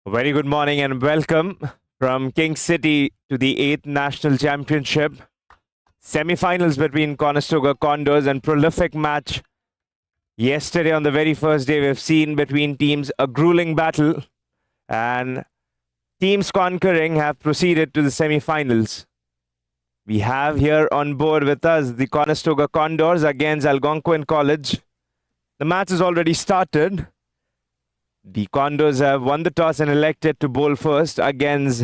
Very good morning and welcome from King City to the 8th National Championship. Semi-finals between Conestoga Condors and prolific match yesterday on the very first day. We've seen between teams a grueling battle and teams conquering have proceeded to the semi-finals. We have here on board with us the Conestoga Condors against Algonquin College. The match has already started. The Condors have won the toss and elected to bowl first against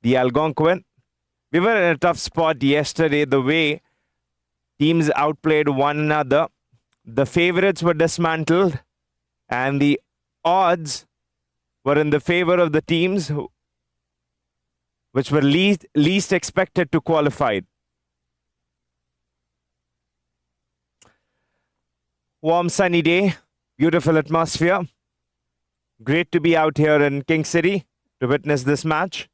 the Algonquin. We were in a tough spot yesterday, the way teams outplayed one another. The favorites were dismantled and the odds were in the favor of the teams which were least expected to qualify. Warm sunny day, beautiful atmosphere. Great to be out here in King City to witness this match.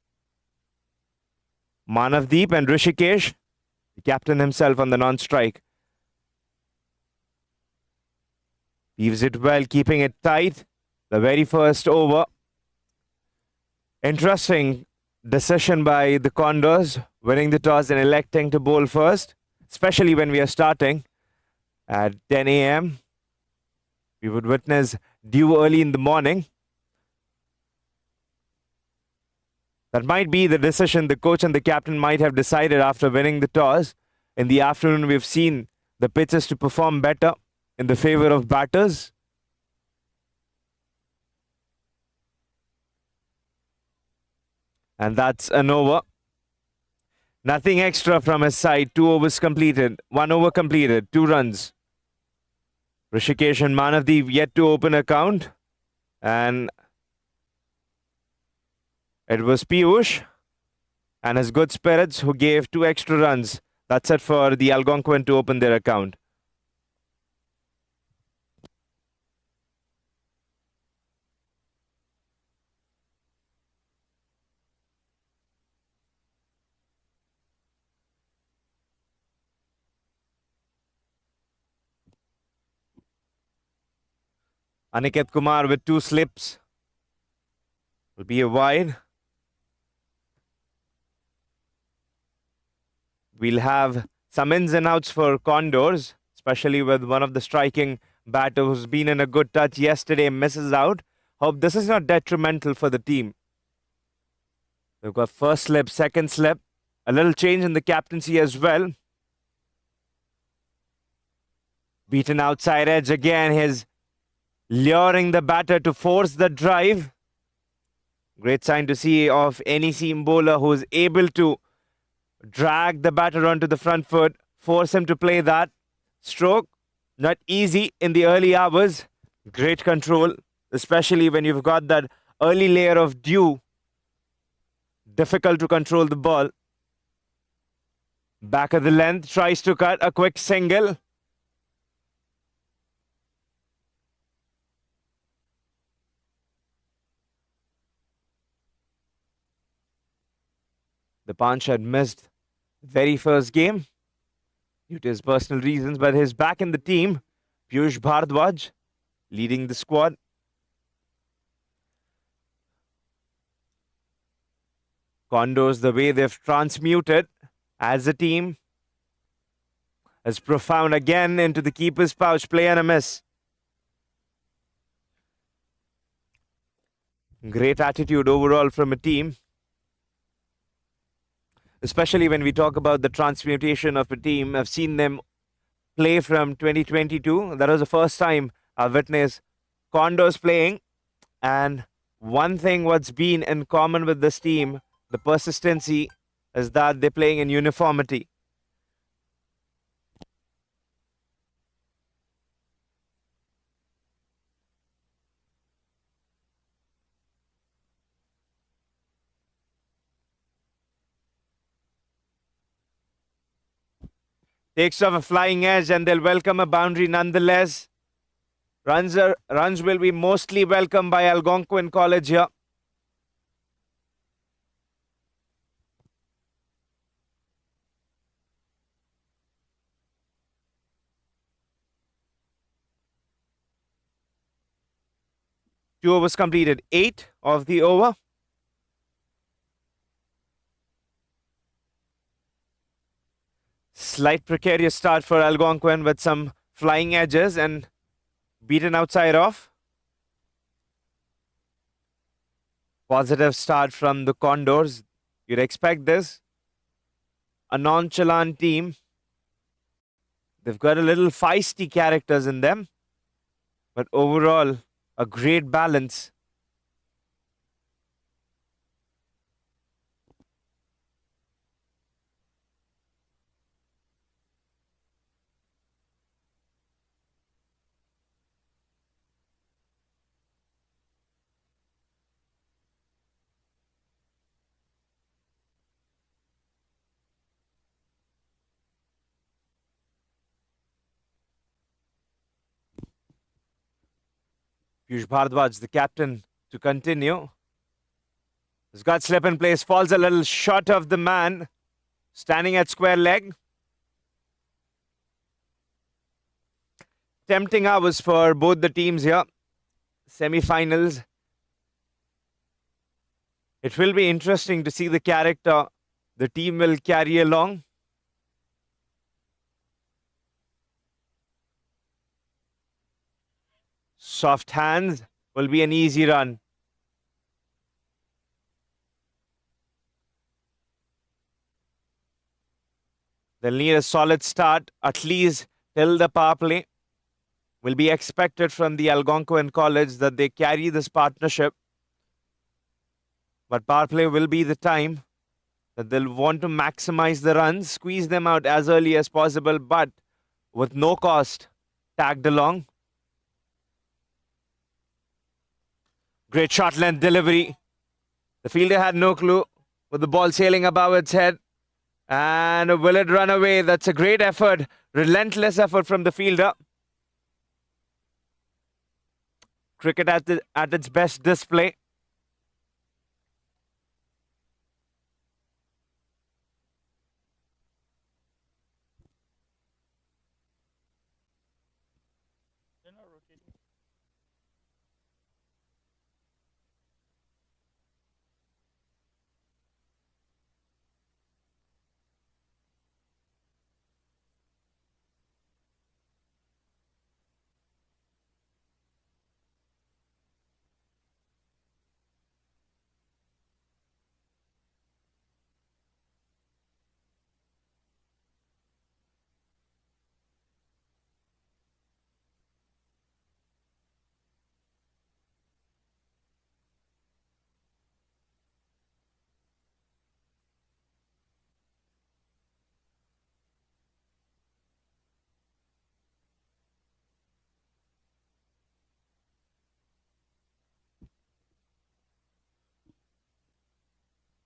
Manavdeep and Rishikesh, the captain himself on the non-strike. Leaves it well, keeping it tight. The very first over. Interesting decision by the Condors, winning the toss and electing to bowl first, especially when we are starting at 10 a.m. We would witness dew early in the morning. That might be the decision the coach and the captain might have decided after winning the toss. In the afternoon, we've seen the pitches to perform better in the favor of batters. And that's an over. Nothing extra from his side. 2 overs completed. 1 over completed. 2 runs. Rishikesh and Manavdeep yet to open account. And it was Piyush and his good spirits who gave 2 extra runs. That's it for the Algonquin to open their account. Aniket Kumar with 2 slips will be a wide. We'll have some ins and outs for Condors, especially with one of the striking batters who's been in a good touch yesterday, misses out. Hope this is not detrimental for the team. We've got first slip, second slip, a little change in the captaincy as well. Beaten outside edge again, he's luring the batter to force the drive. Great sign to see of any seam bowler who's able to drag the batter onto the front foot, force him to play that stroke. Not easy in the early hours. Great control, especially when you've got that early layer of dew. Difficult to control the ball. Back of the length, tries to cut a quick single. The Panch had missed the very first game due to his personal reasons, but he's back in the team. Piyush Bhardwaj leading the squad. Condors, the way they've transmuted as a team, is profound again into the keeper's pouch. Play and a miss. Great attitude overall from a team. Especially when we talk about the transmutation of a team. I've seen them play from 2022. That was the first time I've witnessed Condors playing. And one thing what's been in common with this team, the persistency, is that they're playing in uniformity. Takes off a flying edge and they'll welcome a boundary nonetheless. Runs will be mostly welcomed by Algonquin College here. Two overs completed, 8 of the over. slight precarious start for Algonquin with some flying edges and beaten outside off. Positive start from the Condors. You'd expect this. A nonchalant team. They've got a little feisty characters in them. But overall, a great balance. Piyush Bhardwaj, the captain, to continue. He's got slip in place, falls a little short of the man, standing at square leg. Tempting hours for both the teams here. Semi-finals. It will be interesting to see the character the team will carry along. Soft hands will be an easy run. They'll need a solid start, at least till the power play. Will be expected from the Algonquin College that they carry this partnership. But power play will be the time that they'll want to maximize the runs, squeeze them out as early as possible, but with no cost tagged along. Great shot length delivery. The fielder had no clue with the ball sailing above its head. And will it run away? That's a great effort. Relentless effort from the fielder. Cricket at its best display.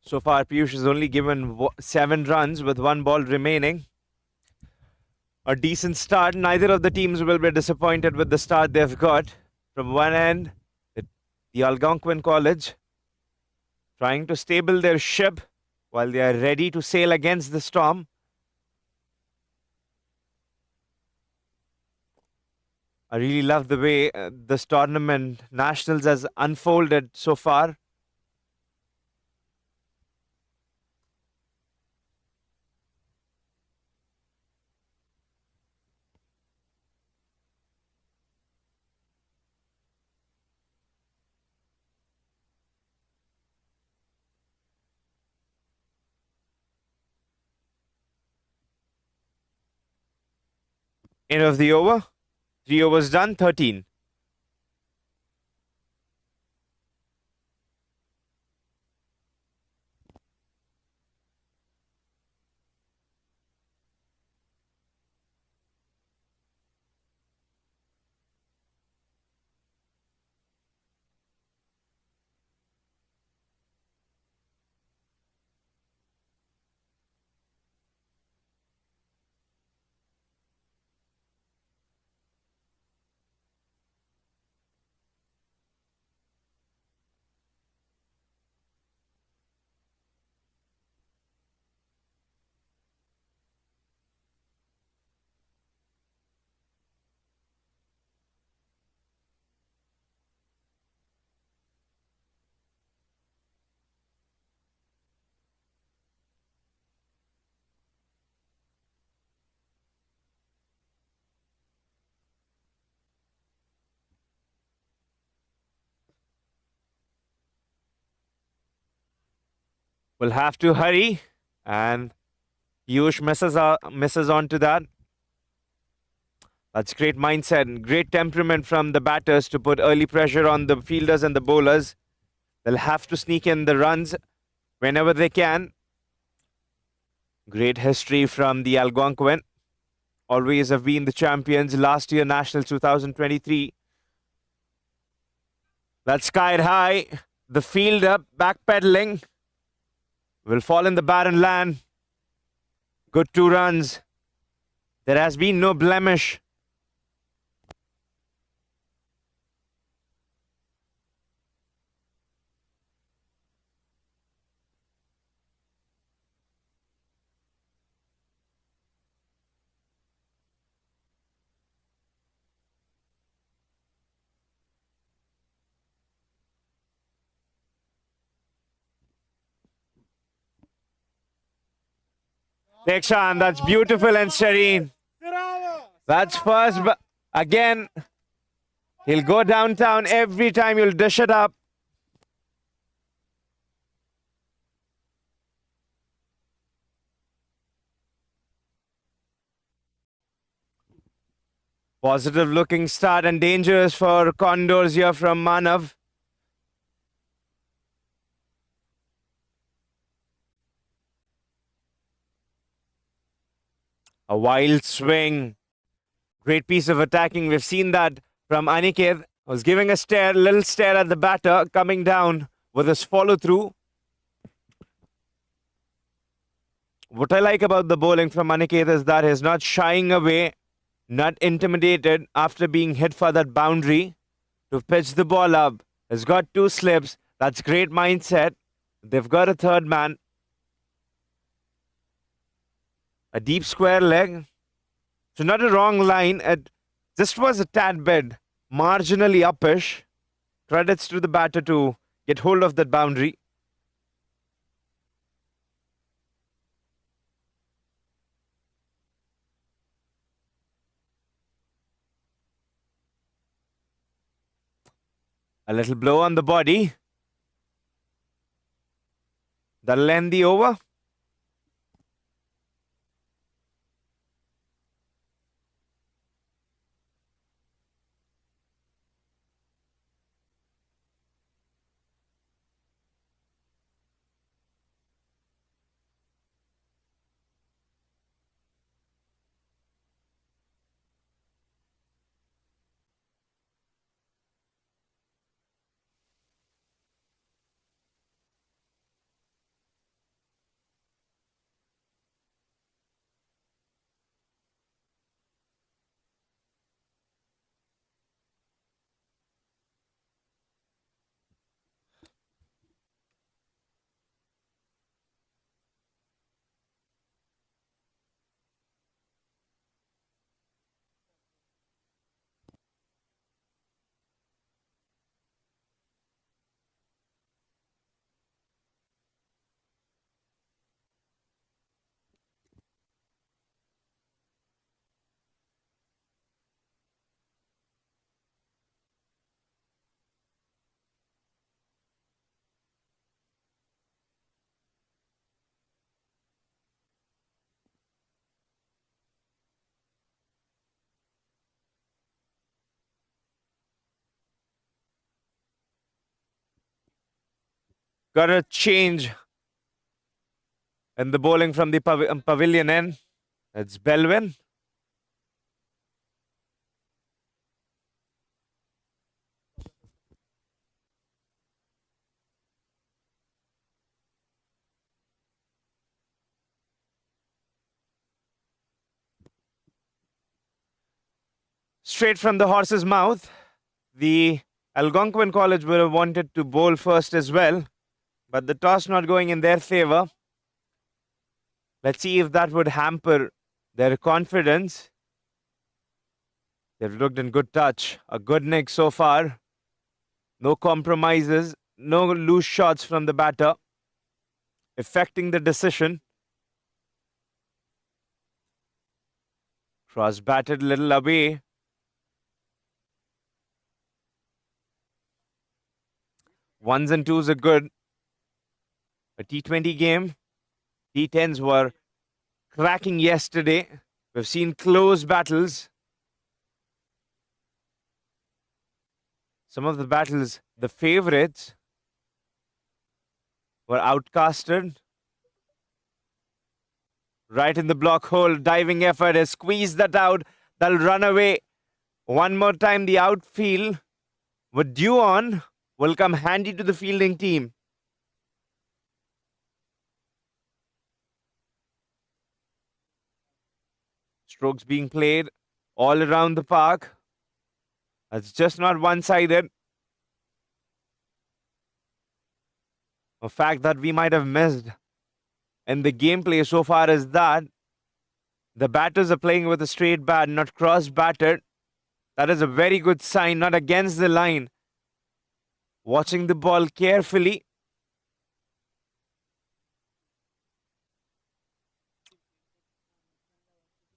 So far, Piyush has only given 7 runs with 1 ball remaining. A decent start. Neither of the teams will be disappointed with the start they've got. From one end, the Algonquin College trying to stable their ship while they are ready to sail against the storm. I really love the way this tournament, Nationals, has unfolded so far. End of the over. 3 overs done, 13. will have to hurry, and Yush misses on to that. That's great mindset and great temperament from the batters to put early pressure on the fielders and the bowlers. They'll have to sneak in the runs whenever they can. Great history from the Algonquin. Always have been the champions. Last year, National 2023. That's skied high. The fielder backpedaling. Will fall in the barren land. Good 2 runs. There has been no blemish. Takes on. That's beautiful and serene. That's first. But again, he'll go downtown every time. He'll dish it up. Positive looking start and dangerous for Condors here from Manav. A wild swing. Great piece of attacking. We've seen that from Aniket. Was giving a little stare at the batter, coming down with his follow through. What I like about the bowling from Aniket is that he's not shying away, not intimidated after being hit for that boundary to pitch the ball up. Has got 2 slips. That's great mindset. They've got a third man. A deep square leg. So not a wrong line. It just was a tad bit marginally uppish. Credits to the batter to get hold of that boundary. A little blow on the body. That'll end the over. Got a change in the bowling from the pavilion end. It's Belwin. Straight from the horse's mouth. The Algonquin College would have wanted to bowl first as well, but the toss not going in their favor. Let's see if that would hamper their confidence. They've looked in good touch. A good nick so far. No compromises. No loose shots from the batter. Affecting the decision. Cross batted a little away. Ones and twos are good. A T20 game. T10s were cracking yesterday. We've seen close battles. Some of the battles, the favorites were outcasted. Right in the block hole, diving effort has squeezed that out. They'll run away. One more time, the outfield with Duon will come handy to the fielding team. Strokes being played all around the park. It's just not one-sided. A fact that we might have missed in the gameplay so far is that the batters are playing with a straight bat, not cross-batted. That is a very good sign, not against the line. Watching the ball carefully.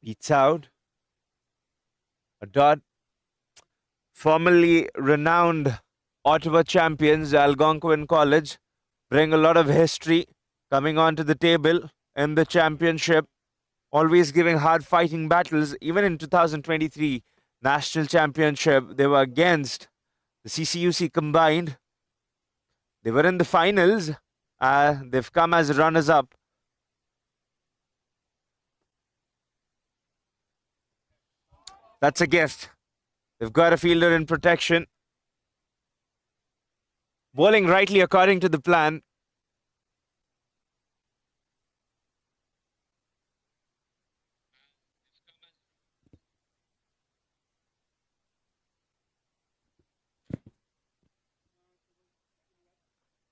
Beats out. A dot. Formerly renowned Ottawa champions, Algonquin College, bring a lot of history coming onto the table in the championship, always giving hard fighting battles. Even in 2023 national championship, they were against the CCUC combined. They were in the finals. They've come as runners up. That's a gift. They've got a fielder in protection. Bowling rightly according to the plan.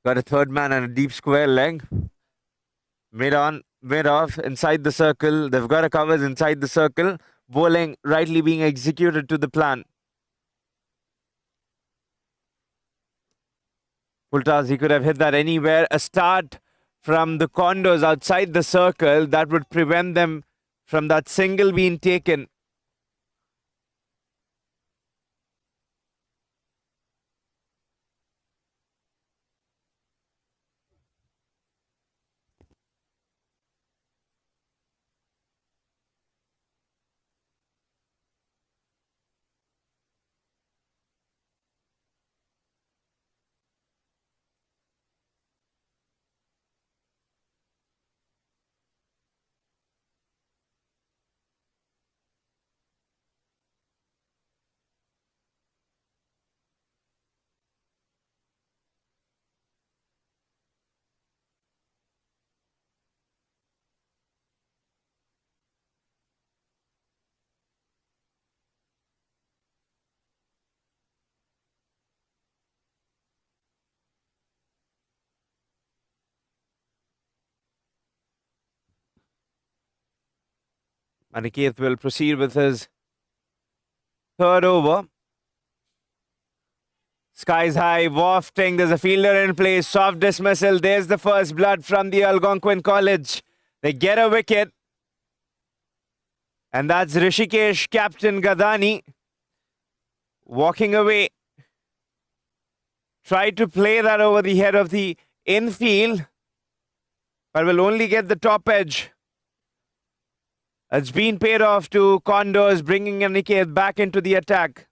Got a third man and a deep square leg. Mid on, mid off, inside the circle. They've got a covers inside the circle. Bowling rightly being executed to the plan. Full toss, he could have hit that anywhere. A start from the Condors outside the circle that would prevent them from that single being taken. Aniket will proceed with his third over. Skies high, wafting. There's a fielder in place. Soft dismissal. There's the first blood from the Algonquin College. They get a wicket. And that's Rishikesh, Captain Gadani, walking away. Tried to play that over the head of the infield, but will only get the top edge. It's been paid off to Condors, bringing Aniket back into the attack.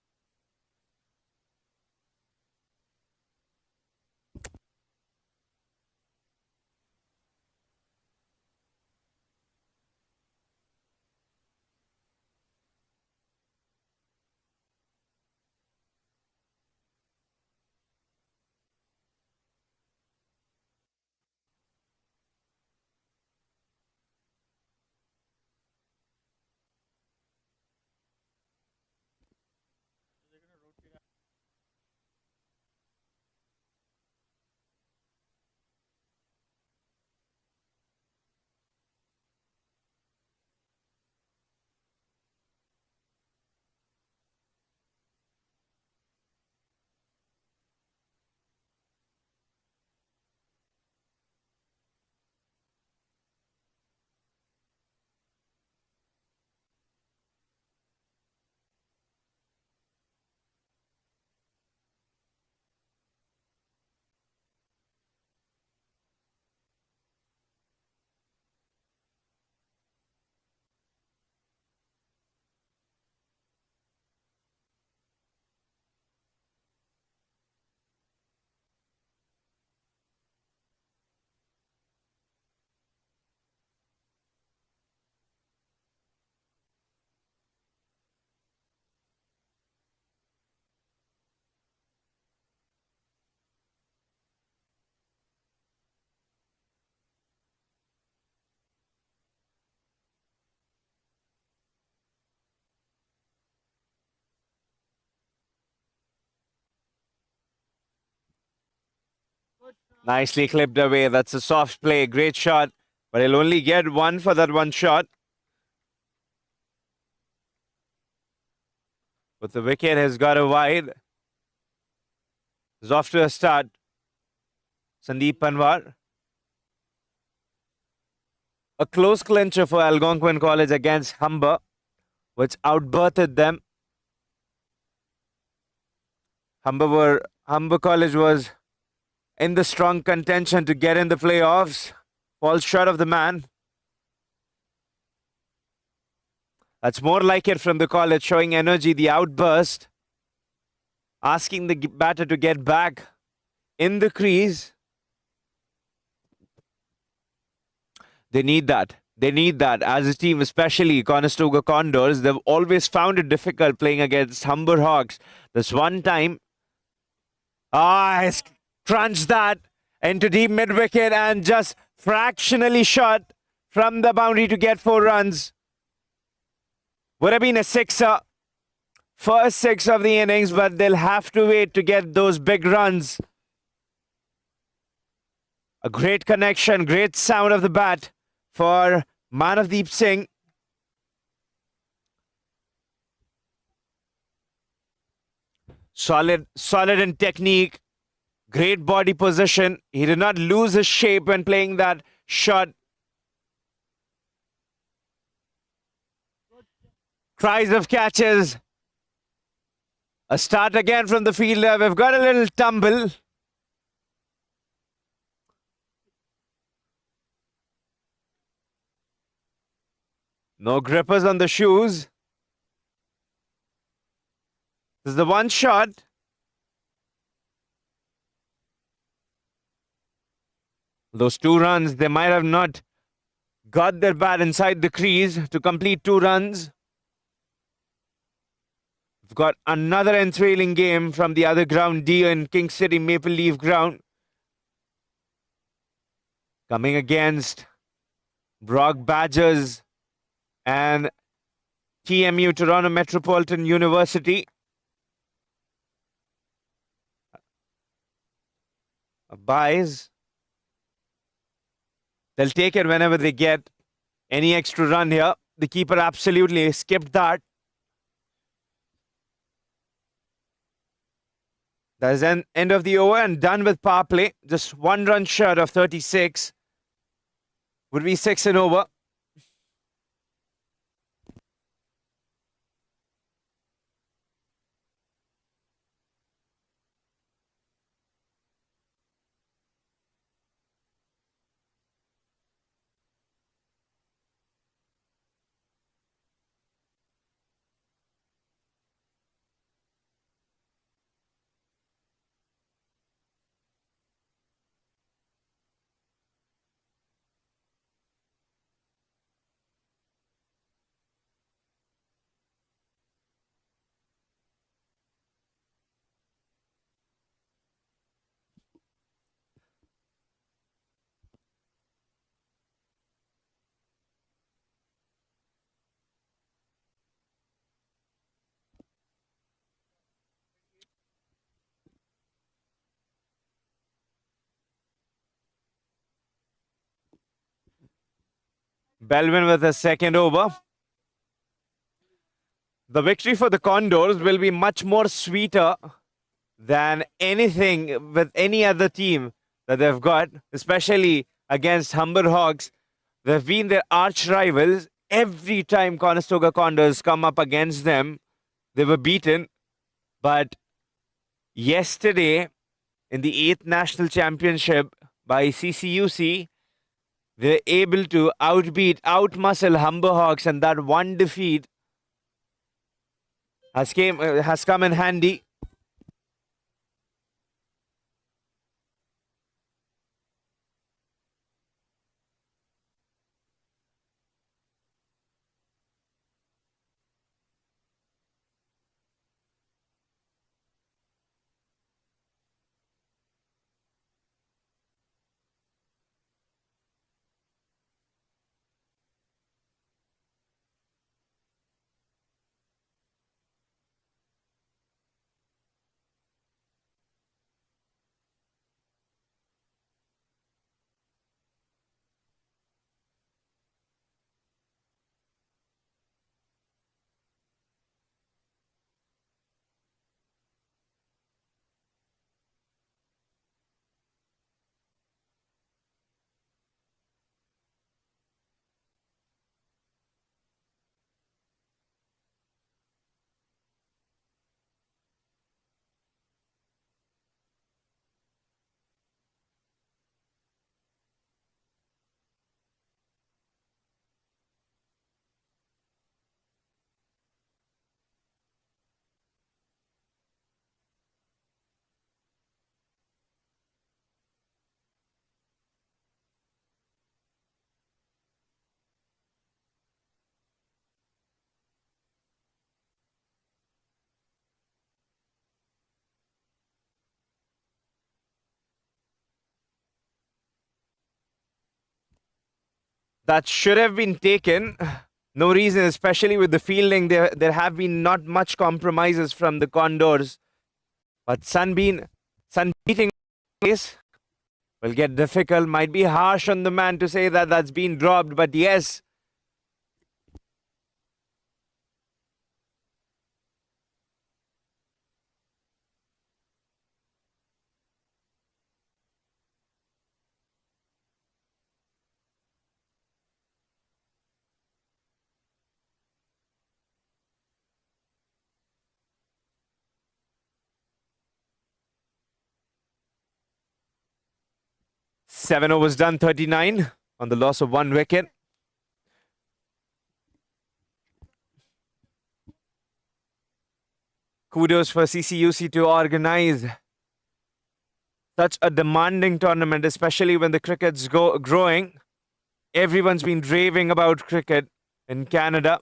Nicely clipped away. That's a soft play. Great shot. But he'll only get one for that one shot. But the wicket has got a wide. It's off to a start. Sandeep Panwar. A close clincher for Algonquin College against Humber, which outbirthed them. Humber College was in the strong contention to get in the playoffs. Falls short of the man. That's more like it from the college, showing energy, the outburst. Asking the batter to get back in the crease. They need that. They need that as a team, especially Conestoga Condors. They've always found it difficult playing against Humber Hawks. This one time, he's crunched that into deep mid-wicket and just fractionally shot from the boundary to get 4 runs. Would have been a sixer. First 6 of the innings, but they'll have to wait to get those big runs. A great connection, great sound of the bat for Manavdeep Singh. Solid in technique. Great body position. He did not lose his shape when playing that shot. Cries of catches. A start again from the fielder. We've got a little tumble. No grippers on the shoes. This is the one shot. Those 2 runs, they might have not got their bat inside the crease to complete 2 runs. We've got another enthrilling game from the other ground, D in King City Maple Leaf Ground. Coming against Brock Badgers and TMU, Toronto Metropolitan University. Buys. They'll take it whenever they get any extra run here. The keeper absolutely skipped that. That's an end of the over and done with power play. Just 1 run short of 36. Would be 6 and over. Belvin with a second over. The victory for the Condors will be much more sweeter than anything with any other team that they've got, especially against Humber Hawks. They've been their arch rivals. Every time Conestoga Condors come up against them, they were beaten. But yesterday, in the 8th National Championship by CCUC, they're able to outmuscle Humber Hawks, and that one defeat has come in handy. that should have been taken. No reason, especially with the fielding. There have been not much compromises from the Condors. But Sun beating pace will get difficult. Might be harsh on the man to say that that's been dropped, but yes. Seven overs done, 39 on the loss of 1 wicket. Kudos for CCUC to organize such a demanding tournament, especially when the cricket's growing. Everyone's been raving about cricket in Canada.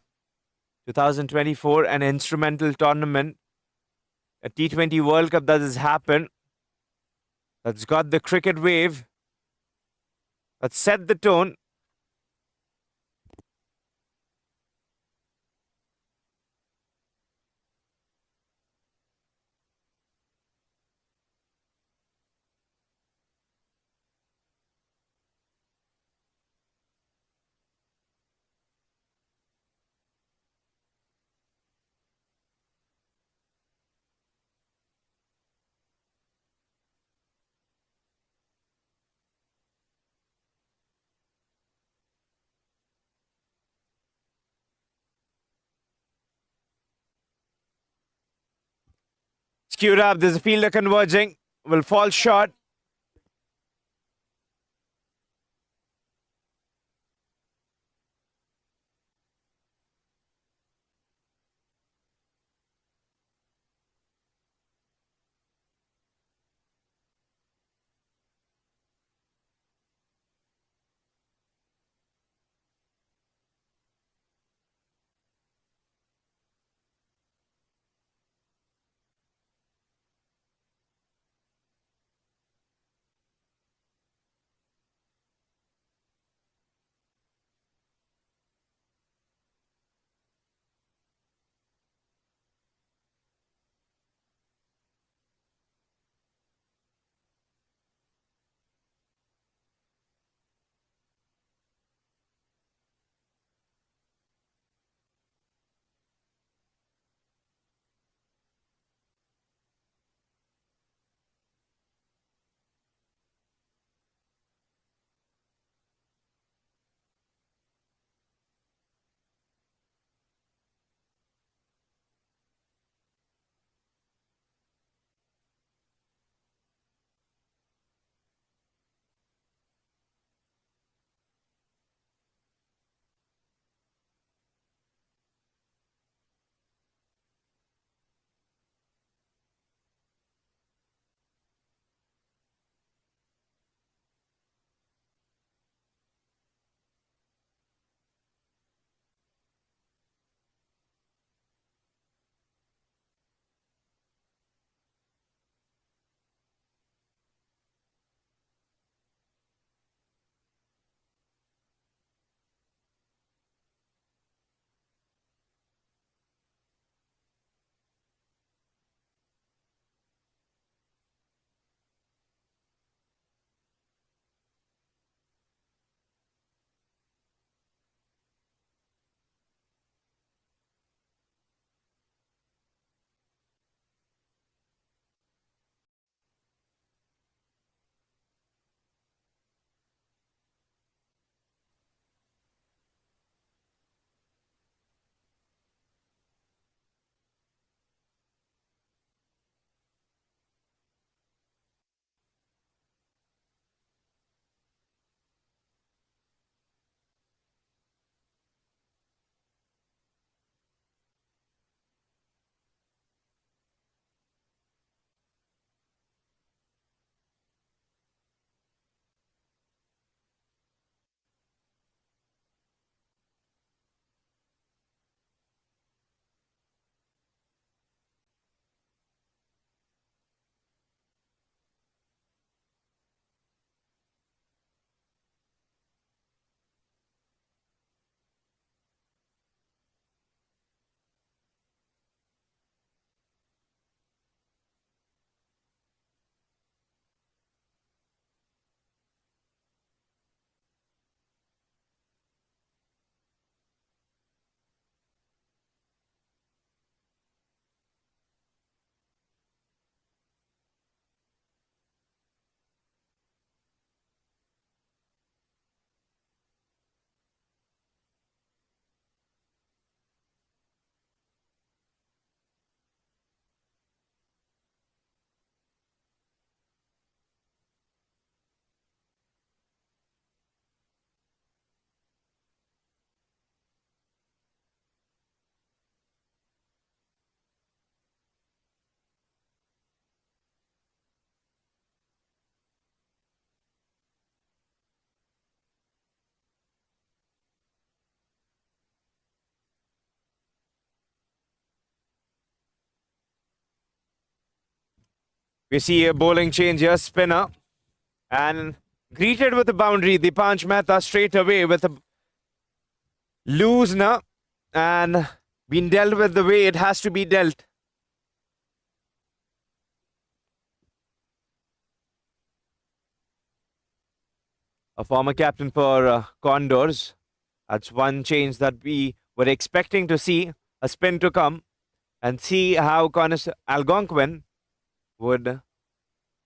2024, an instrumental tournament. A T20 World Cup that has happened. That's got the cricket wave. That set the tone. Skewed up. There's a fielder converging. Will fall short. We see a bowling change here, spinner. And greeted with a boundary, Dipansh Mehta straight away with a loosener. And been dealt with the way it has to be dealt. A former captain for Condors. That's one change that we were expecting to see. A spin to come. And see how Algonquin would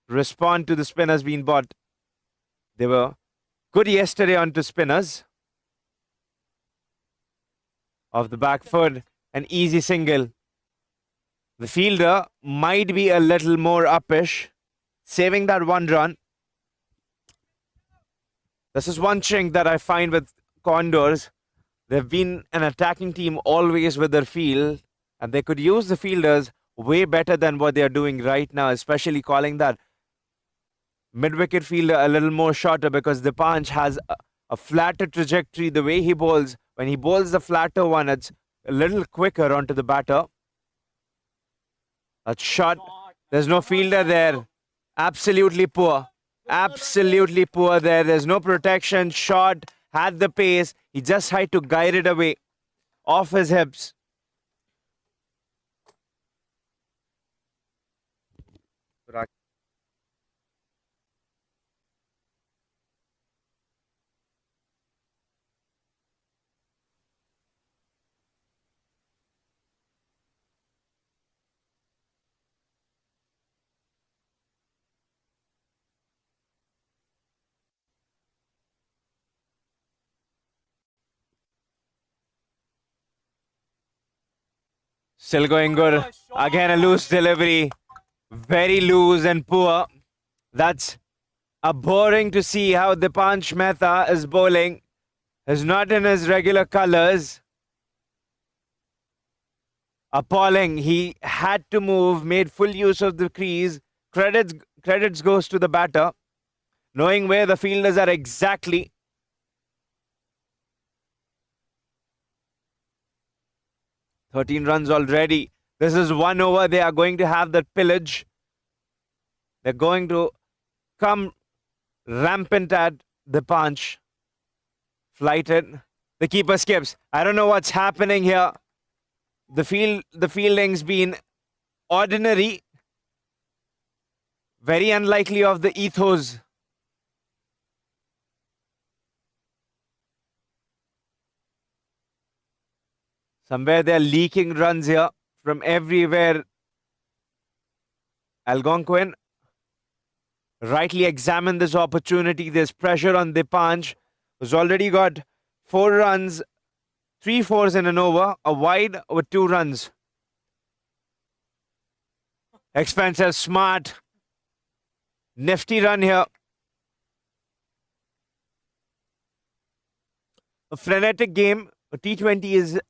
respond to the spinners being bought. They were good yesterday onto spinners. Off the back foot, an easy single. The fielder might be a little more uppish, saving that one run. This is one chink that I find with Condors. They've been an attacking team always with their field, and they could use the fielders way better than what they are doing right now, especially calling that mid-wicket fielder a little more shorter, because Dipansh has a flatter trajectory. The way he bowls, when he bowls the flatter one, it's a little quicker onto the batter. That shot, there's no fielder there. Absolutely poor. Absolutely poor there. There's no protection. Shot, had the pace. He just tried to guide it away off his hips. Still going good. Again, a loose delivery. Very loose and poor. That's boring to see how Dipansh Mehta is bowling. Is not in his regular colours. Appalling. He had to move, made full use of the crease. Credits goes to the batter, knowing where the fielders are exactly. "13 runs already. This is 1 over. They are going to have that pillage. They're going to come rampant at Dipansh. Flighted. The keeper skips. I don't know what's happening here. The fielding's been ordinary. Very unlikely of the ethos. Somewhere they're leaking runs here from everywhere. Algonquin rightly examined this opportunity. There's pressure on Dipansh, who's already got 4 runs, 3 fours in an over, a wide with 2 runs. Expensive, smart, nifty run here. A frenetic game. A T20 is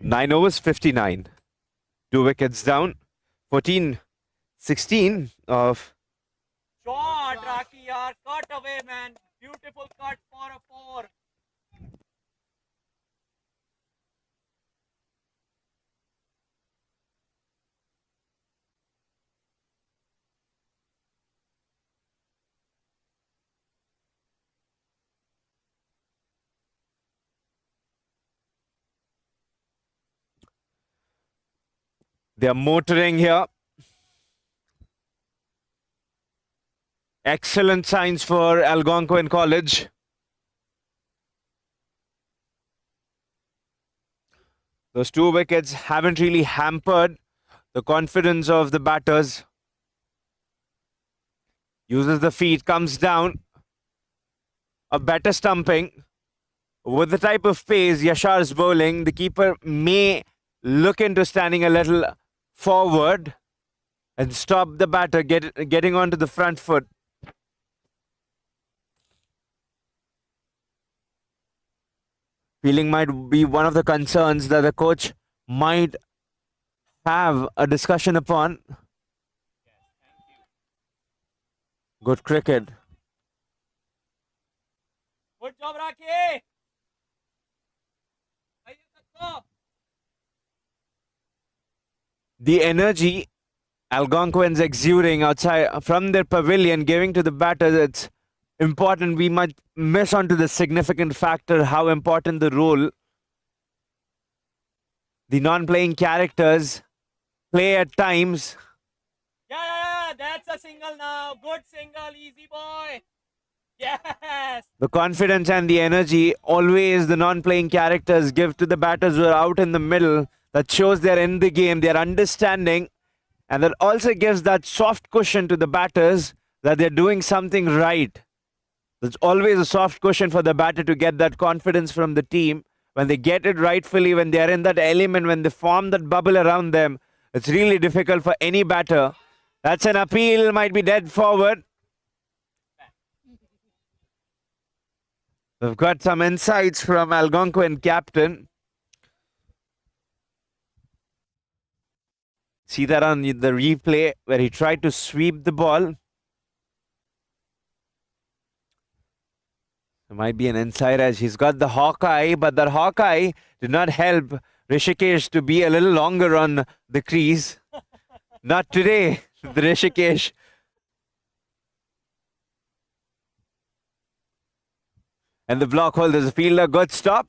nine overs, 59. 2 wickets down. 14-16 of. Shot, Rocky, yaar. Cut away, man. Beautiful cut for a 4. They're motoring here. Excellent signs for Algonquin College. Those 2 wickets haven't really hampered the confidence of the batters. Uses the feet, comes down. A better stumping. With the type of pace Yashar's bowling, the keeper may look into standing a little forward and stop the batter getting onto the front foot. Feeling might be one of the concerns that the coach might have a discussion upon. Good cricket. Good job, Raki. The energy Algonquins exuding outside from their pavilion, giving to the batters, it's important. We might miss onto the significant factor, how important the role the non-playing characters play at times. Yeah, that's a single now. Good single, easy boy. Yes. The confidence and the energy always the non-playing characters give to the batters who are out in the middle. That shows they're in the game, they're understanding, and that also gives that soft cushion to the batters that they're doing something right. There's always a soft cushion for the batter to get that confidence from the team. When they get it rightfully, when they're in that element, when they form that bubble around them, it's really difficult for any batter. That's an appeal, might be dead forward. We've got some insights from Algonquin captain. See that on the replay where he tried to sweep the ball. There might be an inside edge. He's got the Hawkeye, but that Hawkeye did not help Rishikesh to be a little longer on the crease. Not today, the Rishikesh. And the block hole, there's a fielder, good stop.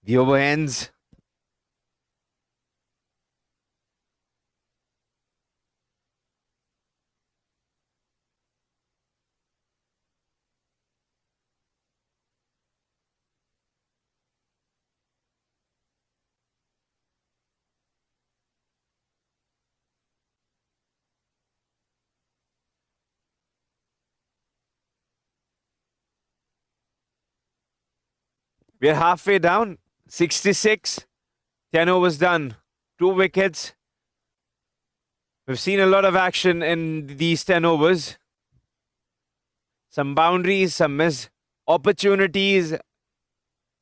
The over ends. We're halfway down. 66. 10 overs done. 2 wickets. We've seen a lot of action in these 10 overs. Some boundaries, some missed opportunities,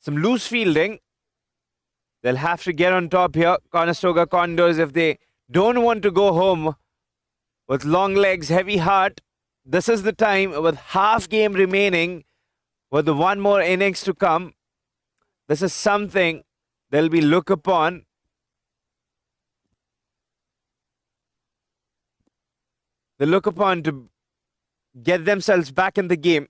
some loose fielding. They'll have to get on top here. Conestoga Condors, if they don't want to go home with long legs, heavy heart, this is the time with half game remaining, with the one more innings to come. This is something they'll be looked upon. They look upon to get themselves back in the game.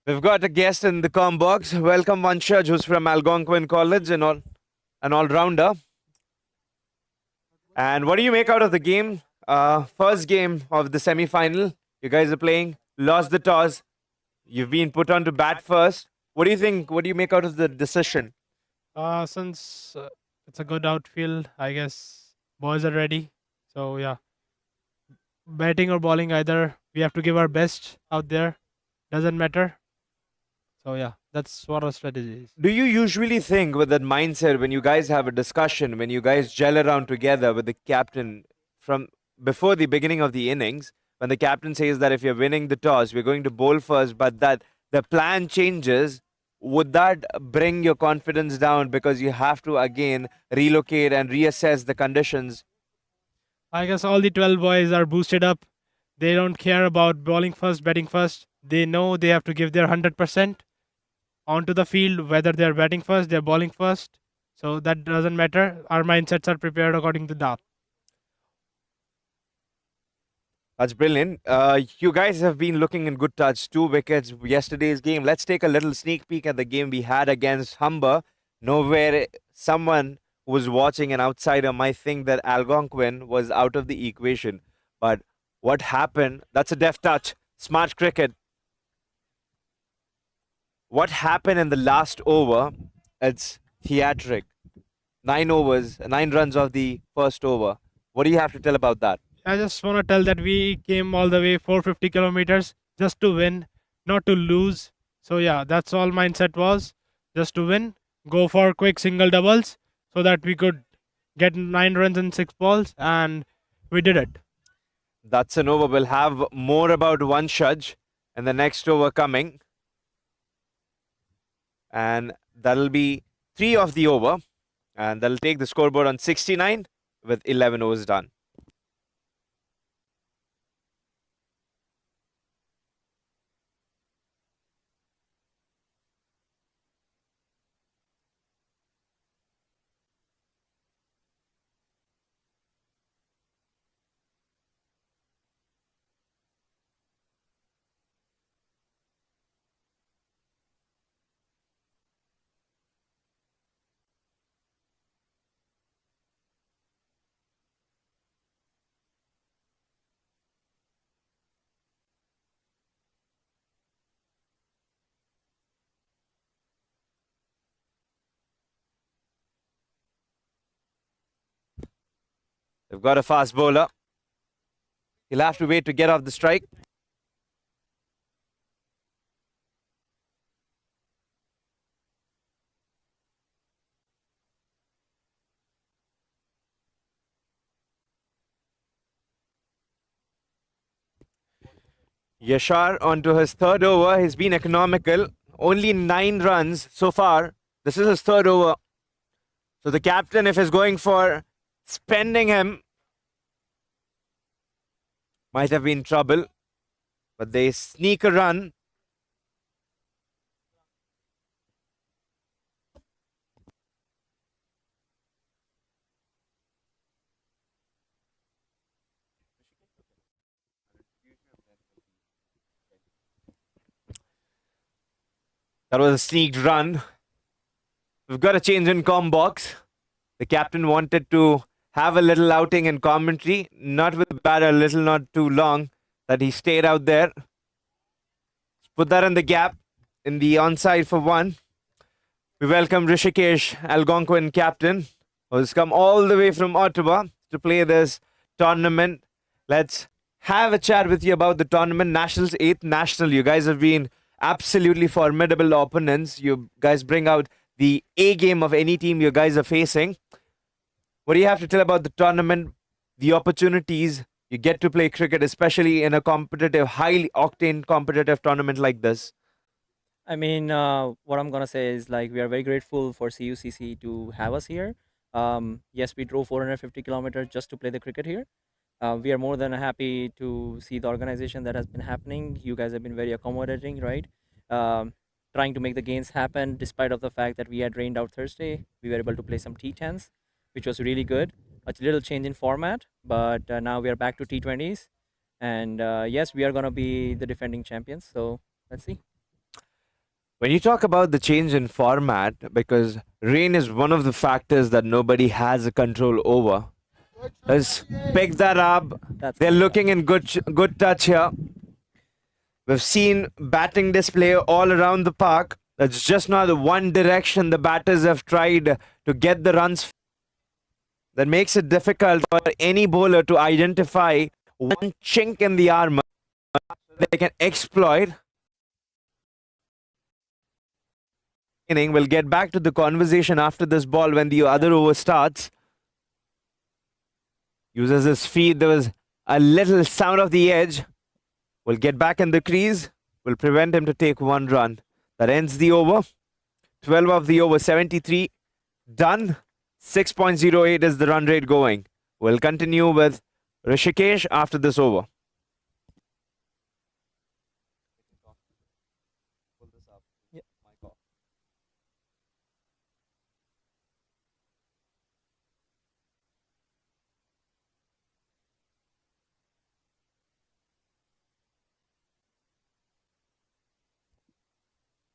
We've got a guest in the com box. Welcome Vanshaj, who's from Algonquin College and an all-rounder. And what do you make out of the game? First game of the semi-final. You guys are playing. Lost the toss. You've been put on to bat first. What do you think? What do you make out of the decision? Since it's a good outfield, I guess boys are ready. So yeah, batting or bowling, either we have to give our best out there. Doesn't matter. So yeah, that's what our strategy is. Do you usually think with that mindset when you guys have a discussion, when you guys gel around together with the captain from before the beginning of the innings, when the captain says that if you're winning the toss, we're going to bowl first, but that the plan changes, would that bring your confidence down because you have to again relocate and reassess the conditions? I guess all the 12 boys are boosted up. They don't care about bowling first, batting first. They know they have to give their 100% onto the field, whether they're batting first, they're bowling first. So that doesn't matter. Our mindsets are prepared according to that. That's brilliant. You guys have been looking in good touch. 2 wickets yesterday's game. Let's take a little sneak peek at the game we had against Humber. Nowhere someone who was watching, an outsider, might think that Algonquin was out of the equation. But what happened? That's a deft touch. Smart cricket. What happened in the last over? It's theatric. 9 overs, 9 runs of the first over. What do you have to tell about that? I just want to tell that we came all the way 450 kilometers just to win, not to lose. So yeah, that's all mindset was, just to win, go for quick single doubles so that we could get 9 runs in 6 balls, and we did it. That's an over. We'll have more about one Shaj and the next over coming. And that'll be 3 of the over. And that'll take the scoreboard on 69 with 11 overs done. They've got a fast bowler. He'll have to wait to get off the strike. Yashar onto his third over. He's been economical. Only 9 runs so far. This is his third over. So the captain, if he's going for spending him, might have been trouble. But they sneak a run. That was a sneaked run. We've got a change in comm box. The captain wanted to have a little outing in commentary, not with the batter, a little not too long, that he stayed out there. Put that in the gap, in the onside for 1. We welcome Rishikesh, Algonquin captain, who's come all the way from Ottawa to play this tournament. Let's have a chat with you about the tournament. Nationals, 8th National. You guys have been absolutely formidable opponents. You guys bring out the A game of any team you guys are facing. What do you have to tell about the tournament, the opportunities you get to play cricket, especially in a competitive, highly octane competitive tournament like this? I mean, what I'm gonna say is like we are very grateful for CUCC to have us here. Yes, we drove 450 kilometers just to play the cricket here. We are more than happy to see the organization that has been happening. You guys have been very accommodating, right? Trying to make the games happen despite of the fact that we had rained out Thursday. We were able to play some T10s, which was really good. A little change in format, but now we are back to T20s. And yes, we are going to be the defending champions. So let's see. When you talk about the change in format, because rain is one of the factors that nobody has a control over. Let's pick that up. They're looking in good touch here. We've seen batting display all around the park. It's just not the one direction the batters have tried to get the runs. That makes it difficult for any bowler to identify one chink in the armor they can exploit. inning. We'll get back to the conversation after this ball when the other over starts. Uses his feet. There was a little sound of the edge. We'll get back in the crease. We'll prevent him to take one run. That ends the over. 12 of the over, 73 done. 6.08 is the run rate going. We'll continue with Rishikesh after this over. Yeah.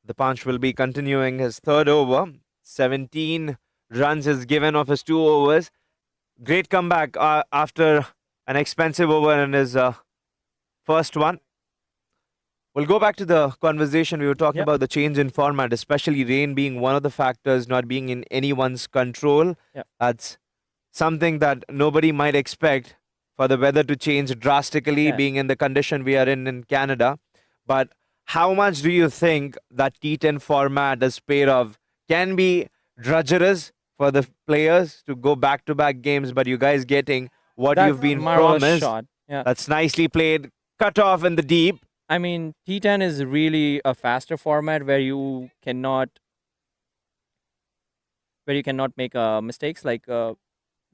The Punch will be continuing his third over. 17 runs is given of his 2 overs. Great comeback after an expensive over in his first one. We'll go back to the conversation. We were talking Yep. about the change in format, especially rain being one of the factors not being in anyone's control. Yep. That's something that nobody might expect for the weather to change drastically, Yeah. being in the condition we are in Canada. But how much do you think that T10 format is paid off? Can be drudgerous for the players to go back-to-back games, but you guys getting what That's you've been marvelous promised. shot. Yeah. That's nicely played. Cut off in the deep. I mean, T10 is really a faster format where you cannot make mistakes. Like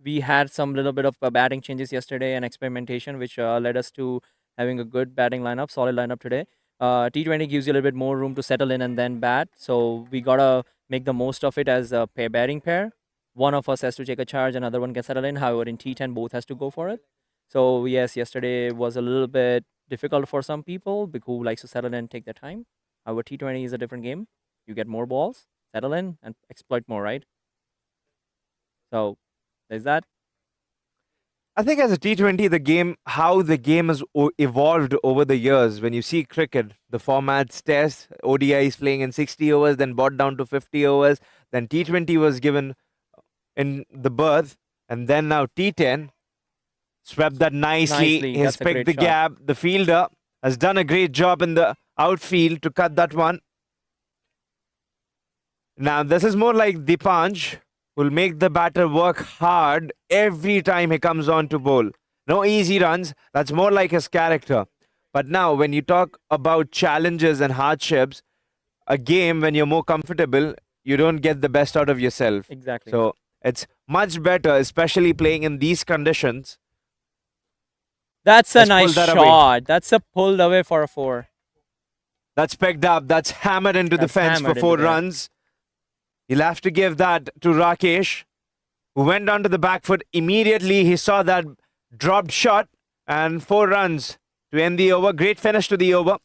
we had some little bit of batting changes yesterday and experimentation, which led us to having a good batting lineup, solid lineup today. T20 gives you a little bit more room to settle in and then bat. So we gotta make the most of it as a batting pair. One of us has to take a charge, another one can settle in. However, in T10, both has to go for it. So yes, yesterday was a little bit difficult for some people who likes to settle in and take their time. However, T20 is a different game. You get more balls, settle in, and exploit more, right? So there's that. I think as a T20, how the game has evolved over the years. When you see cricket, the formats test, ODI is playing in 60 overs, then brought down to 50 overs, then T20 was given in the berth, and then now T10 swept that nicely. Nicely, He's that's a picked great the shot. gap. The fielder has done a great job in the outfield to cut that one. Now, this is more like Dipanj, will make the batter work hard every time he comes on to bowl. No easy runs. That's more like his character. But now, when you talk about challenges and hardships, a game when you're more comfortable, you don't get the best out of yourself. Exactly. So it's much better, especially playing in these conditions. That's a Let's pull nice that away. shot. That's a pulled away for a 4. That's picked up. That's hammered into the That's fence for hammered into 4 there. runs. He'll have to give that to Rakesh, who went down to the back foot. Immediately, he saw that dropped shot and 4 runs to end the over. Great finish to the over.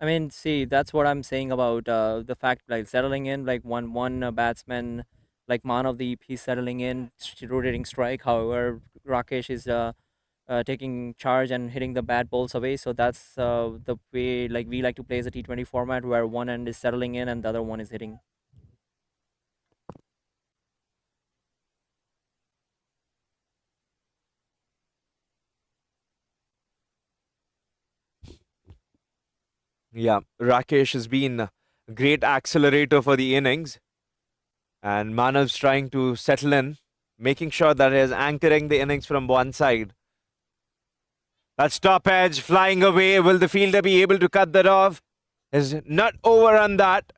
I mean, see, that's what I'm saying about the fact, like settling in, like one batsman, like Manavdeep, he's settling in, rotating strike. However, Rakesh is taking charge and hitting the bad balls away. So that's the way, like we like to play as a T20 format, where one end is settling in and the other one is hitting. Yeah, Rakesh has been a great accelerator for the innings. And Manav's trying to settle in, making sure that he's anchoring the innings from one side. That stop edge flying away. Will the fielder be able to cut that off? Is not over on that.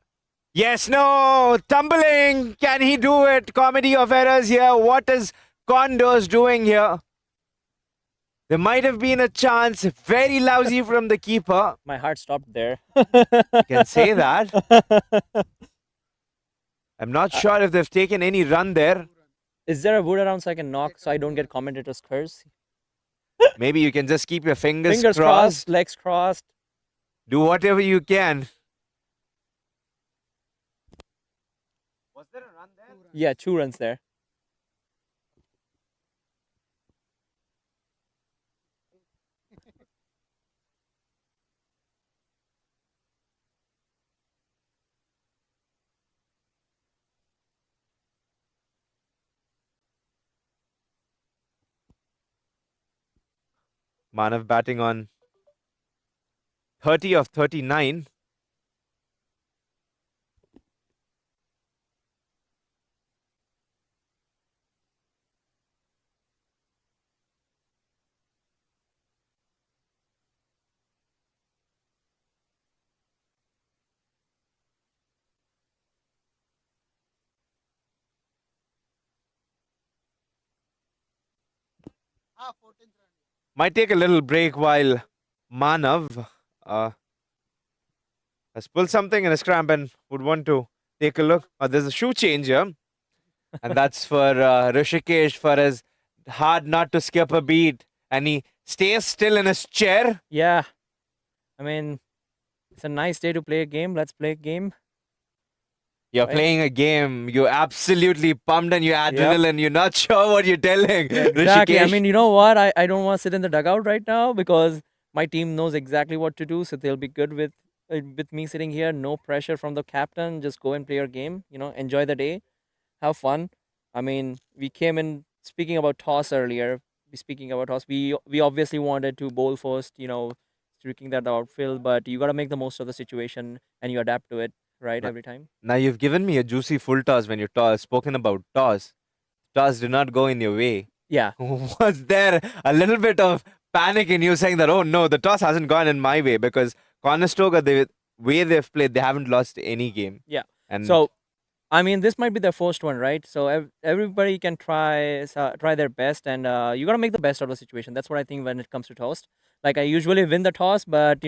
Yes, no, tumbling. Can he do it? Comedy of errors here. What is Condors doing here? There might have been a chance. Very lousy from the keeper. My heart stopped there. You can say that. I'm not sure if they've taken any run there. Is there a wood around so I can knock so I don't get commentator's curse? Maybe you can just keep your fingers, Fingers crossed, legs crossed. Do whatever you can. Was there a run there? Yeah, 2 runs there. Manav batting on 30 of 39. Might take a little break while Manav has pulled something in his cramp and would want to take a look. There's a shoe change here, and that's for Rishikesh for his hard not to skip a beat, and he stays still in his chair. Yeah, I mean, it's a nice day to play a game. Let's play a game. You're Right. playing a game. You're absolutely pumped and you're adrenaline. You're not sure what you're telling. Exactly. I Rishikesh. mean, you know what? I don't want to sit in the dugout right now because my team knows exactly what to do, so they'll be good with me sitting here. No pressure from the captain. Just go and play your game. Enjoy the day, have fun. I mean, we came in speaking about toss earlier. Speaking about toss, we obviously wanted to bowl first. Streaking that outfield, but you got to make the most of the situation and you adapt to it, right? Right. Every time. Now you've given me a juicy full toss when you spoken about toss. Toss did not go in your way. Yeah. Was there a little bit of panic in you saying that, oh no, the toss hasn't gone in my way? Because Conestoga, the way they've played, they haven't lost any game. Yeah. And So, I mean, this might be their first one, right? So everybody can try their best, and you gotta make the best out of the situation. That's what I think when it comes to toss. Like I usually win the toss, but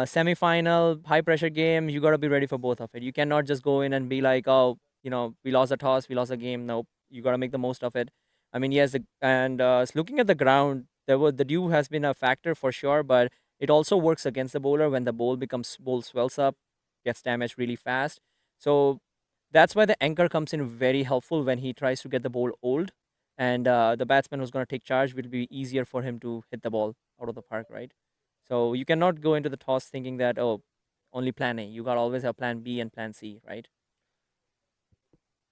semi-final high pressure game, you gotta be ready for both of it. You cannot just go in and be like, oh, we lost the toss, we lost the game. Nope, you gotta make the most of it. I mean, yes, looking at the ground, the dew has been a factor for sure, but it also works against the bowler when the bowl swells up, gets damaged really fast. So that's why the anchor comes in very helpful when he tries to get the ball old, and the batsman who's going to take charge will be easier for him to hit the ball out of the park, right? So you cannot go into the toss thinking that, oh, only plan A. You got to always have plan B and plan C, right?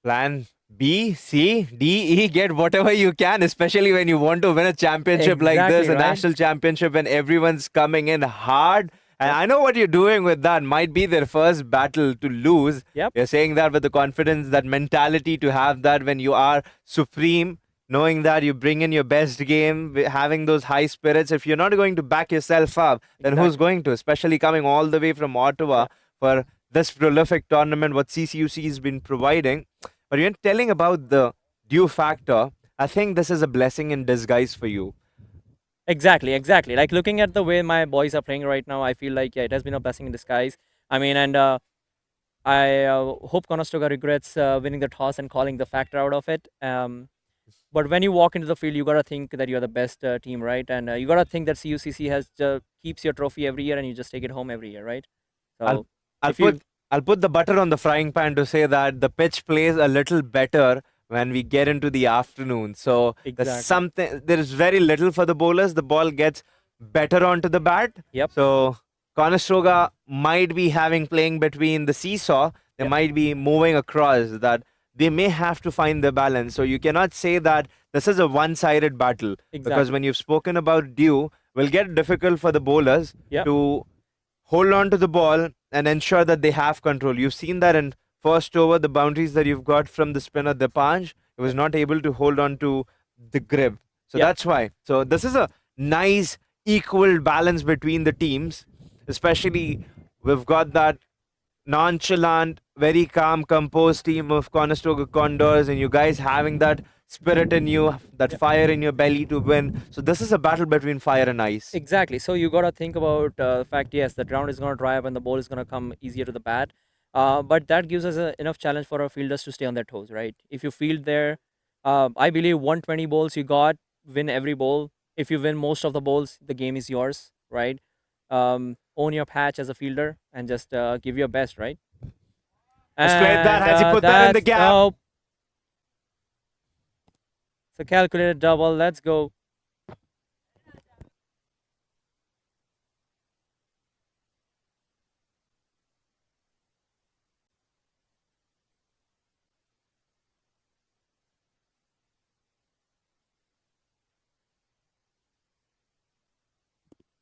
plan B, C, D, E, get whatever you can, especially when you want to win a championship like this, Exactly, a right? national championship, when everyone's coming in hard. And I know what you're doing with that. Might be their first battle to lose. Yep. You're saying that with the confidence, that mentality to have that when you are supreme, knowing that you bring in your best game, having those high spirits. If you're not going to back yourself up, then who's Exactly. going to? Especially coming all the way from Ottawa for this prolific tournament, what CCUC has been providing. But you're telling about the due factor. I think this is a blessing in disguise for you. Exactly. Like looking at the way my boys are playing right now, I feel like it has been a blessing in disguise. I mean, and I hope Conestoga regrets winning the toss and calling the factor out of it. But when you walk into the field, you gotta think that you're the best team, right? And you gotta think that CUCC keeps your trophy every year, and you just take it home every year, right? So I'll if you put I'll put the butter on the frying pan to say that the pitch plays a little better when we get into the afternoon. So Exactly. there is very little for the bowlers. The ball gets better onto the bat. Yep. So Conestoga might be playing between the seesaw. They Yep. might be moving across that. They may have to find the balance. So you cannot say that this is a one-sided battle. Because Exactly. when you've spoken about due, will get difficult for the bowlers Yep. to hold on to the ball and ensure that they have control. You've seen that in first over, the boundaries that you've got from the spinner Depanj, he was not able to hold on to the grip. So Yep. that's why. So this is a nice equal balance between the teams. Especially we've got that nonchalant, very calm, composed team of Conestoga Condors, and you guys having that spirit in you, that Yep. fire in your belly to win. So this is a battle between fire and ice. Exactly. So you gotta think about the fact, yes, the ground is gonna dry up and the ball is gonna come easier to the bat. But that gives us enough challenge for our fielders to stay on their toes, right? If you field there, I believe 120 balls you got, win every ball. If you win most of the balls, the game is yours, right? Own your patch as a fielder and just give your best, right? Let's play that. Has he put that in the gap? Oh, it's a calculated double. Let's go.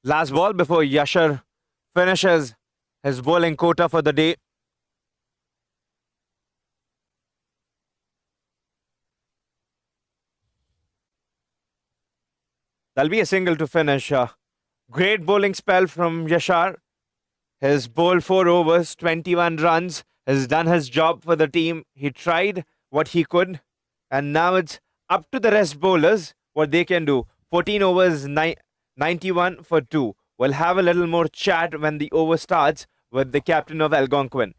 Last ball before Yashar finishes his bowling quota for the day. That'll be a single to finish. Great bowling spell from Yashar. His bowled 4 overs, 21 runs. Has done his job for the team. He tried what he could. And now it's up to the rest bowlers what they can do. 14 overs, 91 for 2. We'll have a little more chat when the over starts with the captain of Algonquin.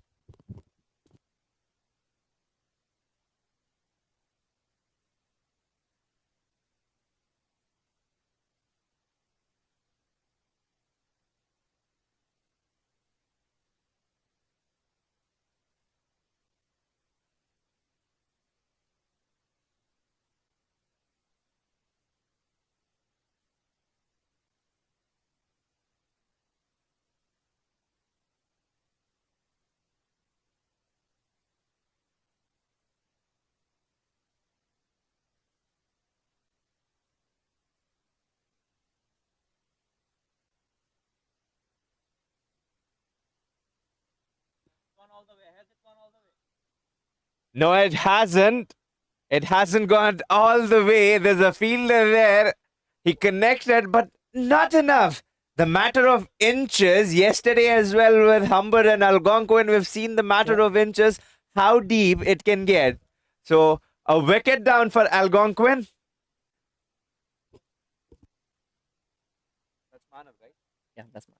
No, it hasn't. It hasn't gone all the way. There's a fielder there. He connected, but not enough. The matter of inches, yesterday as well with Humber and Algonquin, we've seen the matter of inches, how deep it can get. So a wicket down for Algonquin. That's Manav, right? Yeah, that's mine.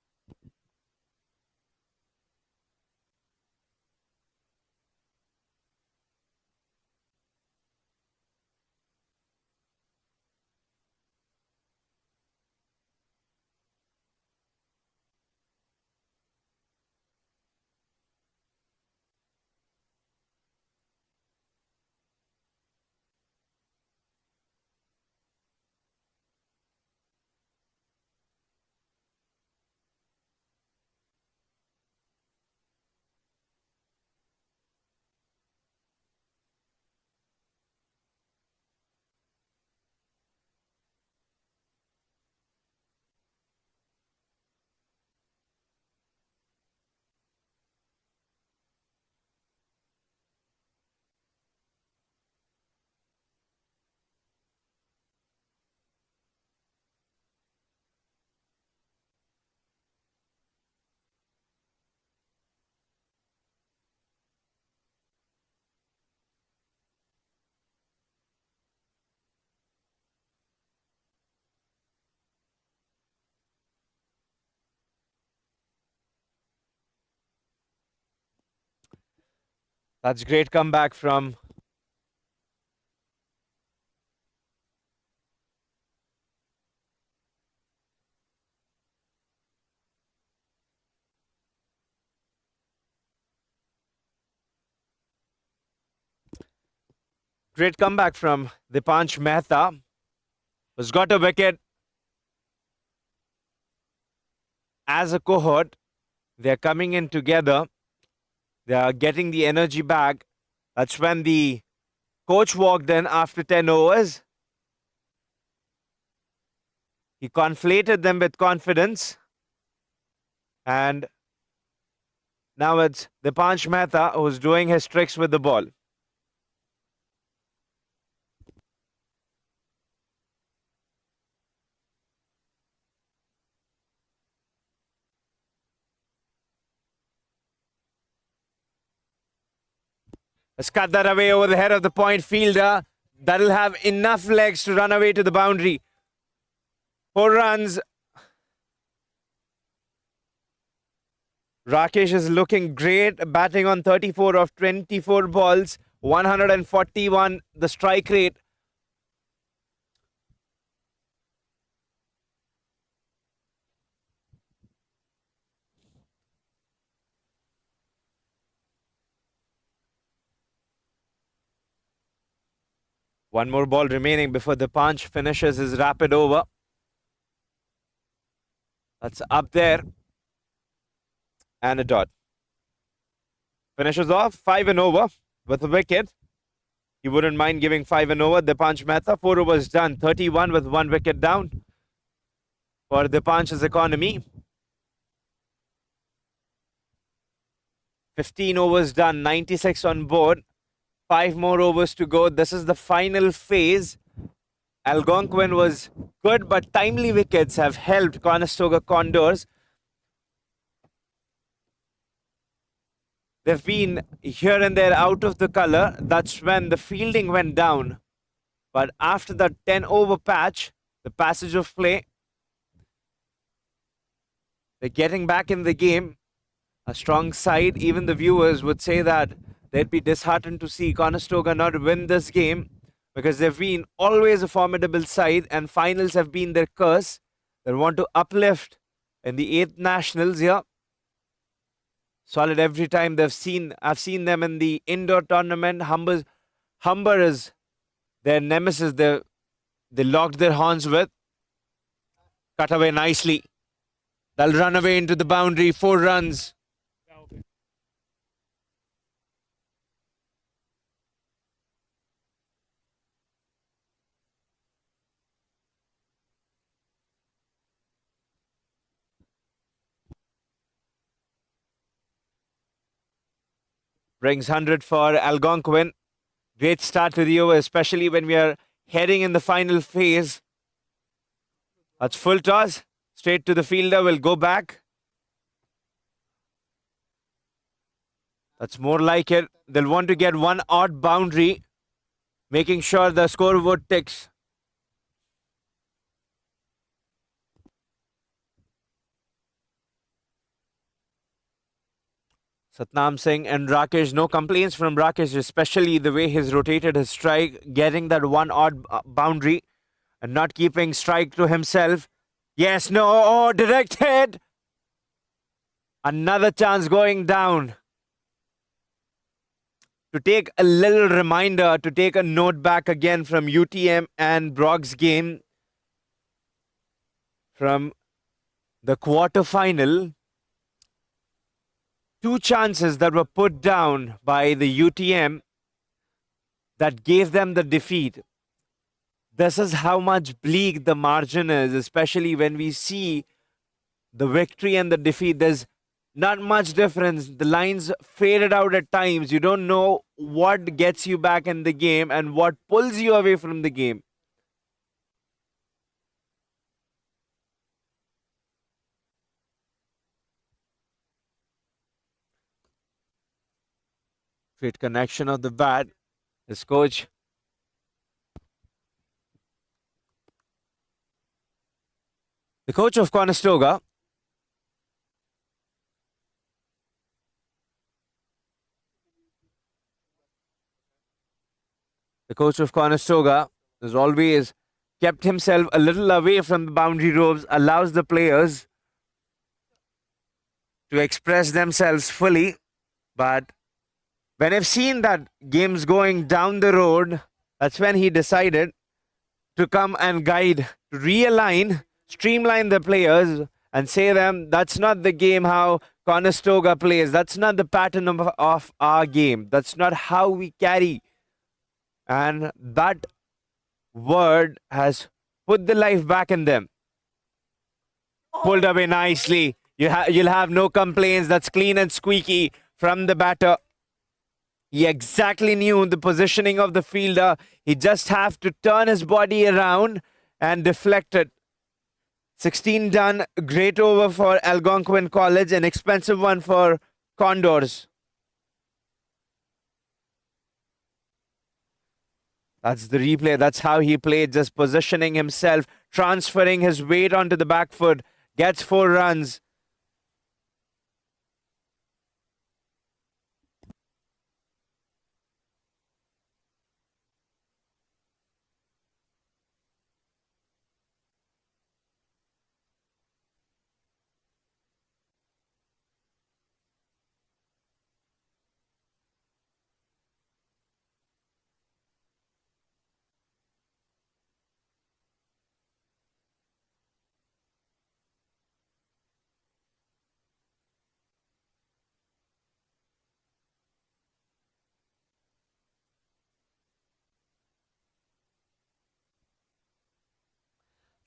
That's great comeback from Dipansh Mehta, who's got a wicket as a cohort. They're coming in together. They are getting the energy back. That's when the coach walked in after 10 overs. He conflated them with confidence. And now it's Dipansh Mehta who's doing his tricks with the ball. Let's cut that away over the head of the point fielder. That'll have enough legs to run away to the boundary. 4 runs. Rakesh is looking great, batting on 34 of 24 balls, 141 the strike rate. One more ball remaining before Dipansh finishes his rapid over. That's up there. And a dot. Finishes off 5 and over with a wicket. He wouldn't mind giving 5 and over. Dipansh Mehta, 4 overs done. 31 with 1 wicket down for Dipansh's economy. 15 overs done, 96 on board. 5 more overs to go. This is the final phase. Algonquin was good, but timely wickets have helped Conestoga Condors. They've been here and there out of the colour. That's when the fielding went down But after that 10-over patch, the passage of play, they're getting back in the game. A strong side. Even the viewers would say that they'd be disheartened to see Conestoga not win this game because they've been always a formidable side and finals have been their curse. They want to uplift in the 8th Nationals here. Solid every time I've seen them in the indoor tournament. Humber is their nemesis. They locked their horns with. Cut away nicely. They'll run away into the boundary. 4 runs. Brings 100 for Algonquin. Great start to the over, especially when we are heading in the final phase. That's full toss. Straight to the fielder. Will go back. That's more like it. They'll want to get one odd boundary, making sure the scoreboard ticks. Satnam Singh and Rakesh, no complaints from Rakesh, especially the way he's rotated his strike, getting that one odd boundary and not keeping strike to himself. Yes, no, oh, direct hit. Another chance going down. To take a little reminder, to take a note back again from UTM and Brock's game from the quarter-final. 2 chances that were put down by the UTM that gave them the defeat. This is how much bleak the margin is, especially when we see the victory and the defeat. There's not much difference. The lines faded out at times. You don't know what gets you back in the game and what pulls you away from the game. Great connection of the bat. His coach. The coach of Conestoga. The coach of Conestoga has always kept himself a little away from the boundary ropes, allows the players to express themselves fully. But when I've seen that games going down the road, that's when he decided to come and guide, to realign, streamline the players and say them, that's not the game how Conestoga plays. That's not the pattern of our game. That's not how we carry. And that word has put the life back in them. Pulled away nicely. You'll have no complaints. That's clean and squeaky from the batter. He exactly knew the positioning of the fielder. He just have to turn his body around and deflect it. 16 done. Great over for Algonquin College. An expensive one for Condors. That's the replay. That's how he played. Just positioning himself, transferring his weight onto the back foot. Gets 4 runs.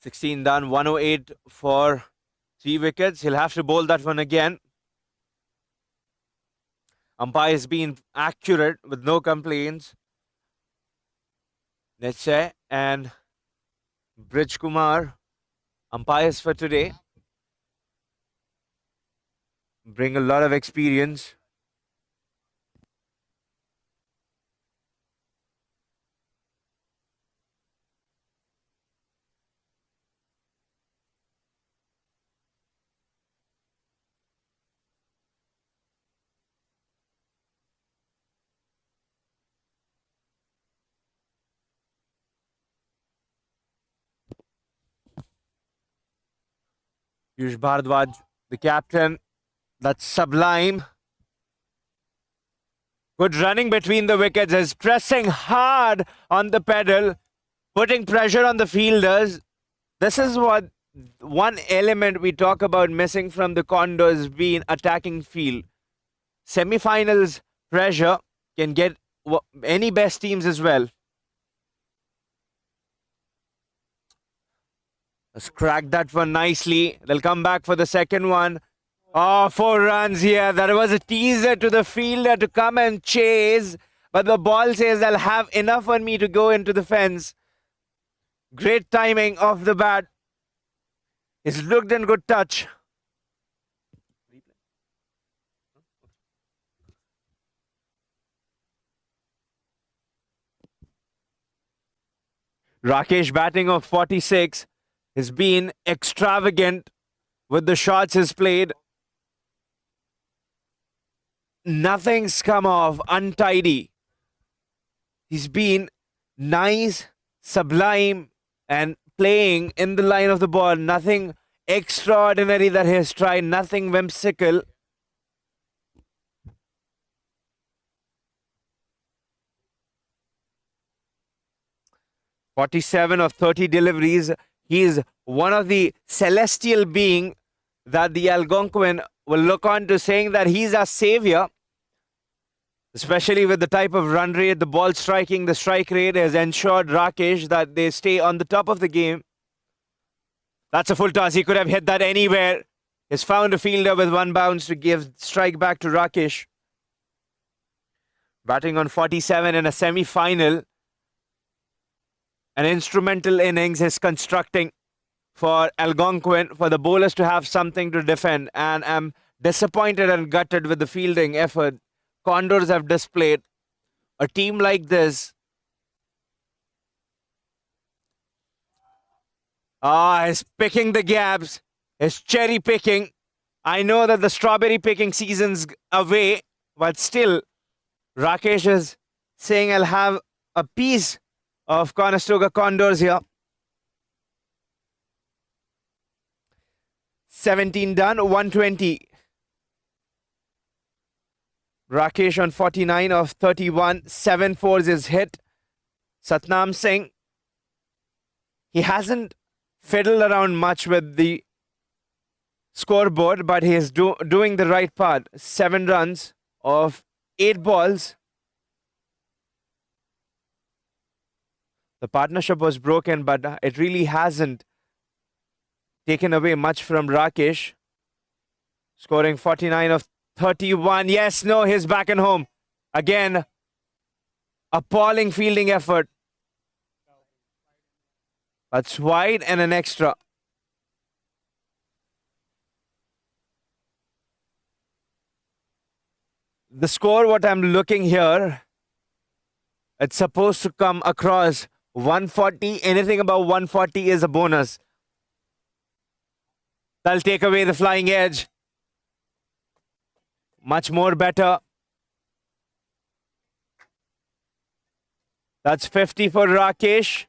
$16 done, 108 for 3 wickets. He'll have to bowl that one again. Umpire has been accurate with no complaints. Netse and Brij Kumar, umpires for today, bring a lot of experience. Piyush Bhardwaj, the captain. That's sublime. Good running between the wickets, is pressing hard on the pedal, putting pressure on the fielders. This is what one element we talk about missing from the Condors being attacking field. Semi-finals pressure can get any best teams as well. Let's crack that one nicely. They'll come back for the second one. Oh, 4 runs here. That was a teaser to the fielder to come and chase. But the ball says they'll have enough on me to go into the fence. Great timing off the bat. It's looked in good touch. Rakesh batting of 46 has been extravagant with the shots he's played. Nothing's come off, untidy. He's been nice, sublime, and playing in the line of the ball. Nothing extraordinary that he has tried, nothing whimsical. "47 of 30 deliveries. He is one of the celestial being that the Algonquin will look on to, saying that he's our savior. Especially with the type of run rate, the ball striking, the strike rate has ensured Rakesh that they stay on the top of the game. That's a full toss. He could have hit that anywhere. He's found a fielder with one bounce to give strike back to Rakesh. Batting on 47 in a semi-final. An instrumental innings is constructing for Algonquin, for the bowlers to have something to defend. And I'm disappointed and gutted with the fielding effort Condors have displayed. A team like this. He's picking the gaps. He's cherry picking. I know that the strawberry picking season's away, but still, Rakesh is saying I'll have a piece of Conestoga Condors here. 17 done, 120. Rakesh on 49 of 31, 7 fours is hit. Satnam Singh, he hasn't fiddled around much with the scoreboard, but he is doing the right part. 7 runs of 8 balls. The partnership was broken, but it really hasn't taken away much from Rakesh. Scoring 49 of 31. Yes, no, he's back and home. Again, appalling fielding effort. That's wide and an extra. The score, what I'm looking here, it's supposed to come across 140. Anything above 140 is a bonus. That'll take away the flying edge. Much more better. That's 50 for Rakesh.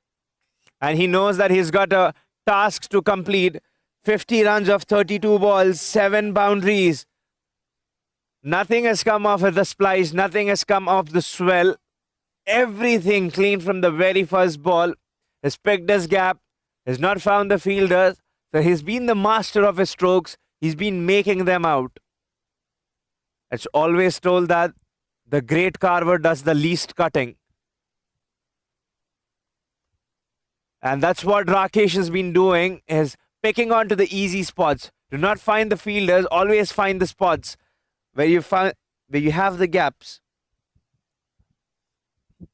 And he knows that he's got a task to complete. 50 runs of 32 balls, 7 boundaries. Nothing has come off of the splice. Nothing has come off the swell. Everything clean from the very first ball. Has picked his gap. Has not found the fielders. So he's been the master of his strokes. He's been making them out. It's always told that the great carver does the least cutting. And that's what Rakesh has been doing, is picking onto the easy spots. Do not find the fielders, always find the spots where you have the gaps.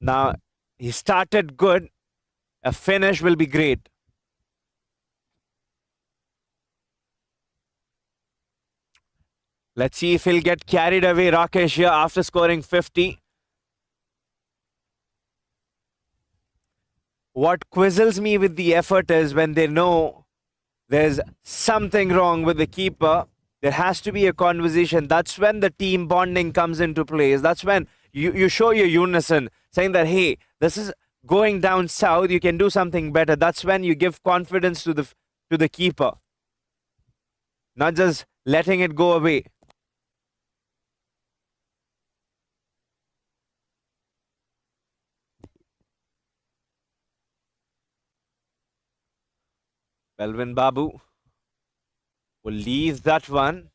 Now, he started good. A finish will be great. Let's see if he'll get carried away, Rakesh, here after scoring 50. What quizzles me with the effort is when they know there's something wrong with the keeper, there has to be a conversation. That's when the team bonding comes into place. That's when you show your unison, saying that, hey, this is going down south, you can do something better. That's when you give confidence to the keeper. not just letting it go away. Belvin Babu will leave that one.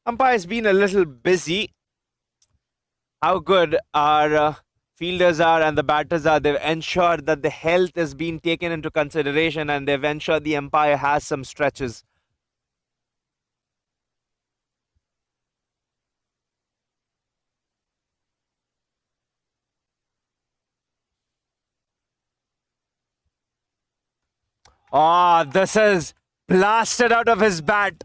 Umpire's been a little busy. How good our fielders are and the batters are. They've ensured that the health is being taken into consideration, and they've ensured the umpire has some stretches. Oh, this is blasted out of his bat.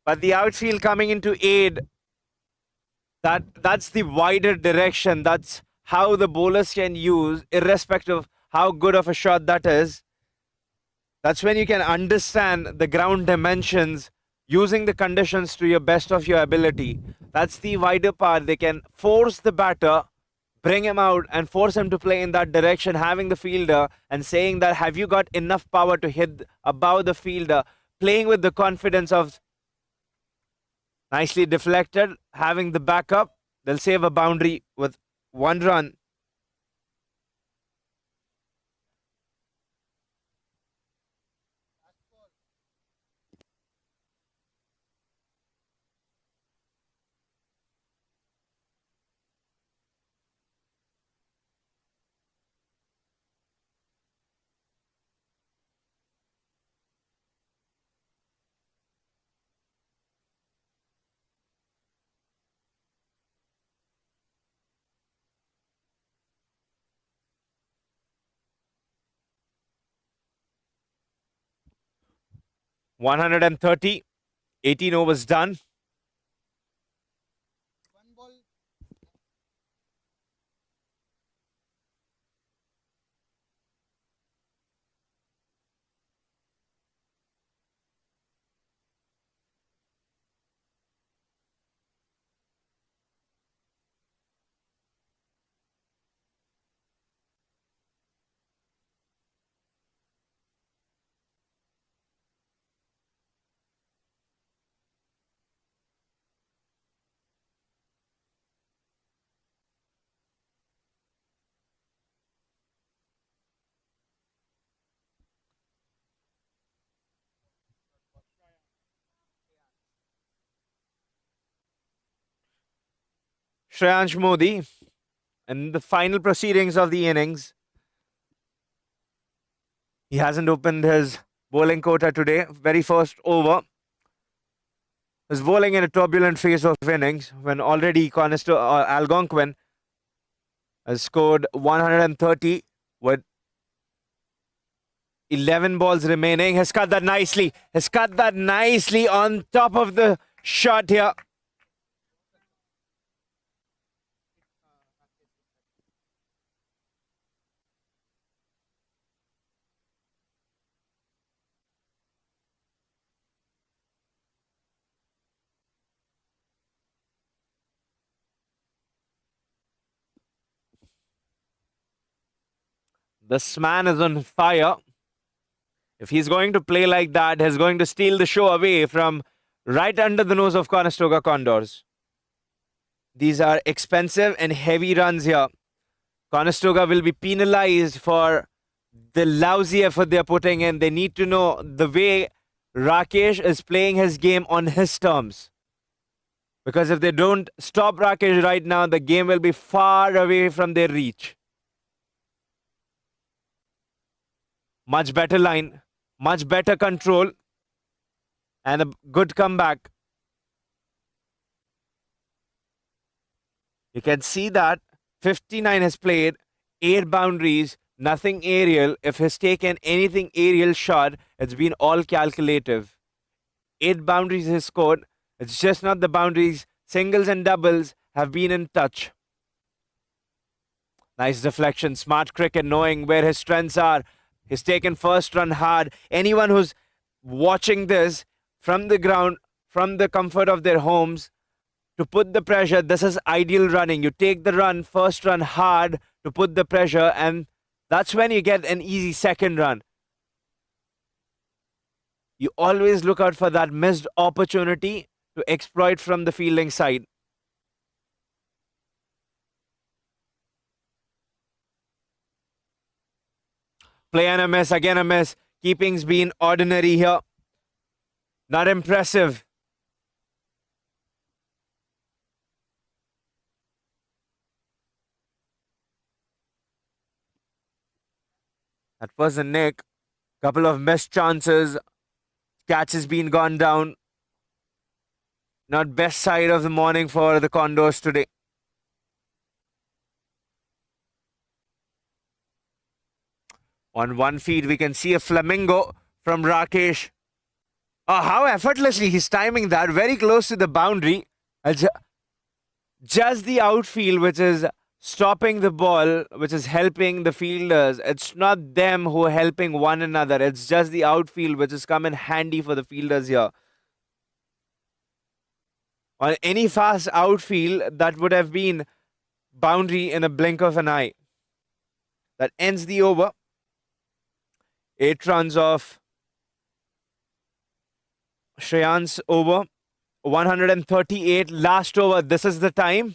But the outfield coming into aid. That's the wider direction. That's how the bowlers can use, irrespective of how good of a shot that is. That's when you can understand the ground dimensions, using the conditions to your best of your ability. That's the wider part. They can force the batter, bring him out and force him to play in that direction, having the fielder and saying that, have you got enough power to hit above the fielder, playing with the confidence of nicely deflected, having the backup. They'll save a boundary with 1 run. (130), 18 overs done. Shreyansh Modi in the final proceedings of the innings. He hasn't opened his bowling quota today. Very first over. Is bowling in a turbulent phase of innings when already Algonquin has scored 130 with 11 balls remaining. Has cut that nicely. Has cut that nicely on top of the shot here. This man is on fire. If he's going to play like that, he's going to steal the show away from right under the nose of Conestoga Condors. These are expensive and heavy runs here. Conestoga will be penalized for the lousy effort they're putting in. They need to know the way Rakesh is playing his game on his terms. Because if they don't stop Rakesh right now, the game will be far away from their reach. Much better line, much better control, and a good comeback. You can see that 59 has played, 8 boundaries, nothing aerial. If he's taken anything aerial shot, it's been all calculative. 8 boundaries he's scored. It's just not the boundaries. Singles and doubles have been in touch. Nice deflection, smart cricket, knowing where his strengths are. He's taken first run hard. Anyone who's watching this from the ground, from the comfort of their homes, to put the pressure, this is ideal running. You take the run, first run hard to put the pressure, and that's when you get an easy second run. You always look out for that missed opportunity to exploit from the fielding side. Play and a miss, again a miss. Keeping's been ordinary here. Not impressive. That was a nick. Couple of missed chances. Catch has been gone down. Not best side of the morning for the Condors today. On one feed, we can see a flamingo from Rakesh. Oh, how effortlessly he's timing that. Very close to the boundary. Just the outfield, which is stopping the ball, which is helping the fielders. It's not them who are helping one another. It's just the outfield, which has come in handy for the fielders here. On any fast outfield, that would have been boundary in a blink of an eye. That ends the over. 8 runs off Shreyan's over. 138 last over. This is the time.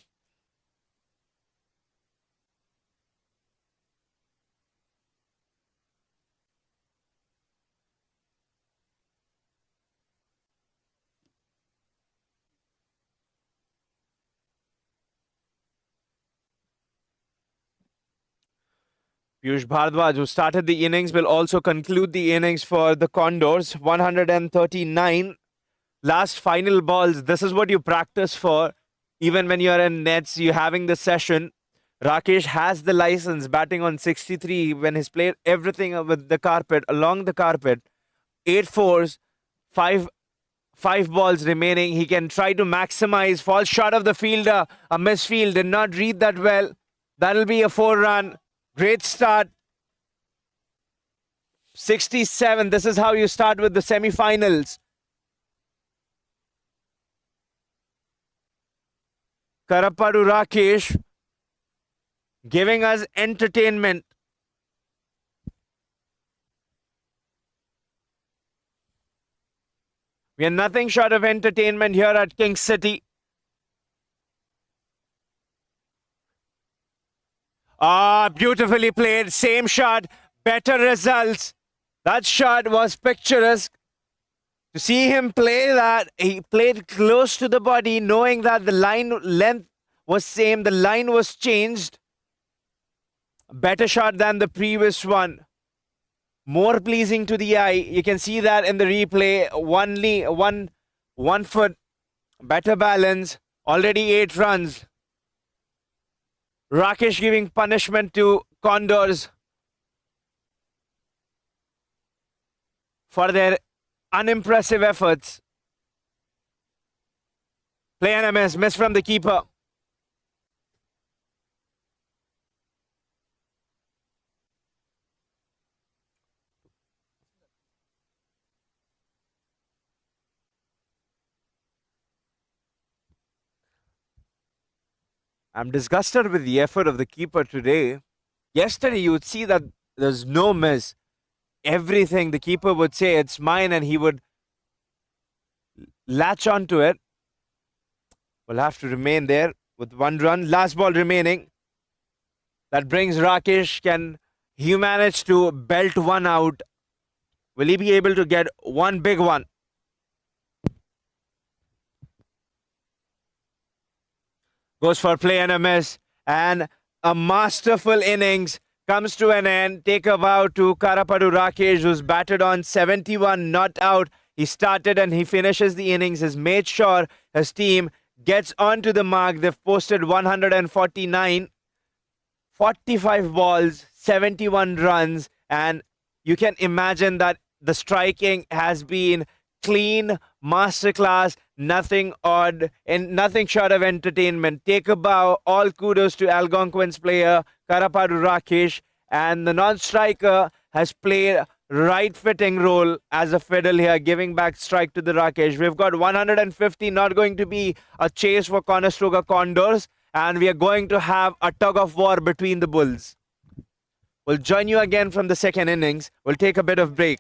Piyush Bhardwaj, who started the innings, will also conclude the innings for the Condors. 139 last final balls. This is what you practice for. Even when you're in nets, you're having the session. Rakesh has the license, batting on 63 when he's played everything with the carpet, along the carpet. 8 fours, 5 balls remaining. He can try to maximize. Falls short of the fielder. A misfield. Did not read that well. That'll be a 4-run. Great start. 67. This is how you start with the semi-finals. Karapadu Rakesh giving us entertainment. We are nothing short of entertainment here at King City. Ah, beautifully played. Same shot, better results. That shot was picturesque. To see him play that, he played close to the body, knowing that the line length was same, the line was changed. Better shot than the previous one. More pleasing to the eye. You can see that in the replay. One foot, better balance. Already 8 runs. Rakesh giving punishment to Condors for their unimpressive efforts. Play and a miss from the keeper. I'm disgusted with the effort of the keeper today. Yesterday, you would see that there's no miss. Everything the keeper would say, it's mine, and he would latch onto it. Will have to remain there with 1 run. Last ball remaining. That brings Rakesh. Can he manage to belt one out? Will he be able to get one big one? Goes for play and a miss. And a masterful innings comes to an end. Take a bow to Karapadu Rakesh, who's batted on 71, not out. He started and he finishes the innings. Has made sure his team gets onto the mark. They've posted 149, 45 balls, 71 runs. And you can imagine that the striking has been clean, masterclass, nothing odd, and nothing short of entertainment. Take a bow. All kudos to Algonquin's player, Karapadu Rakesh. And the non-striker has played right fitting role as a fiddle here, giving back strike to the Rakesh. We've got 150, not going to be a chase for Conestoga Condors. And we are going to have a tug of war between the Bulls. We'll join you again from the second innings. We'll take a bit of break.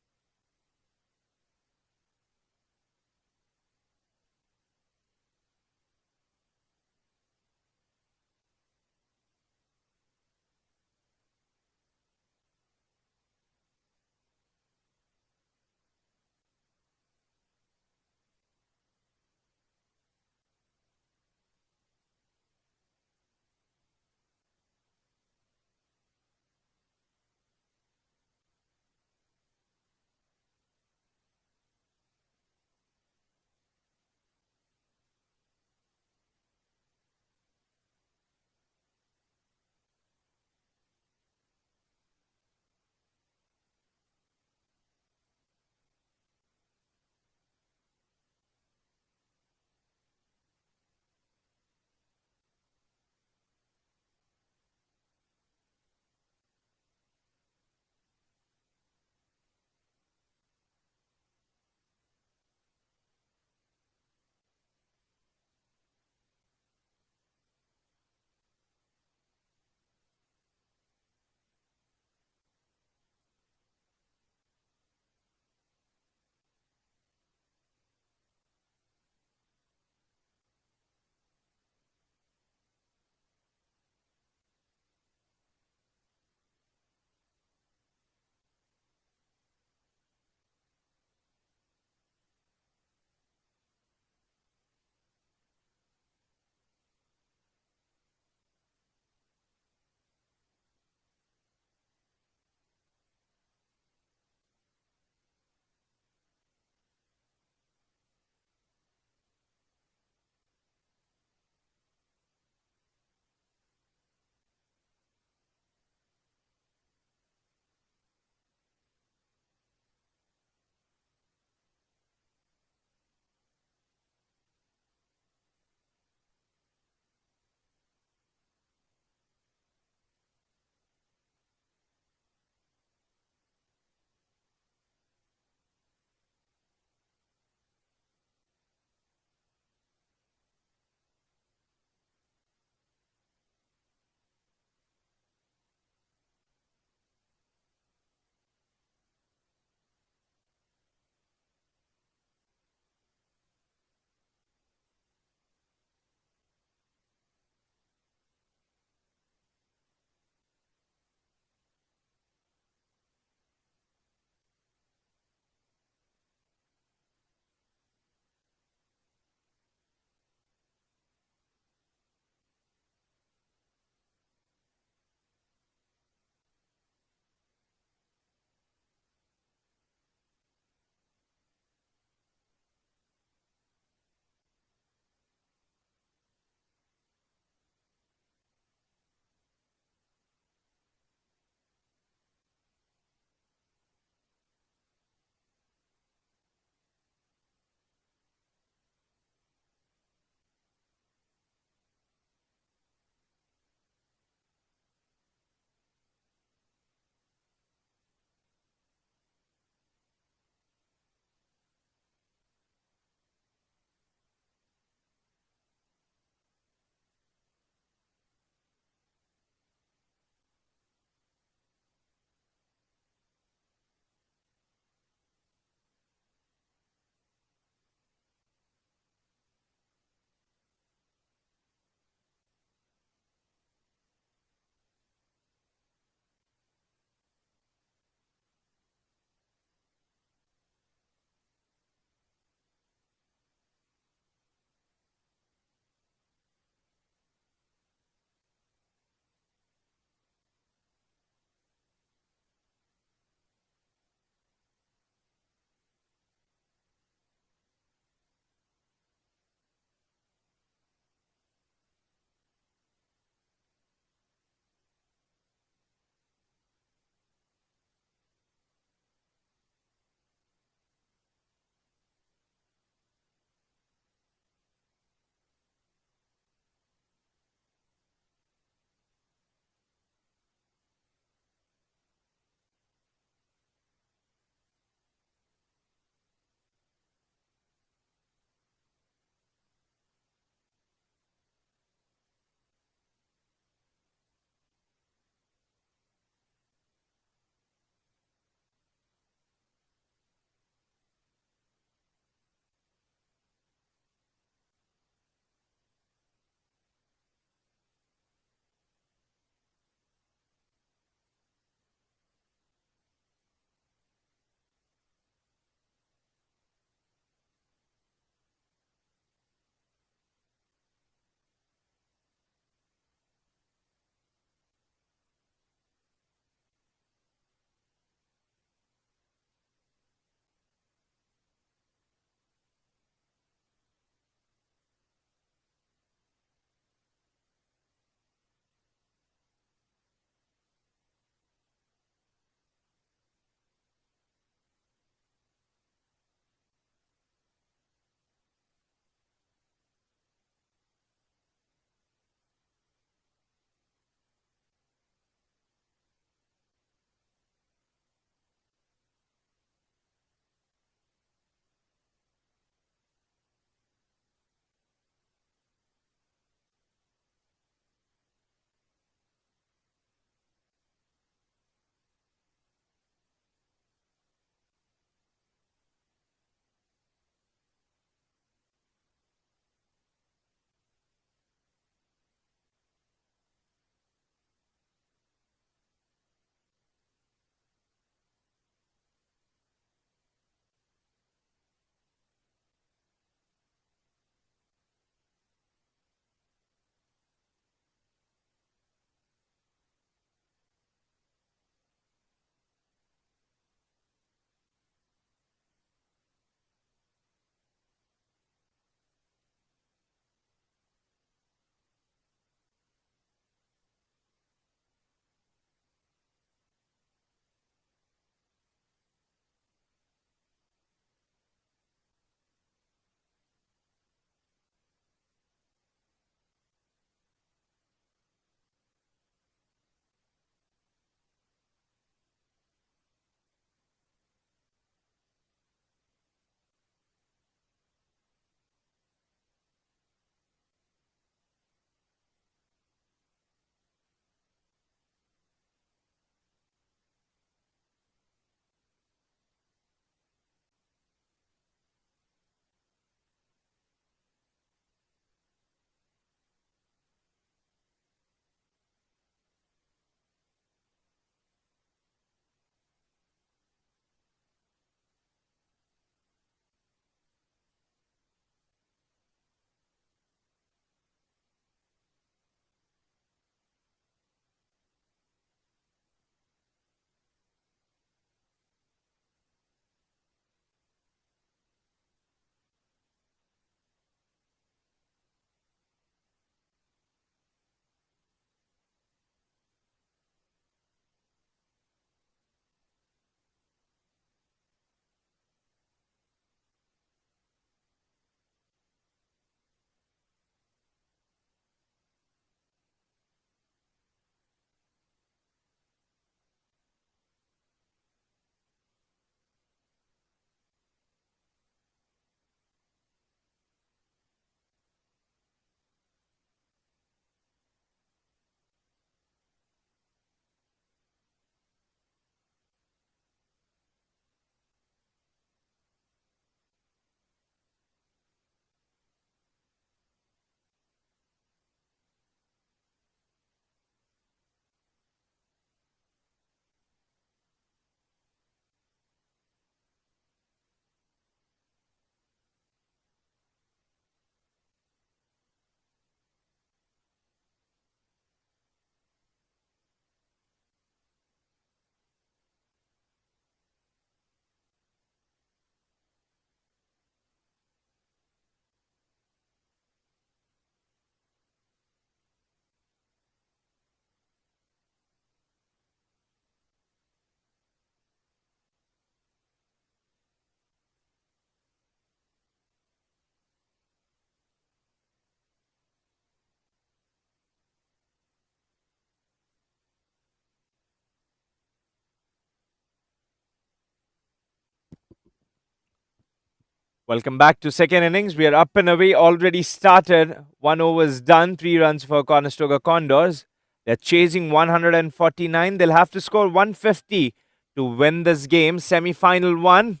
Welcome back to second innings. We are up and away. Already started. 1 over done. 3 runs for Conestoga Condors. They're chasing 149. They'll have to score 150 to win this game. Semi-final one.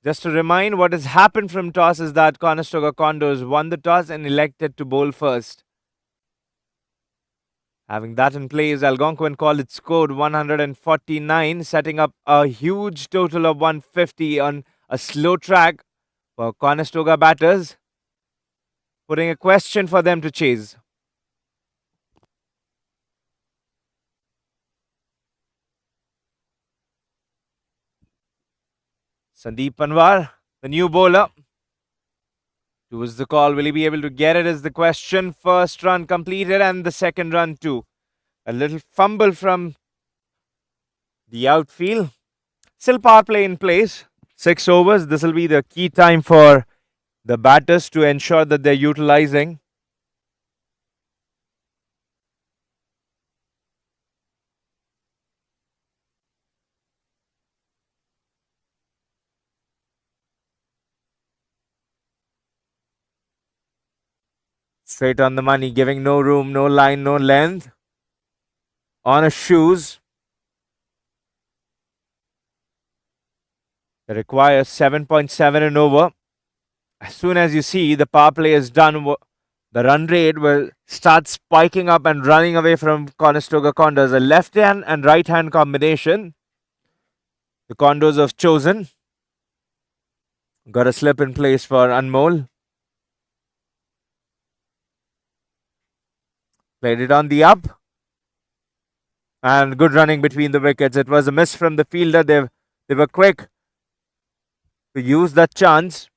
Just to remind, what has happened from toss is that Conestoga Condors won the toss and elected to bowl first. Having that in place, Algonquin College scored 149, setting up a huge total of 150 on a slow track for Conestoga batters, putting a question for them to chase. Sandeep Panwar, the new bowler. Choose the call. Will he be able to get it is the question. First run completed and the second run too. A little fumble from the outfield. Still power play in place. 6 overs. This will be the key time for the batters to ensure that they're utilizing. Straight on the money, giving no room, no line, no length. On his shoes. They require 7.7 and over. As soon as you see the power play is done, the run rate will start spiking up and running away from Conestoga Condors. A left hand and right hand combination. The Condors have chosen. Got a slip in place for Anmol. Played it on the up. And good running between the wickets. It was a miss from the fielder. They were quick to use that chance.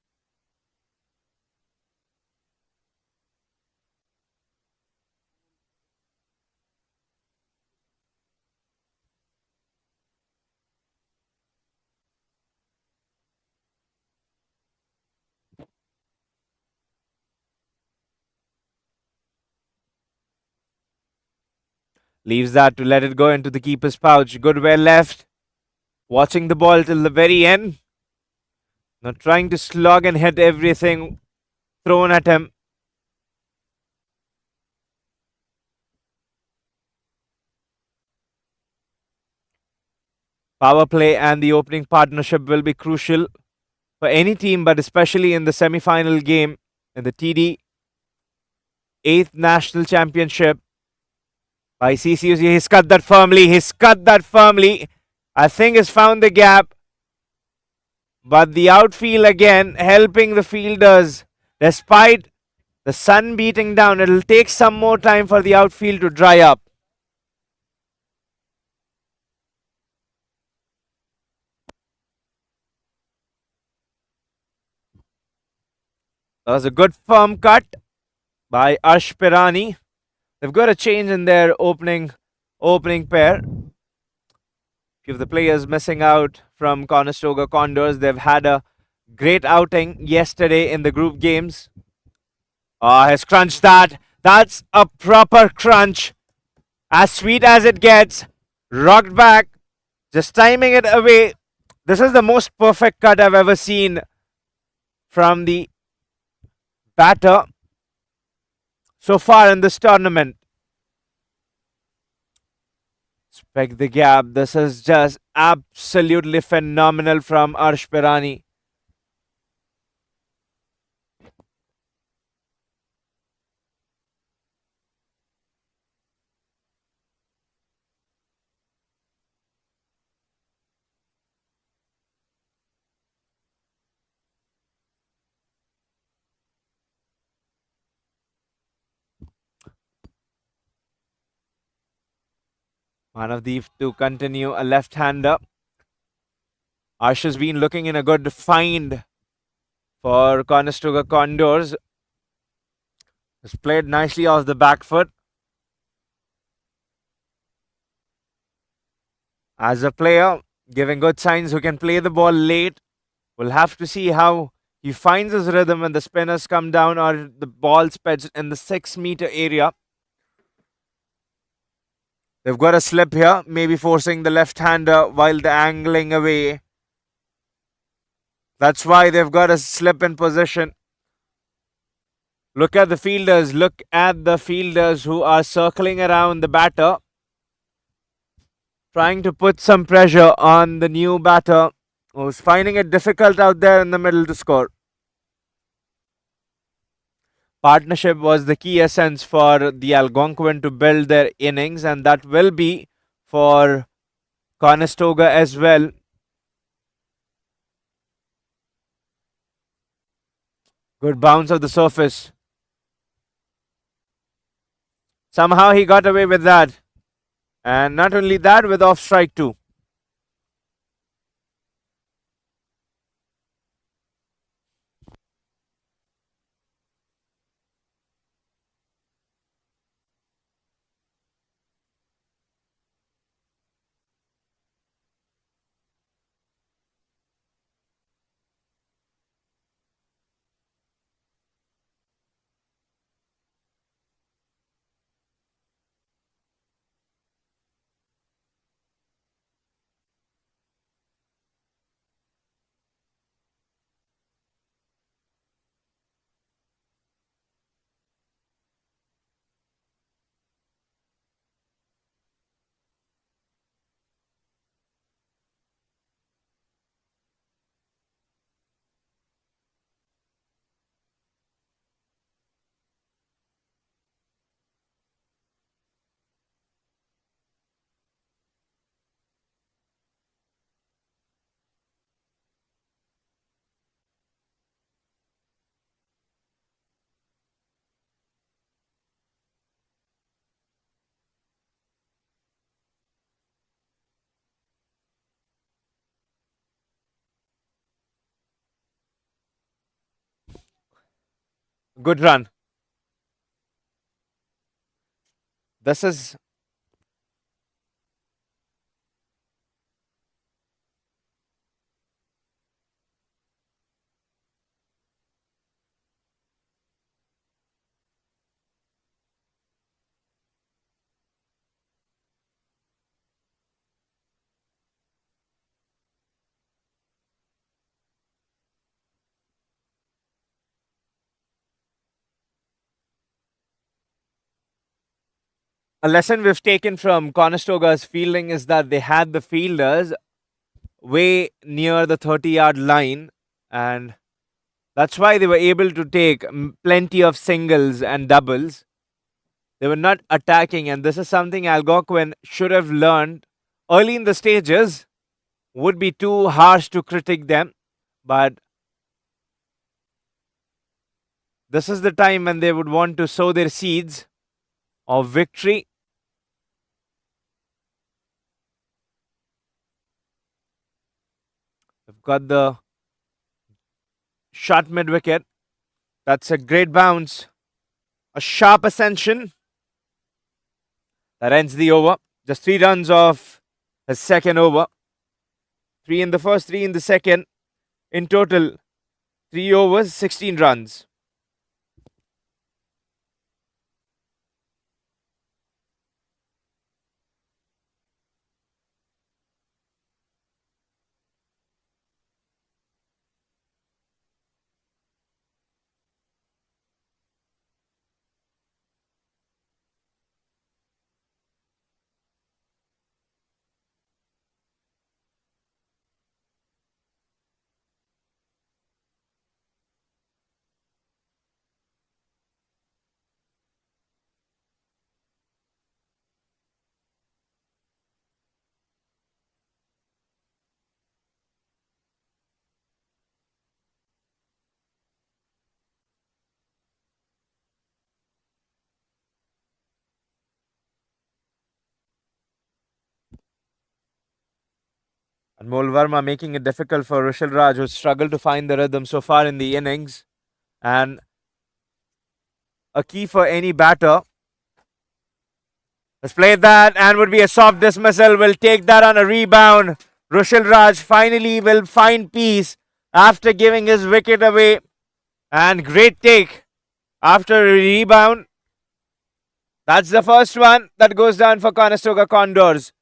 Leaves that to let it go into the keeper's pouch. Good well left. Watching the ball till the very end. Not trying to slog and hit everything thrown at him. Power play and the opening partnership will be crucial for any team, but especially in the semi-final game in the TD 8th National Championship by CCUC. He's cut that firmly. He's cut that firmly. I think he's found the gap. But the outfield again helping the fielders. Despite the sun beating down, it'll take some more time for the outfield to dry up. That was a good firm cut by Arsh Pirani. They've got a change in their opening pair. Few of the players missing out from Conestoga Condors. They've had a great outing yesterday in the group games. Has crunched that. That's a proper crunch. As sweet as it gets. Rocked back. Just timing it away. This is the most perfect cut I've ever seen from the batter so far in this tournament. Spec the gap. This is just absolutely phenomenal from Arsh Pirani. Manadeep to continue a left-hander. Arsh has been looking in a good find for Conestoga Condors. Has played nicely off the back foot. As a player, giving good signs who can play the ball late. We'll have to see how he finds his rhythm when the spinners come down or the ball's pitched in the 6-meter area. They've got a slip here, maybe forcing the left-hander while they're angling away. That's why they've got a slip in position. Look at the fielders. Look at the fielders who are circling around the batter, trying to put some pressure on the new batter who's finding it difficult out there in the middle to score. Partnership was the key essence for the Algonquin to build their innings, and that will be for Conestoga as well. Good bounce of the surface. Somehow he got away with that. And not only that, with off strike too. Good run. This is a lesson we've taken from Conestoga's fielding is that they had the fielders way near the 30-yard line, and that's why they were able to take plenty of singles and doubles. They were not attacking, and this is something Algonquin should have learned early in the stages. Would be too harsh to critique them, but this is the time when they would want to sow their seeds of victory. They've got the shot mid wicket. That's a great bounce. A sharp ascension. That ends the over. Just 3 runs off his second over. 3 in the first, 3 in the second. In total, 3 overs, 16 runs. And Mol Verma making it difficult for Rushil Raj, who struggled to find the rhythm so far in the innings. And a key for any batter. Has played that and would be a soft dismissal. Will take that on a rebound. Rushil Raj finally will find peace after giving his wicket away. And great take after a rebound. That's the first one that goes down for Conestoga Condors.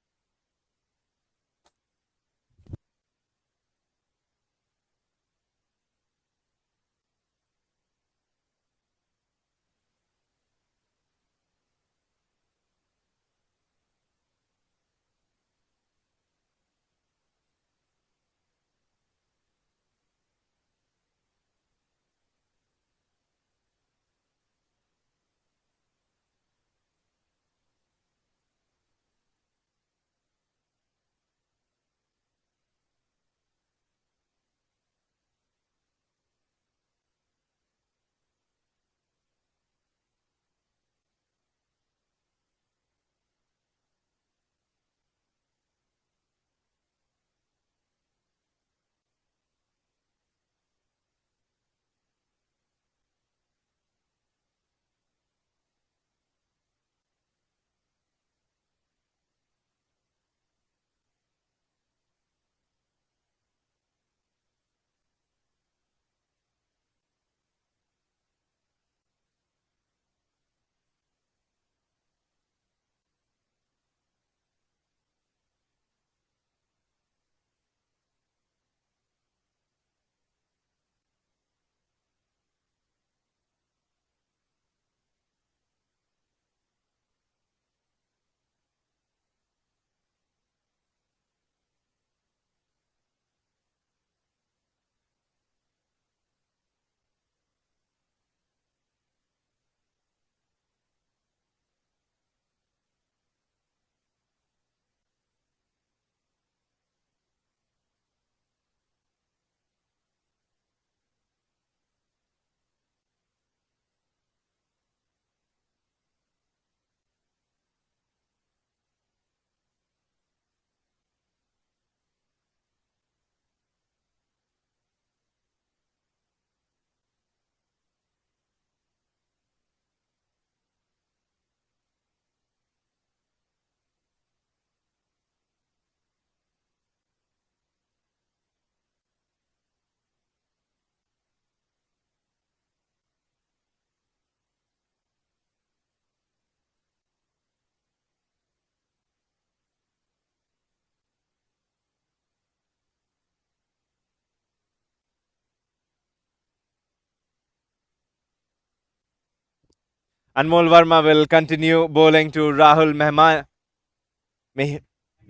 Anmol Verma will continue bowling to Rahul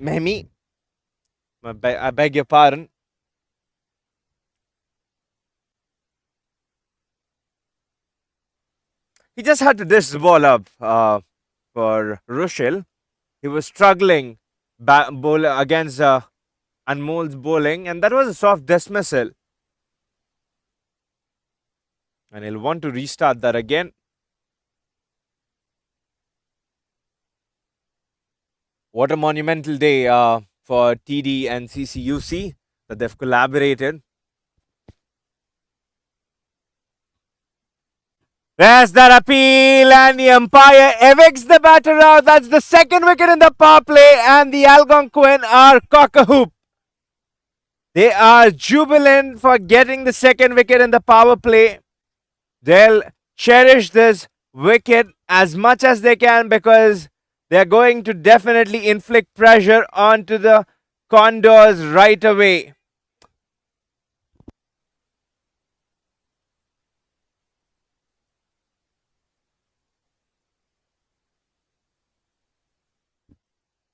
Mehmi. I beg your pardon. He just had to dish the ball up for Rushil. He was struggling against Anmol's bowling, and that was a soft dismissal. And he'll want to restart that again. What a monumental day for TD and CCUC that they've collaborated. There's that appeal, and the umpire evicts the batter out. That's the second wicket in the power play, and the Algonquin are cock-a-hoop. They are jubilant for getting the second wicket in the power play. They'll cherish this wicket as much as they can because they're going to definitely inflict pressure onto the Condors right away.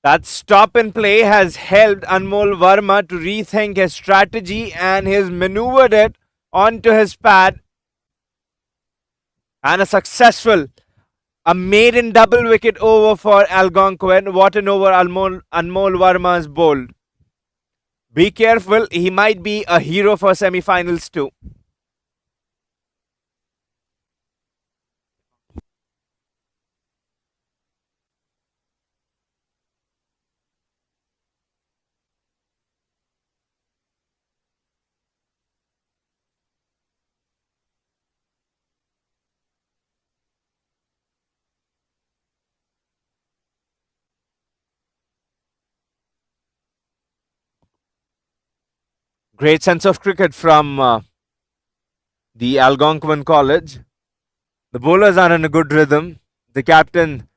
That stop in play has helped Anmol Verma to rethink his strategy, and he's maneuvered it onto his pad. And a maiden double wicket over for Algonquin. What an over Anmol Verma has bowled. Be careful, he might be a hero for semi-finals too. Great sense of cricket from the Algonquin College. The bowlers are in a good rhythm. The captain,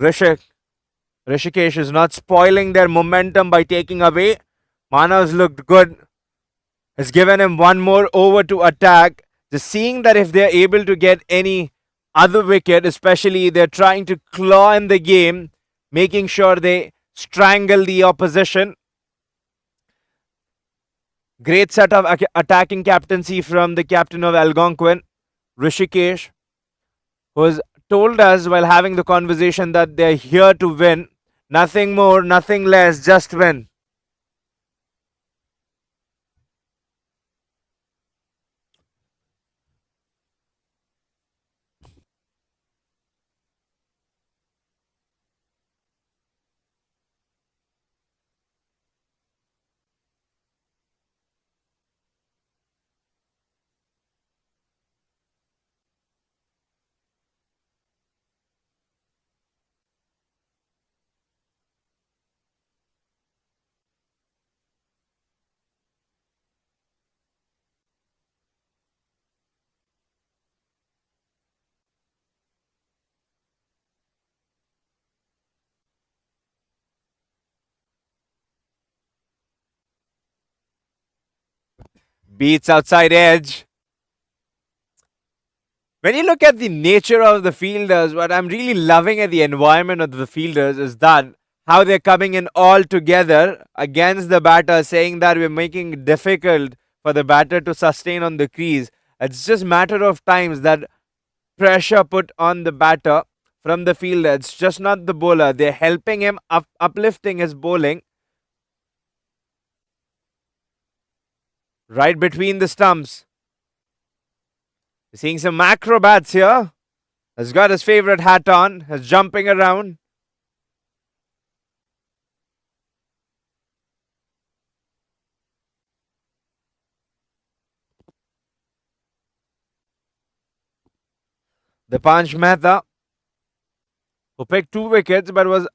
Rishikesh, is not spoiling their momentum by taking away. Manav's looked good. Has given him one more over to attack. Just seeing that if they're able to get any other wicket, especially they're trying to claw in the game, making sure they strangle the opposition. Great set of attacking captaincy from the captain of Algonquin, Rishikesh, who has told us while having the conversation that they're here to win. Nothing more, nothing less, just win. Beats outside edge. When you look at the nature of the fielders, what I'm really loving at the environment of the fielders is that how they're coming in all together against the batter, saying that we're making it difficult for the batter to sustain on the crease. It's just matter of times that pressure put on the batter from the fielder. It's just not the bowler. They're helping him uplifting his bowling right between the stumps. Seeing some acrobats here. Has got his favorite hat on. Is jumping around. Dipansh Mehta, who picked 2 wickets but was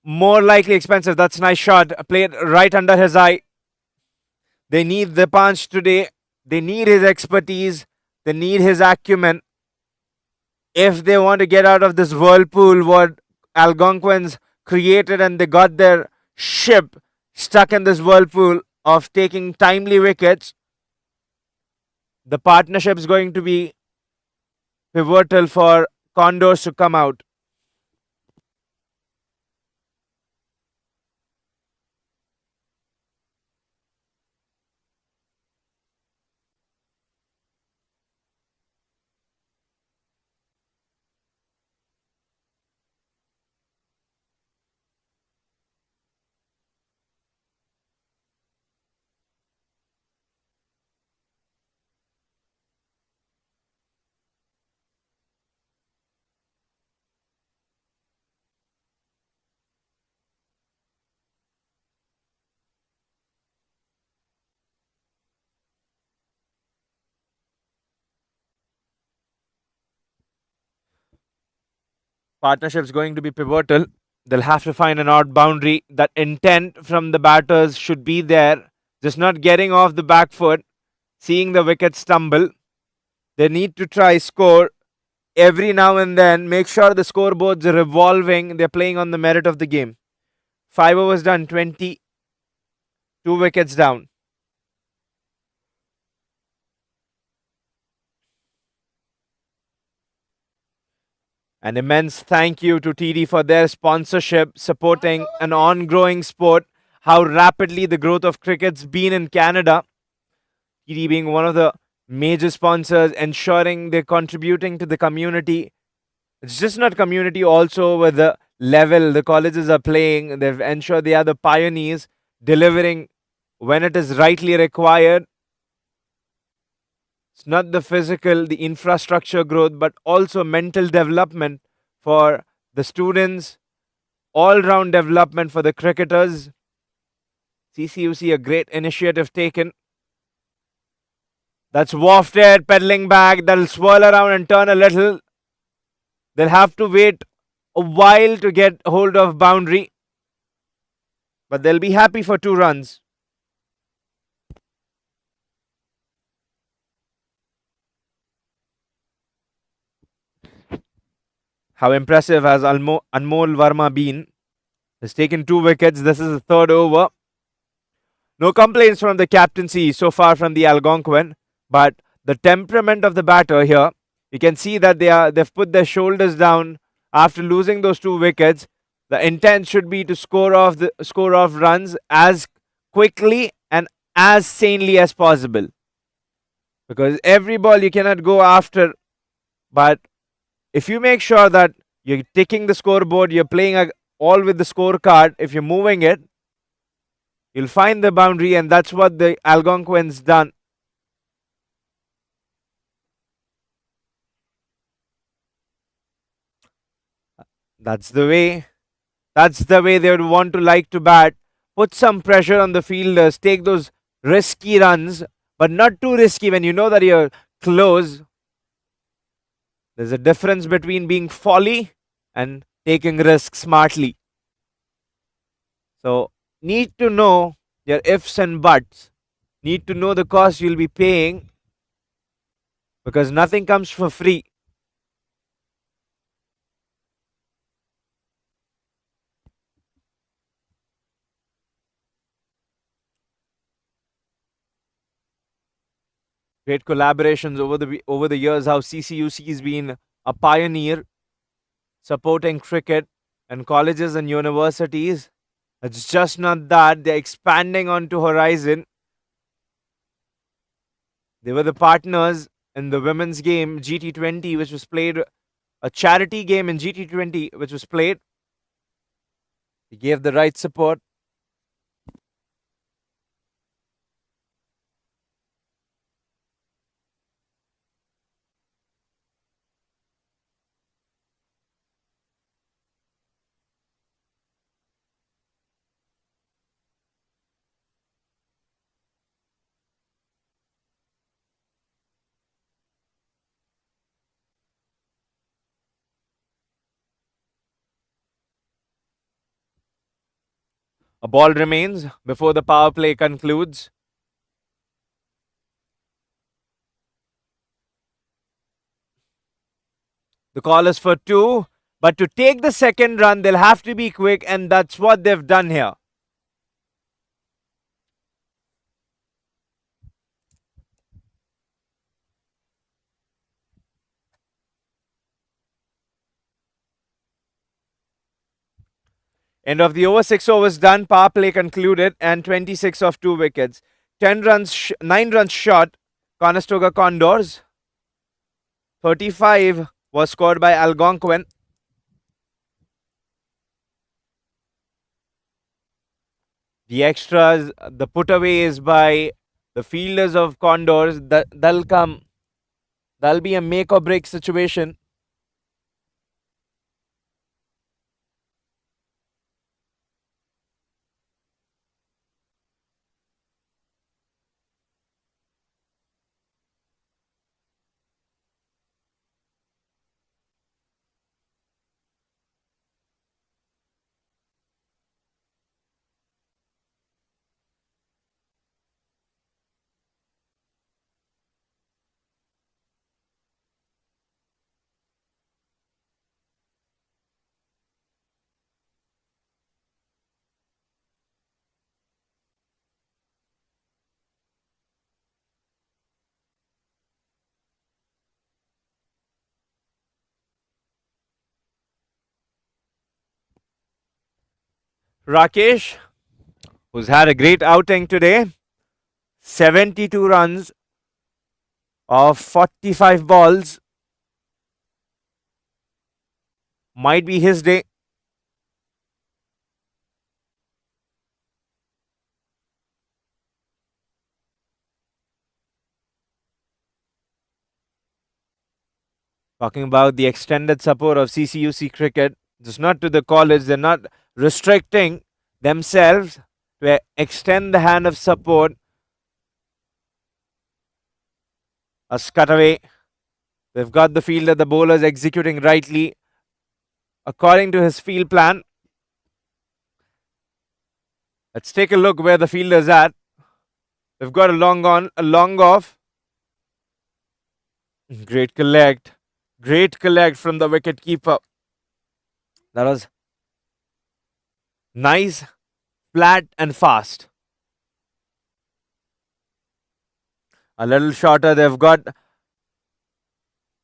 more likely expensive. That's a nice shot. Played right under his eye. They need Dipansh today. They need his expertise. They need his acumen. If they want to get out of this whirlpool what Algonquins created, and they got their ship stuck in this whirlpool of taking timely wickets, the partnership is going to be pivotal for Condors to come out. Partnership's going to be pivotal. They'll have to find an odd boundary. That intent from the batters should be there. Just not getting off the back foot, seeing the wicket stumble. They need to try score every now and then. Make sure the scoreboards are revolving. They're playing on the merit of the game. 5 overs done, 22 wickets down. An immense thank you to TD for their sponsorship, supporting an ongoing sport. How rapidly the growth of cricket's been in Canada. TD being one of the major sponsors, ensuring they're contributing to the community. It's just not community, also with the level the colleges are playing. They've ensured they are the pioneers, delivering when it is rightly required. It's not the physical, the infrastructure growth, but also mental development for the students, all round development for the cricketers. CCUC, a great initiative taken. That's wafted, pedaling back. That'll swirl around and turn a little. They'll have to wait a while to get hold of boundary, but they'll be happy for 2 runs. How impressive has Anmol Verma been? Has taken 2 wickets. This is the third over. No complaints from the captaincy so far from the Algonquin, but the temperament of the batter here, you can see that they've put their shoulders down after losing those 2 wickets. The intent should be to score off runs as quickly and as sanely as possible. Because every ball you cannot go after, but if you make sure that you're ticking the scoreboard, you're playing all with the scorecard, if you're moving it, you'll find the boundary, and that's what the Algonquins done. That's the way. That's the way they would want to like to bat. Put some pressure on the fielders, take those risky runs, but not too risky when you know that you're close. There's a difference between being folly and taking risks smartly. So, need to know your ifs and buts. Need to know the cost you'll be paying, because nothing comes for free. Great collaborations over the years. How CCUC has been a pioneer supporting cricket and colleges and universities. It's just not that they're expanding onto horizon. They were the partners in the women's game GT20, which was played, a charity game in GT20, which was played. They gave the right support. A ball remains before the power play concludes. The call is for 2, but to take the second run, they'll have to be quick, and that's what they've done here. End of the over, 6 overs done, power play concluded, and 26 off 2 wickets. 9 runs short, Conestoga Condors. 35 was scored by Algonquin. The extras, the putaways by the fielders of Condors, that'll come. That'll be a make or break situation. Rakesh, who's had a great outing today, 72 runs of 45 balls. Might be his day. Talking about the extended support of CCUC cricket, just not to the college, they're not restricting themselves to extend the hand of support. A cutaway. They've got the fielder, the bowlers executing rightly according to his field plan. Let's take a look where the fielder's at. They've got a long on, a long off. Great collect. Great collect from the wicket keeper. That was nice, flat and fast. A little shorter. They've got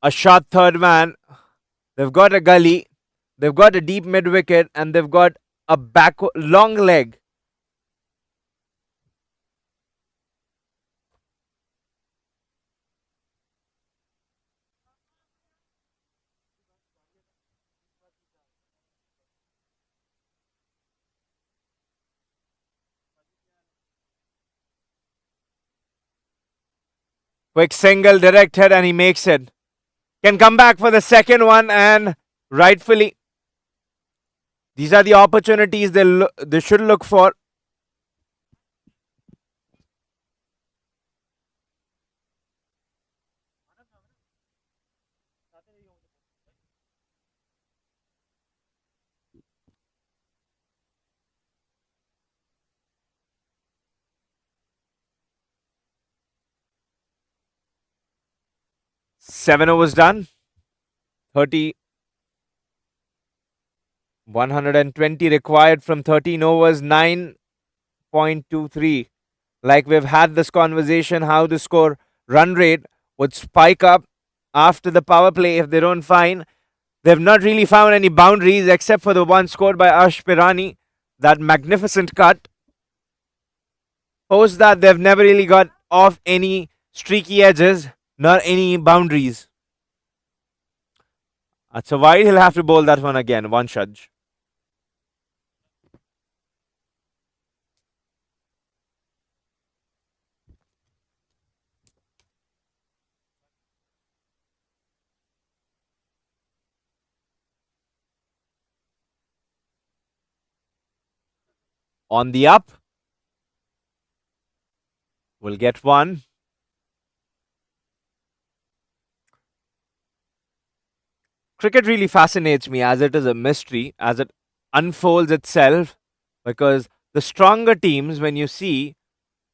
a short third man. They've got a gully. They've got a deep mid wicket, and they've got a back long leg. Quick single, direct hit, and he makes it. Can come back for the second one, and rightfully, these are the opportunities they should look for. Seven overs done. 30. 120 required from 13 overs. 9.23. Like we've had this conversation, how the score run rate would spike up after the power play if they don't find. They've not really found any boundaries except for the one scored by Ash Pirani. That magnificent cut. Post that, they've never really got off any streaky edges, nor any boundaries. That's a wide. He'll have to bowl that one again. One shudge. On the up. We'll get one. Cricket really fascinates me as it is a mystery, as it unfolds itself, because the stronger teams, when you see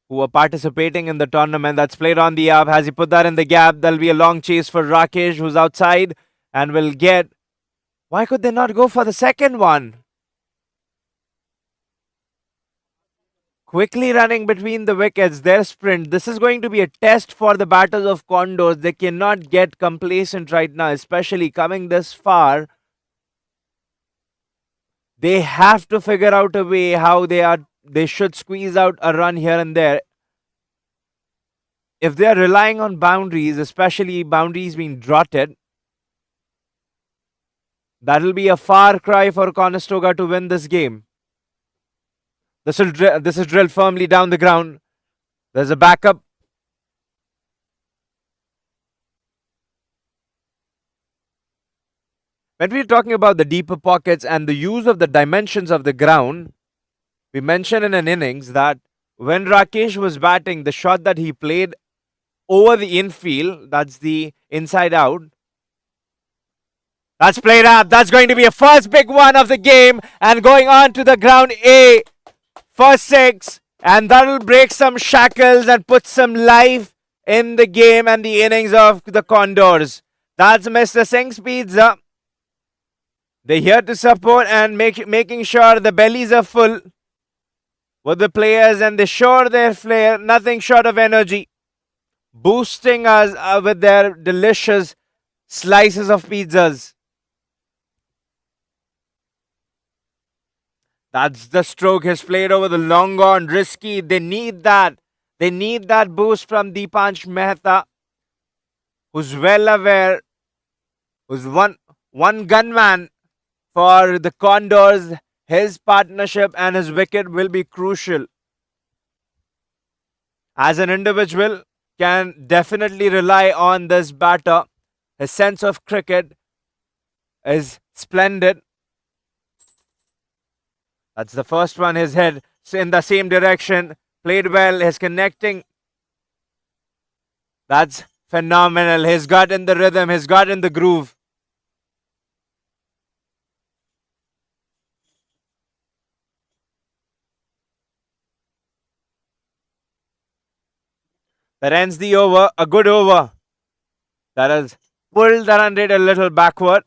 who are participating in the tournament, that's played on the up, has he put that in the gap? There'll be a long chase for Rakesh, who's outside, and will get. Why could they not go for the second one? Quickly running between the wickets, their sprint. This is going to be a test for the batters of Condors. They cannot get complacent right now, especially coming this far. They have to figure out a way how they should squeeze out a run here and there. If they are relying on boundaries, especially boundaries being drotted, that'll be a far cry for Conestoga to win this game. This is drilled firmly down the ground. There's a backup. When we're talking about the deeper pockets and the use of the dimensions of the ground, we mentioned in an innings that when Rakesh was batting, the shot that he played over the infield, that's the inside out, that's played up. That's going to be a first big one of the game, and going on to the ground A for 6, and that'll break some shackles and put some life in the game and the innings of the Condors. That's Mr. Singh's pizza. They're here to support and making sure the bellies are full with the players, and they show their flair, nothing short of energy, boosting us with their delicious slices of pizzas. That's the stroke he's played over the long on, risky. They need that. They need that boost from Deepansh Mehta, who's well aware, who's one gunman for the Condors. His partnership and his wicket will be crucial. As an individual, can definitely rely on this batter. His sense of cricket is splendid. That's the first one. His head in the same direction. Played well. His connecting. That's phenomenal. He's got in the rhythm. He's got in the groove. That ends the over. A good over. That has pulled the run rate a little backward.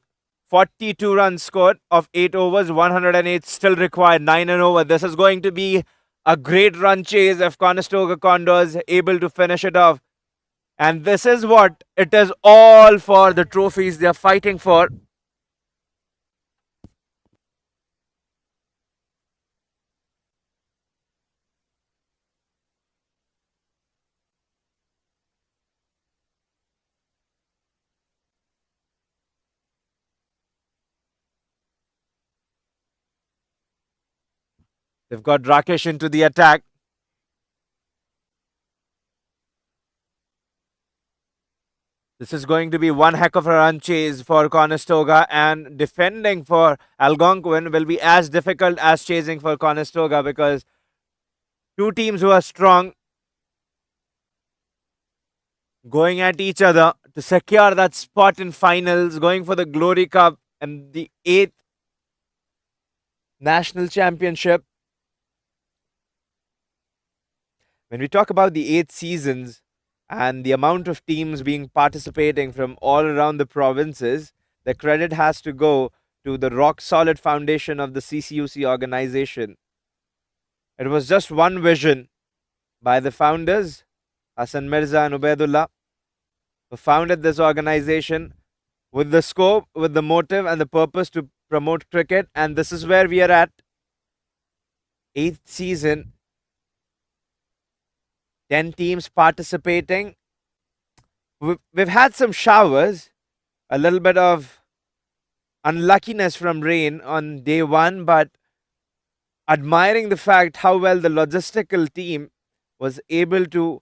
42 runs scored of 8 overs. 108 still required. 9 and over. This is going to be a great run chase if Conestoga Condors able to finish it off. And this is what it is all for, the trophies they are fighting for. They've got Rakesh into the attack. This is going to be one heck of a run chase for Conestoga, and defending for Algonquin will be as difficult as chasing for Conestoga, because two teams who are strong going at each other to secure that spot in finals, going for the Glory Cup and the 8th national championship. When we talk about the 8 seasons and the amount of teams being participating from all around the provinces, the credit has to go to the rock solid foundation of the CCUC organization. It was just one vision by the founders, Hassan Mirza and Ubaidullah, who founded this organization with the scope, with the motive and the purpose to promote cricket, and this is where we are at. 8th season, 10 teams participating. We've had some showers, a little bit of unluckiness from rain on day 1, but admiring the fact how well the logistical team was able to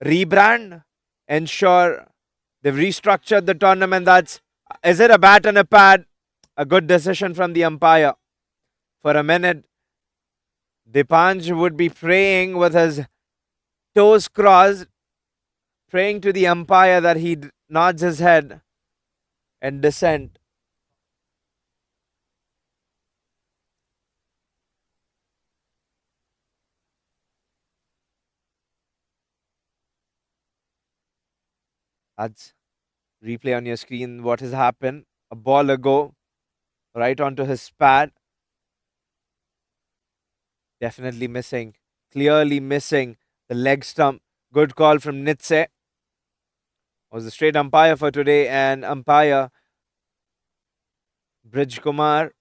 rebrand, ensure they've restructured the tournament. Is it a bat and a pad? A good decision from the umpire. For a minute, Deepansh would be praying with his toes crossed, praying to the umpire that he nods his head and dissent. That's replay on your screen. What has happened? A ball ago, right onto his pad. Definitely missing. Clearly missing the leg stump. Good call from Nitse. Was the straight umpire for today, and umpire Brij Kumar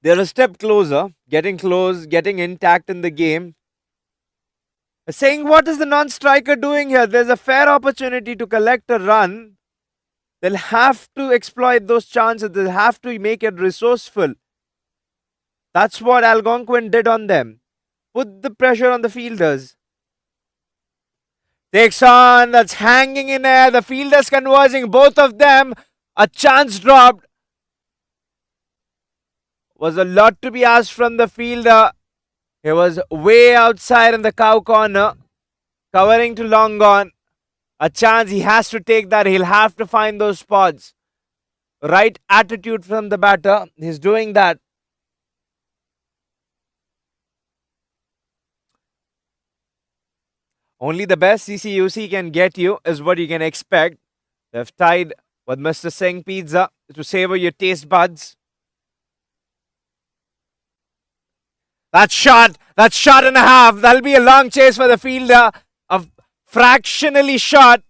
They're a step closer, getting close, getting intact in the game. Saying, what is the non-striker doing here? There's a fair opportunity to collect a run. They'll have to exploit those chances. They'll have to make it resourceful. That's what Algonquin did on them. Put the pressure on the fielders. Takes on, that's hanging in air. The fielders converging, both of them. A chance dropped. Was a lot to be asked from the fielder. He was way outside in the cow corner, covering to long gone. A chance, he has to take that. He'll have to find those spots. Right attitude from the batter. He's doing that. Only the best CCUC can get you is what you can expect. They've tied with Mr. Singh Pizza to savor your taste buds. That's shot and a half. That'll be a long chase for the fielder. A fractionally shot.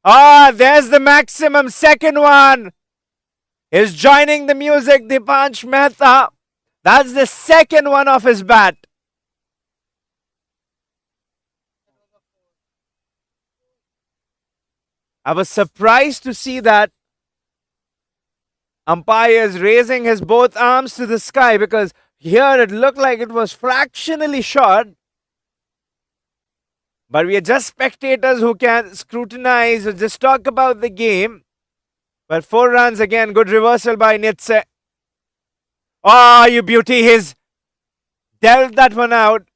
There's the maximum. Second one is joining the music. Dipansh Mehta. That's the second one off his bat. I was surprised to see that umpire is raising his both arms to the sky, because here it looked like it was fractionally short. But we are just spectators who can scrutinize or just talk about the game. But 4 runs again. Good reversal by Nitze. Oh, you beauty. He's dealt that one out.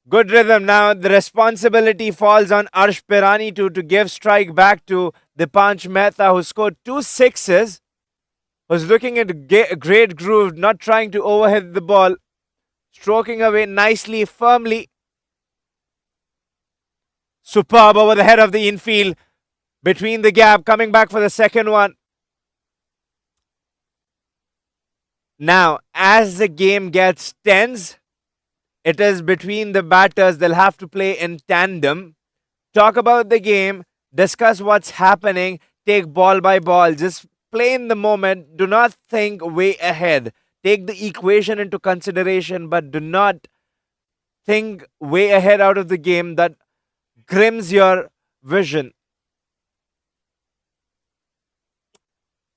Good rhythm. Now the responsibility falls on Arsh Pirani to give strike back to Dipansh Mehta, who scored 2 sixes. Was looking at a great groove, not trying to overhead the ball. Stroking away nicely, firmly. Superb over the head of the infield. Between the gap, coming back for the second one. Now, as the game gets tense, it is between the batters. They'll have to play in tandem. Talk about the game. Discuss what's happening. Take ball by ball. Just play in the moment. Do not think way ahead. Take the equation into consideration, but do not think way ahead out of the game. That grims your vision.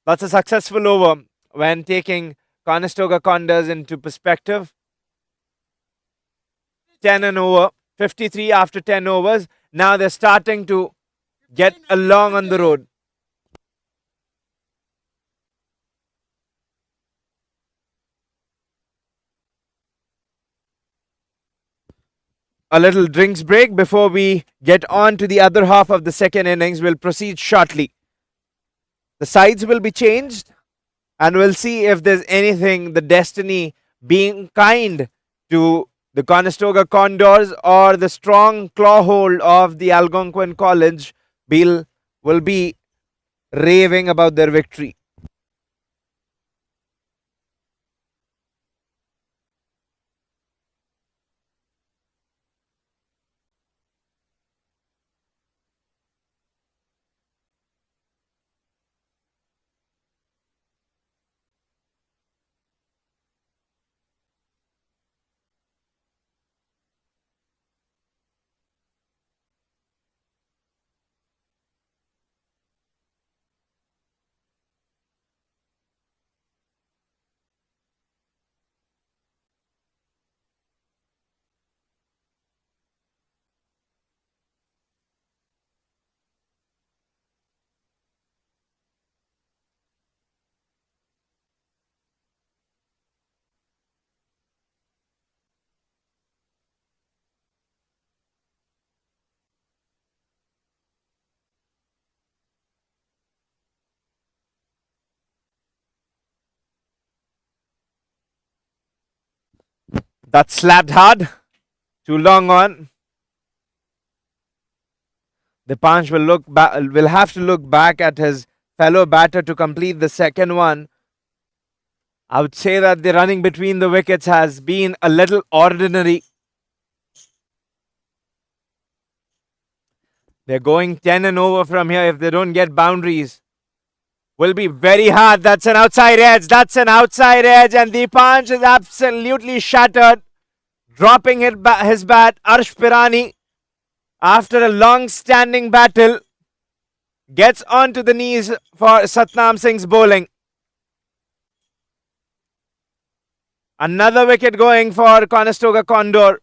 That's a successful over when taking Conestoga Condors into perspective. 10 and over, 53 after 10 overs. Now they're starting to get along on the road. A little drinks break before we get on to the other half of the second innings. We'll proceed shortly. The sides will be changed, and we'll see if there's anything, the destiny being kind to the Conestoga Condors or the strong claw hold of the Algonquin College will be raving about their victory. That slapped hard. Too long on. Dipansh will have to look back at his fellow batter to complete the second one. I would say that the running between the wickets has been a little ordinary. They're going 10 and over from here if they don't get boundaries. will be very hard. That's an outside edge. That's an outside edge. And the punch is absolutely shattered. Dropping his bat, Arsh Pirani, after a long standing battle, gets onto the knees for Satnam Singh's bowling. Another wicket going for Conestoga Condor.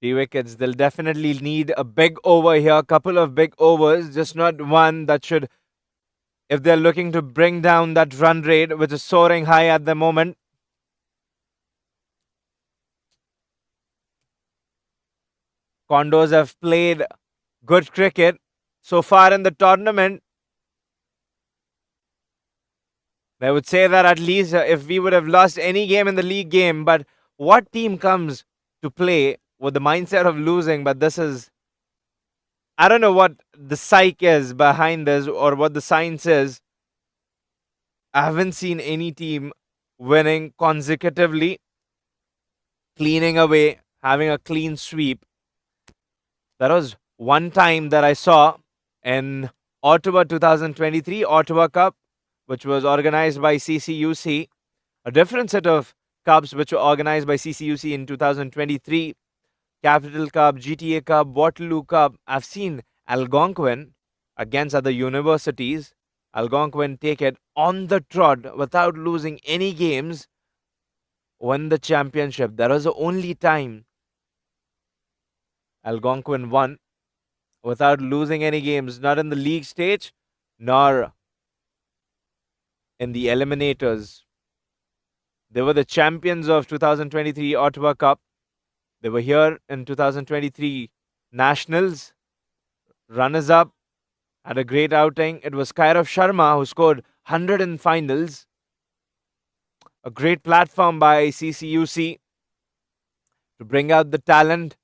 Three wickets. They'll definitely need a big over here, a couple of big overs, just not one that should, if they're looking to bring down that run rate, which is soaring high at the moment. Condors have played good cricket so far in the tournament. I would say that at least if we would have lost any game in the league game, but what team comes to play with the mindset of losing? But this is, I don't know what the psyche is behind this or what the science is. I haven't seen any team winning consecutively, cleaning away, having a clean sweep. That was one time that I saw in Ottawa 2023 Ottawa Cup, which was organized by CCUC. A different set of cups which were organized by CCUC in 2023. Capital Cup, GTA Cup, Waterloo Cup. I've seen Algonquin against other universities. Algonquin take it on the trot without losing any games, win the championship. That was the only time Algonquin won without losing any games, not in the league stage, nor in the eliminators. They were the champions of 2023 Ottawa Cup. They were here in 2023 Nationals. Runners up, had a great outing. It was Kairav Sharma who scored 100 in finals. A great platform by CCUC to bring out the talent,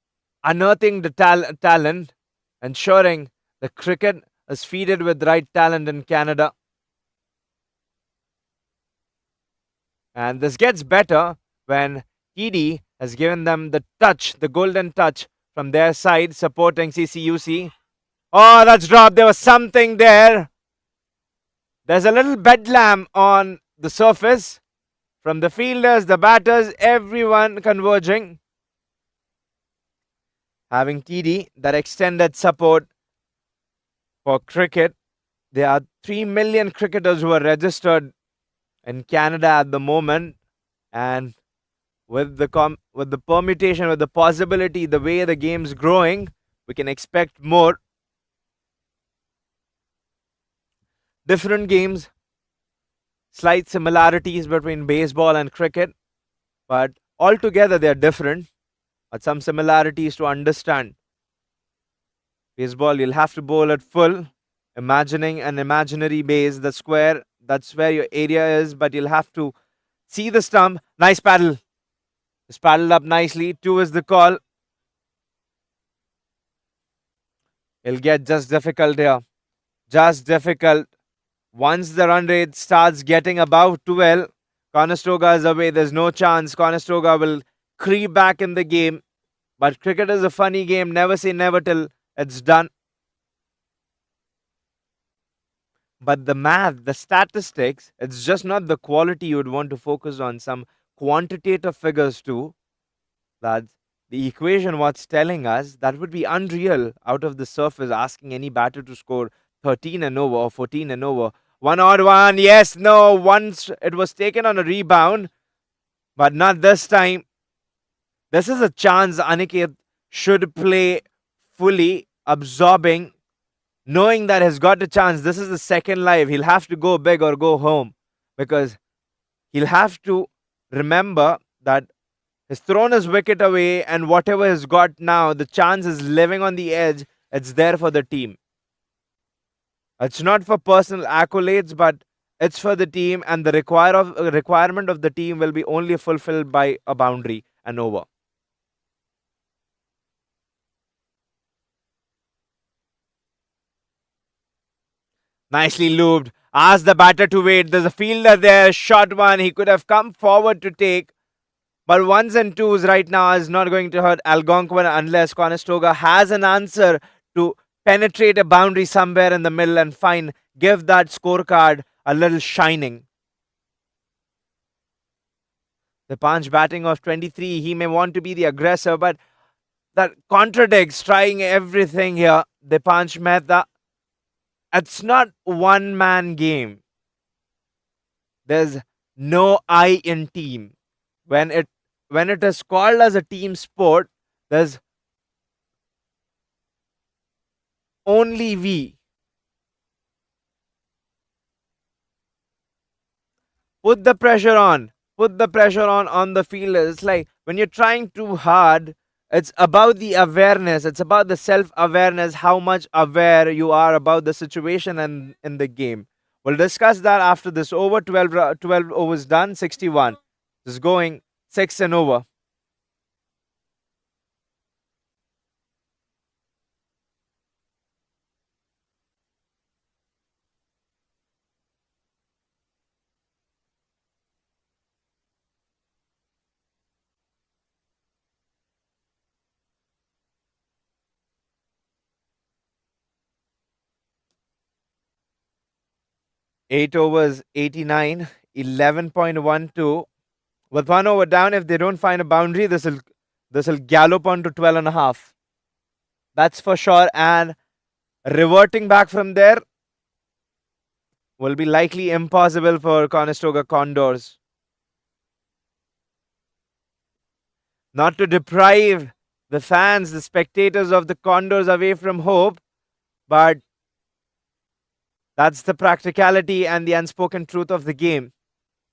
unearthing the talent, ensuring the cricket is feeded with right talent in Canada. And this gets better when TD has given them the touch, the golden touch from their side, supporting CCUC. Oh, that's dropped. There was something there. There's a little bedlam on the surface from the fielders, the batters, everyone converging. Having TD, that extended support for cricket. There are 3 million cricketers who are registered in Canada at the moment, and with the permutation, with the possibility, the way the game's growing, we can expect more. Different games, slight similarities between baseball and cricket, but altogether they are different, but some similarities to understand. Baseball, you'll have to bowl at full, imagining an imaginary base, the square, that's where your area is, but you'll have to see the stump. Nice paddle. It's paddled up nicely. 2 is the call. It'll get just difficult here. Just difficult. Once the run rate starts getting above 12, Conestoga is away. There's no chance. Conestoga will creep back in the game. But cricket is a funny game. Never say never till it's done. But the math, the statistics, it's just not the quality you would want to focus on. Some quantitative figures too. That's the equation, what's telling us that would be unreal out of the surface, asking any batter to score 13 and over or 14 and over. 1 odd one, yes, no. Once it was taken on a rebound, but not this time. This is a chance Aniket should play fully, absorbing, knowing that he's got a chance. This is the second life. He'll have to go big or go home, because he'll have to remember that he's thrown his wicket away, and whatever he's got now, the chance is living on the edge. It's there for the team. It's not for personal accolades, but it's for the team, and the requirement of the team will be only fulfilled by a boundary and over. Nicely looped. Asked the batter to wait. There's a fielder there. Shot one. He could have come forward to take. But ones and twos right now is not going to hurt Algonquin unless Conestoga has an answer to penetrate a boundary somewhere in the middle and give that scorecard a little shining. The Panch batting of 23. He may want to be the aggressor, but that contradicts trying everything here. The Panch Mehta. It's not one man game. There's no I in team. When it is called as a team sport, there's only we. Put the pressure on. Put the pressure on the fielder. It's like when you're trying too hard, it's about the awareness. It's about the self-awareness, how much aware you are about the situation and in the game. We'll discuss that after this over. 12 overs done, 61. This is going 6 and over. Eight overs, 89, 11.12. With 1 over down, if they don't find a boundary, this will gallop on to 12 and a half. That's for sure. And reverting back from there will be likely impossible for Conestoga Condors. Not to deprive the fans, the spectators of the Condors away from hope, but that's the practicality and the unspoken truth of the game.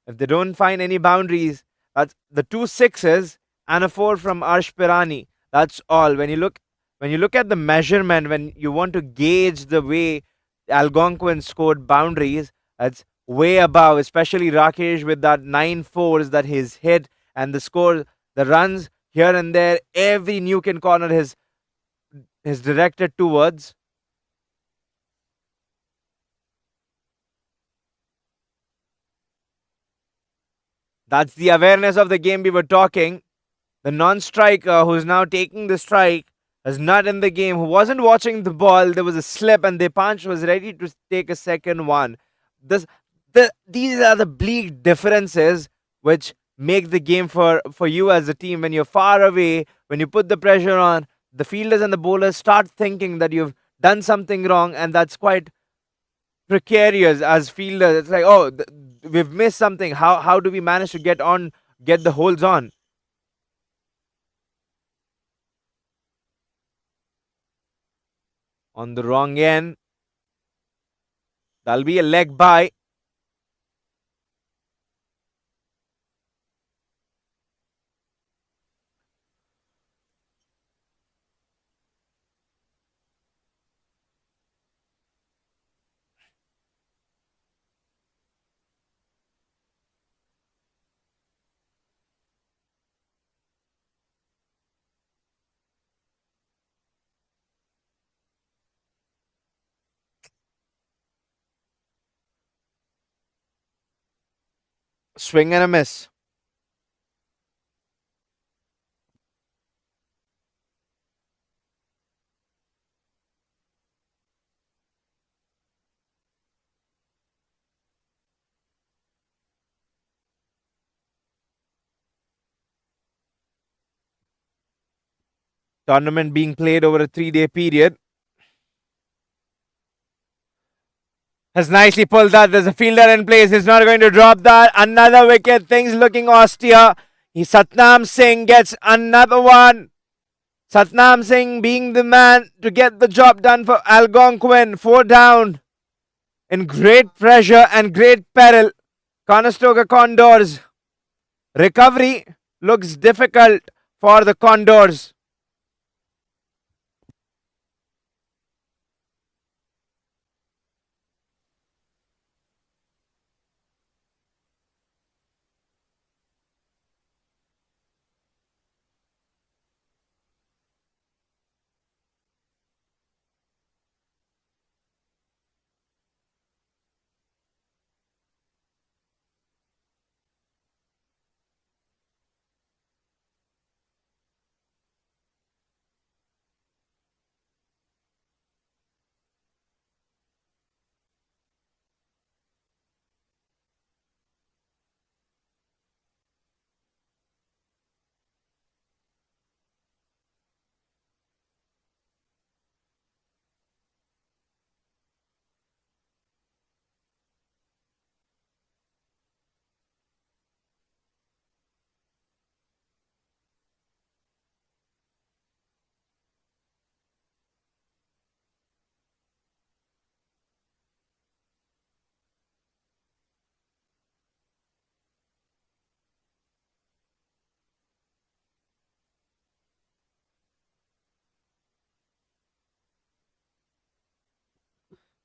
If they don't find any boundaries, that's the 2 sixes and a 4 from Arsh Pirani. That's all. When you look at the measurement, when you want to gauge the way Algonquin scored boundaries, it's way above, especially Rakesh with that 9 fours that he's hit, and the score, the runs here and there, every nook and corner is directed towards. That's the awareness of the game we were talking. The non-striker who's now taking the strike is not in the game, who wasn't watching the ball. There was a slip and Depanch was ready to take a second one. These are the bleak differences which make the game for you as a team. When you're far away, when you put the pressure on, the fielders and the bowlers start thinking that you've done something wrong, and that's quite precarious as fielders. It's like, oh, we've missed something. How do we manage to get the holds on? On the wrong end. That'll be a leg by. Swing and a miss. Tournament being played over a 3-day period. Has nicely pulled that. There's a fielder in place. He's not going to drop that. Another wicket. Things looking austere. Satnam Singh gets another one. Satnam Singh being the man to get the job done for Algonquin. 4 down. In great pressure and great peril. Conestoga Condors. Recovery looks difficult for the Condors.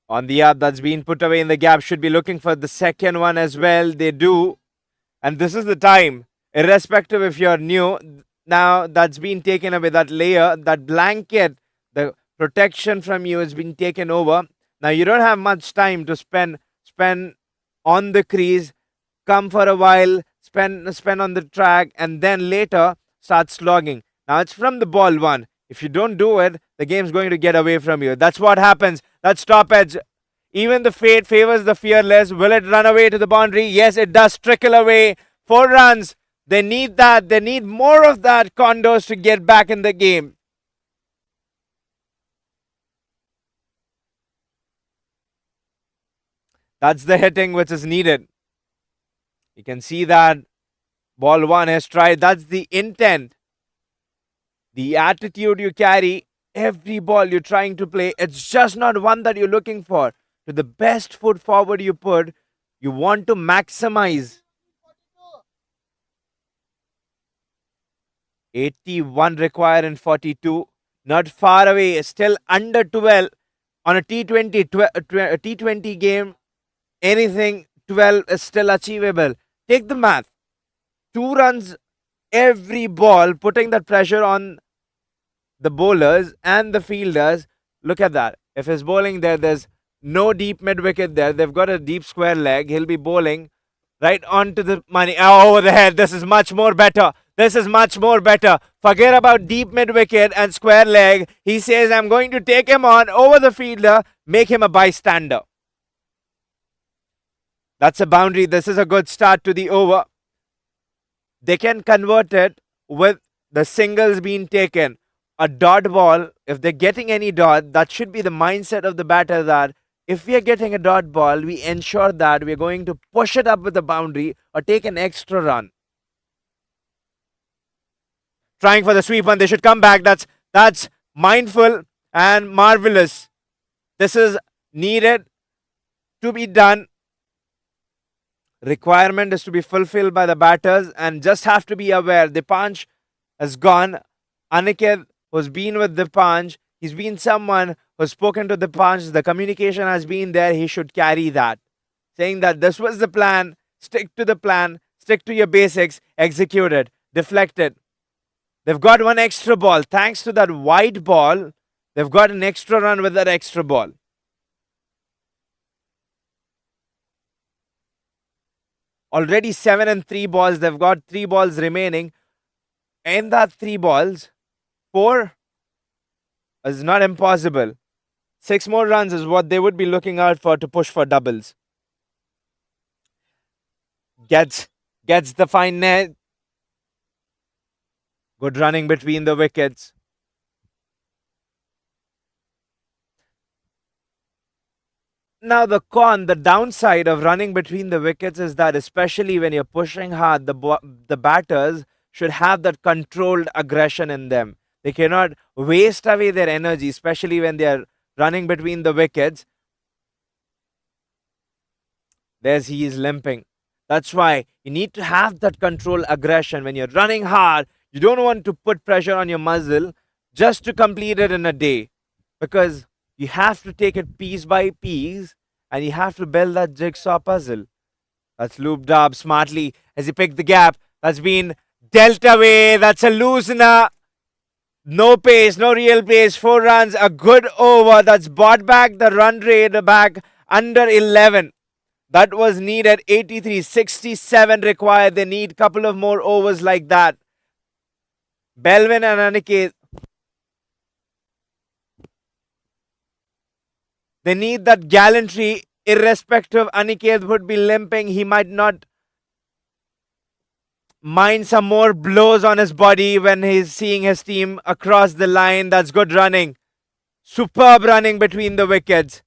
On the up, that's been put away in the gap. Should be looking for the second one as well. They do. And this is the time, irrespective if you're new, now that's been taken away. That layer, that blanket, the protection from you has been taken over. Now you don't have much time to spend on the crease, come for a while, spend on the track, and then later start slogging. Now it's from the ball one. If you don't do it, the game's going to get away from you. That's what happens. That stoppage. Even the fate favors the fearless. Will it run away to the boundary? Yes, it does trickle away. 4 runs. They need that. They need more of that, Condors, to get back in the game. That's the hitting which is needed. You can see that ball one has tried. That's the intent. The attitude you carry, every ball you're trying to play, it's just not one that you're looking for. To the best foot forward you put, you want to maximize. 81 required in 42. Not far away, still under 12 on a T20 game. Anything 12 is still achievable. Take the math. 2 runs every ball, putting that pressure on the bowlers and the fielders. Look at that. If he's bowling there, there's no deep mid wicket there. They've got a deep square leg. He'll be bowling right onto the money. Oh, over the head. This is much more better. This is much more better. Forget about deep mid wicket and square leg. He says, I'm going to take him on over the fielder, make him a bystander. That's a boundary. This is a good start to the over. They can convert it with the singles being taken. A dot ball, if they're getting any dot, that should be the mindset of the batter, that if we are getting a dot ball, we ensure that we're going to push it up with the boundary or take an extra run. Trying for the sweep one, they should come back. That's mindful and marvelous. This is needed to be done. Requirement is to be fulfilled by the batters and just have to be aware. Dipanj has gone. Aniket, who's been with Dipanj, he's been someone who's spoken to Dipanj. The communication has been there. He should carry that. Saying that this was the plan, stick to the plan, stick to your basics, execute it, deflect it. They've got one extra ball. Thanks to that wide ball, they've got an extra run with that extra ball. Already 7 and 3 balls. They've got 3 balls remaining. In that 3 balls, 4 is not impossible. 6 more runs is what they would be looking out for to push for doubles. Gets the fine net. Good running between the wickets. Now the downside of running between the wickets is that, especially when you're pushing hard, the batters should have that controlled aggression in them. They cannot waste away their energy, especially when they are running between the wickets. There's he is limping. That's why you need to have that control aggression when you're running hard. You don't want to put pressure on your muscle just to complete it in a day, because you have to take it piece by piece and you have to build that jigsaw puzzle. That's looped up smartly as he picked the gap. That's been dealt away. That's a loosener. No pace, no real pace. 4 runs, a good over. That's brought back the run rate back under 11. That was needed. 83, 67 required. They need a couple of more overs like that. Belvin and Aniket, they need that gallantry. Irrespective, Aniket would be limping. He might not mind some more blows on his body when he's seeing his team across the line. That's good running. Superb running between the wickets.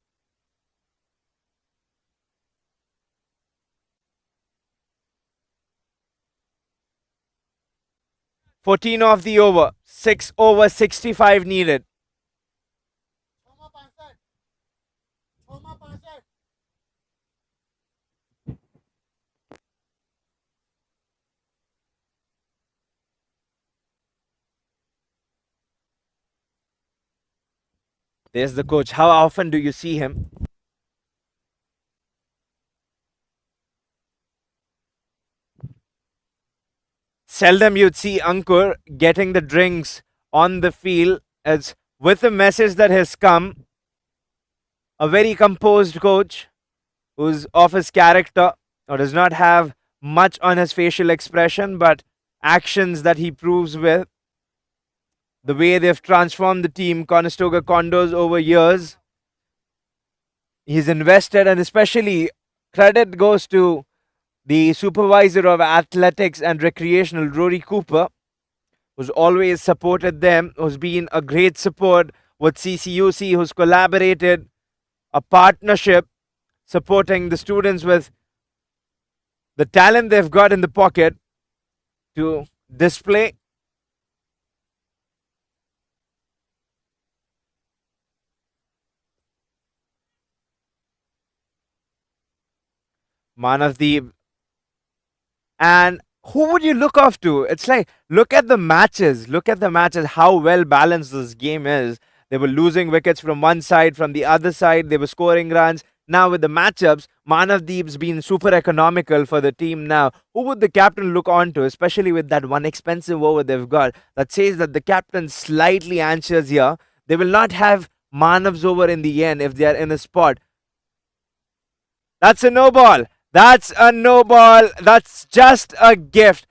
"14 off the over. 6 over 65 needed." There's the coach. How often do you see him? Seldom you'd see Ankur getting the drinks on the field, as with the message that has come. A very composed coach who's of his character, or does not have much on his facial expression, but actions that he proves with. The way they've transformed the team, Conestoga Condors, over years. He's invested, and especially credit goes to the supervisor of athletics and recreational, Rory Cooper, who's always supported them, who's been a great support with CCUC, who's collaborated, a partnership, supporting the students with the talent they've got in the pocket to display. Manavdeep. And who would you look off to? It's like, look at the matches. Look at the matches, how well balanced this game is. They were losing wickets from one side, from the other side, they were scoring runs. Now with the matchups, Manavdeep's been super economical for the team now. Who would the captain look on to, especially with that one expensive over they've got? That says that the captain's slightly anxious here. They will not have Manav's over in the end if they are in a spot. That's a no ball. That's a no ball. That's just a gift.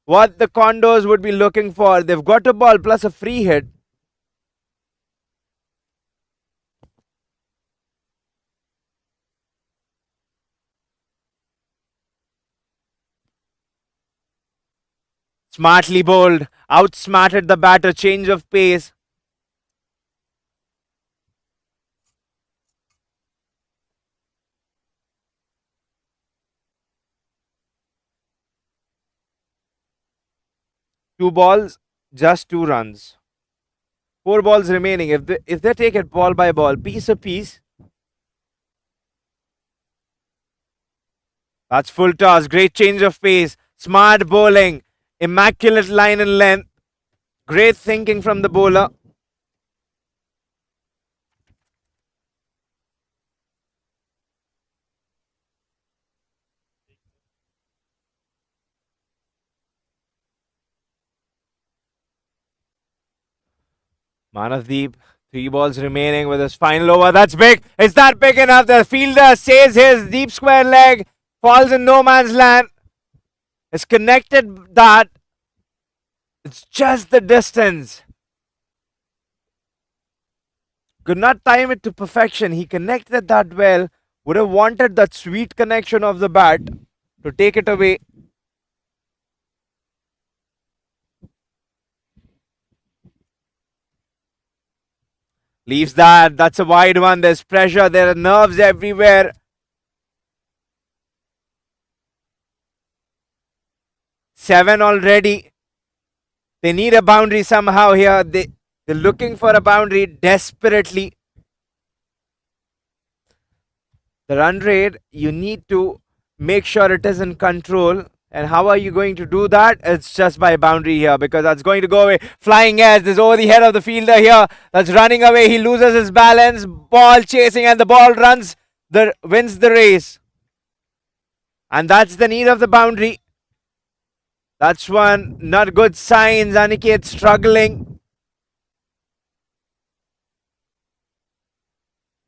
What the Condors would be looking for. They've got a ball plus a free hit. Smartly bowled. Outsmarted the batter. Change of pace. Two balls, just 2 runs. 4 balls remaining. If they take it ball by ball, piece a piece. That's full toss. Great change of pace. Smart bowling. Immaculate line and length. Great thinking from the bowler. Manavdeep, 3 balls remaining with his final over. That's big. Is that big enough? The fielder says his deep square leg falls in no man's land. It's connected that. It's just the distance. Could not time it to perfection. He connected that well. Would have wanted that sweet connection of the bat to take it away. Leaves that. That's a wide one. There's pressure. There are nerves everywhere. 7 already. They need a boundary somehow here. They're looking for a boundary desperately. The run rate, you need to make sure it is in control. And how are you going to do that? It's just by boundary here, because that's going to go away. Flying edge is over the head of the fielder here. That's running away. He loses his balance. Ball chasing, and the ball wins the race. And that's the need of the boundary. That's one not good signs. Aniket struggling.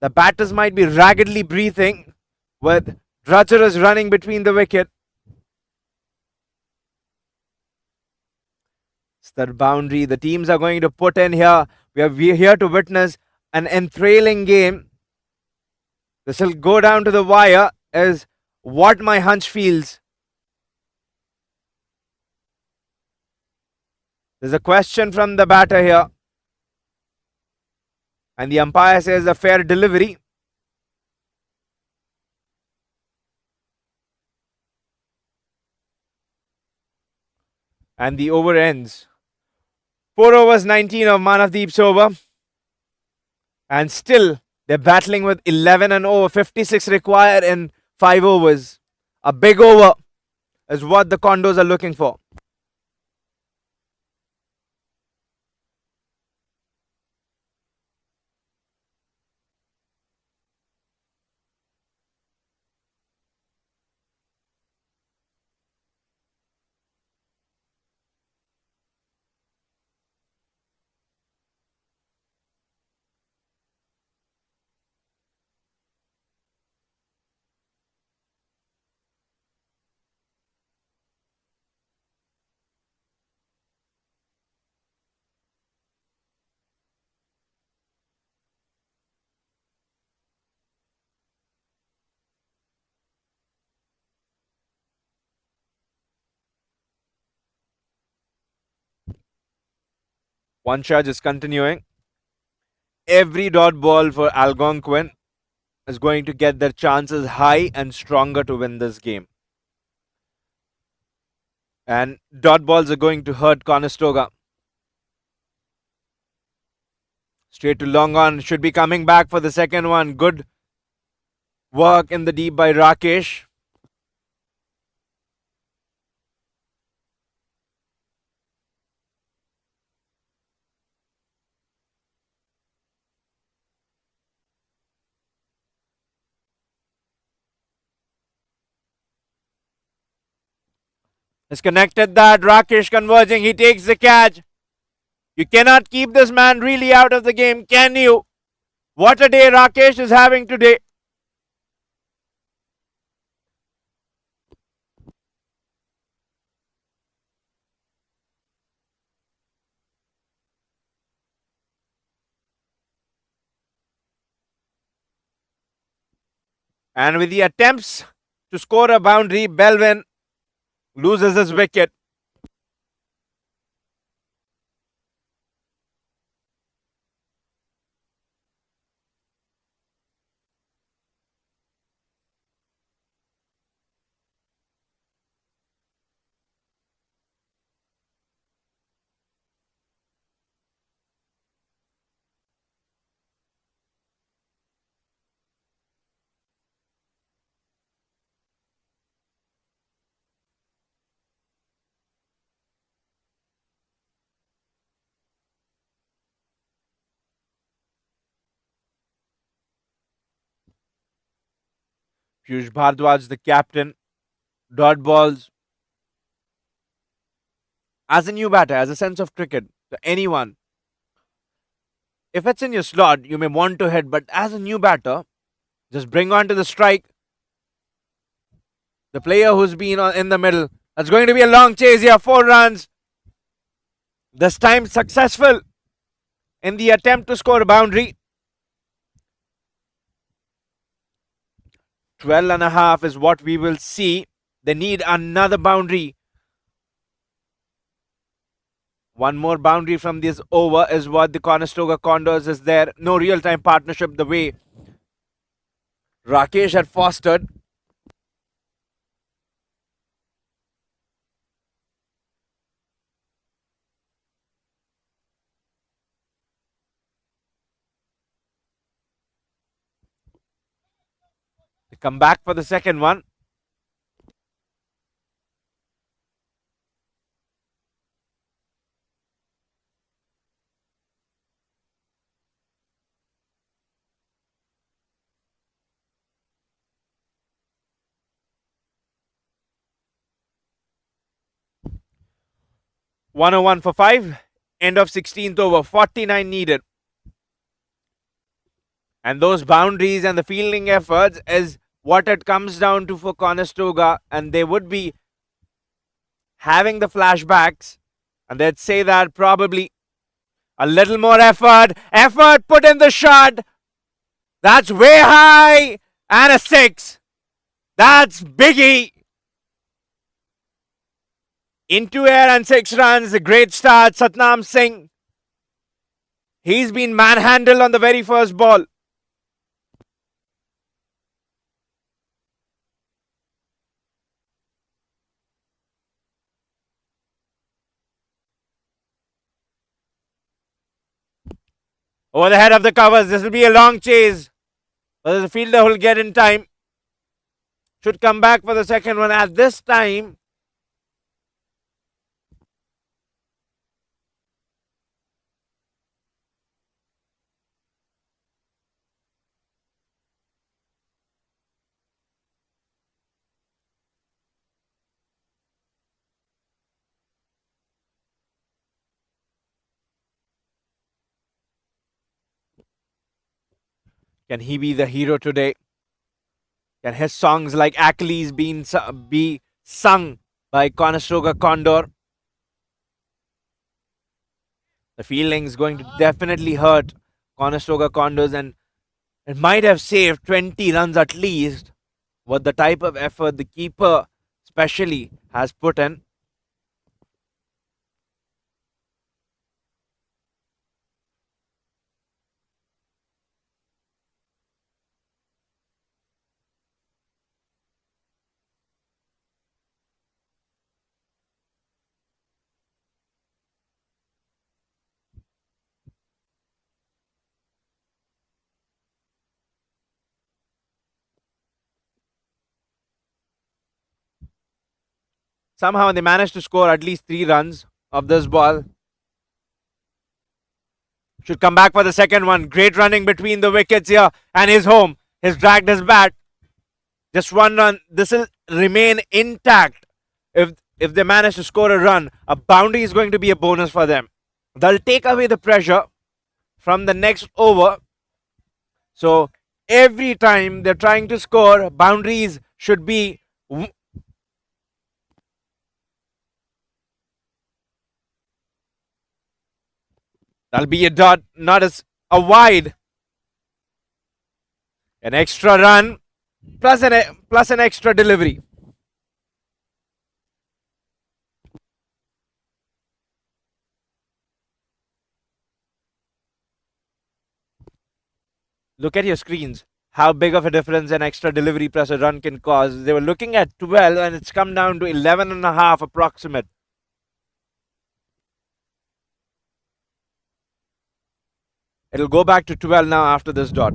The batters might be raggedly breathing with Drudgerus running between the wicket. It's that boundary the teams are going to put in here. We're here to witness an enthralling game. This will go down to the wire, is what my hunch feels. There's a question from the batter here. And the umpire says a fair delivery. And the over ends. 4 overs, 19 of Manavdeep's over. And still, they're battling with 11 and over. 56 required in 5 overs. A big over is what the Condors are looking for. One charge is continuing. Every dot ball for Algonquin is going to get their chances high and stronger to win this game. And dot balls are going to hurt Conestoga. Straight to long on, should be coming back for the second one. Good work in the deep by Rakesh. Has connected that. Rakesh converging. He takes the catch. You cannot keep this man really out of the game, can you? What a day Rakesh is having today. And with the attempts to score a boundary, Belvin loses his wicket. Piyush Bhardwaj, the captain. Dot balls. As a new batter, as a sense of cricket, to anyone, if it's in your slot, you may want to hit, but as a new batter, just bring on to the strike the player who's been in the middle. That's going to be a long chase here. 4 runs. This time successful in the attempt to score a boundary. 12 and a half is what we will see. They need another boundary. One more boundary from this over is what the Conestoga Condors is there. No real-time partnership the way Rakesh had fostered. come back for the second one. (101 for 5). End of 16th over. 49 needed. And those boundaries and the fielding efforts is what it comes down to for Conestoga. And they would be having the flashbacks. And they'd say that probably a little more effort. Effort, put in the shot. That's way high. And a 6. That's Biggie. Into air and 6 runs. A great start. Satnam Singh. He's been manhandled on the very first ball. Over the head of the covers. This will be a long chase. But the fielder will get in time. Should come back for the second one. At this time, can he be the hero today? Can his songs like Achilles be sung by Conestoga Condor? The fielding's going to definitely hurt Conestoga Condors, and it might have saved 20 runs at least with the type of effort the keeper especially has put in. Somehow they managed to score at least 3 runs of this ball. Should come back for the second one. Great running between the wickets here, and he's home. He's dragged his bat. Just 1 run. This will remain intact. If they manage to score a run, a boundary is going to be a bonus for them. They'll take away the pressure from the next over. So every time they're trying to score, boundaries should be. That'll be a dot, not as a wide. An extra run plus an extra delivery. Look at your screens. How big of a difference an extra delivery plus a run can cause. They were looking at 12 and it's come down to 11.5 approximate. It'll go back to 12 now after this dot.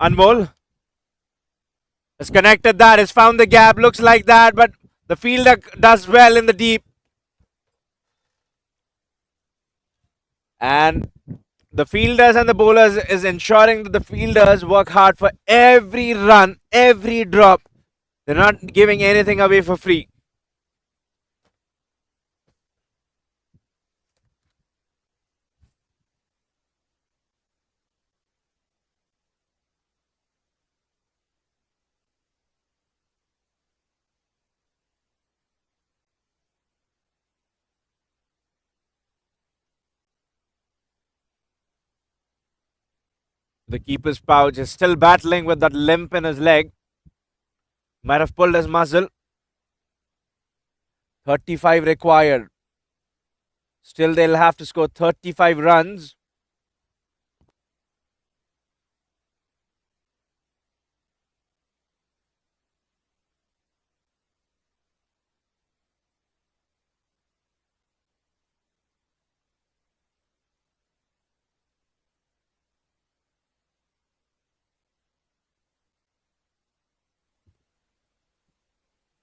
Anmol has connected that, has found the gap, looks like that, but the fielder does well in the deep. And the fielders and the bowlers is ensuring that the fielders work hard for every run, every drop. They're not giving anything away for free. The keeper's pouch is still battling with that limp in his leg. Might have pulled his muscle. 35 required. Still, they'll have to score 35 runs.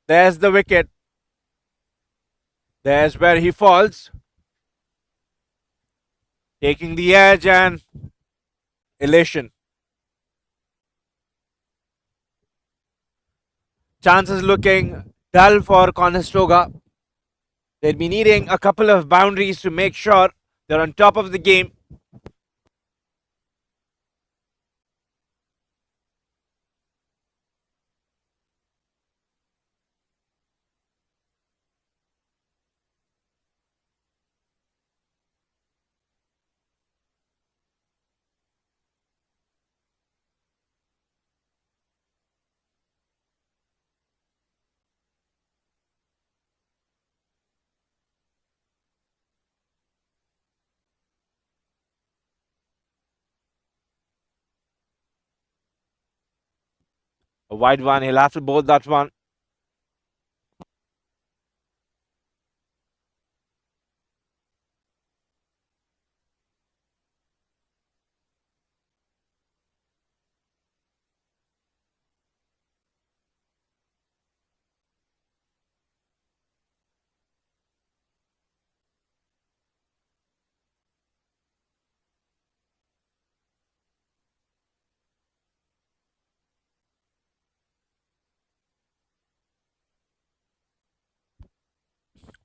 There's the wicket. There's where he falls. Taking the edge and elation. Chances looking dull for Conestoga. They'll be needing a couple of boundaries to make sure they're on top of the game. A wide one, he'll have to bowl that one.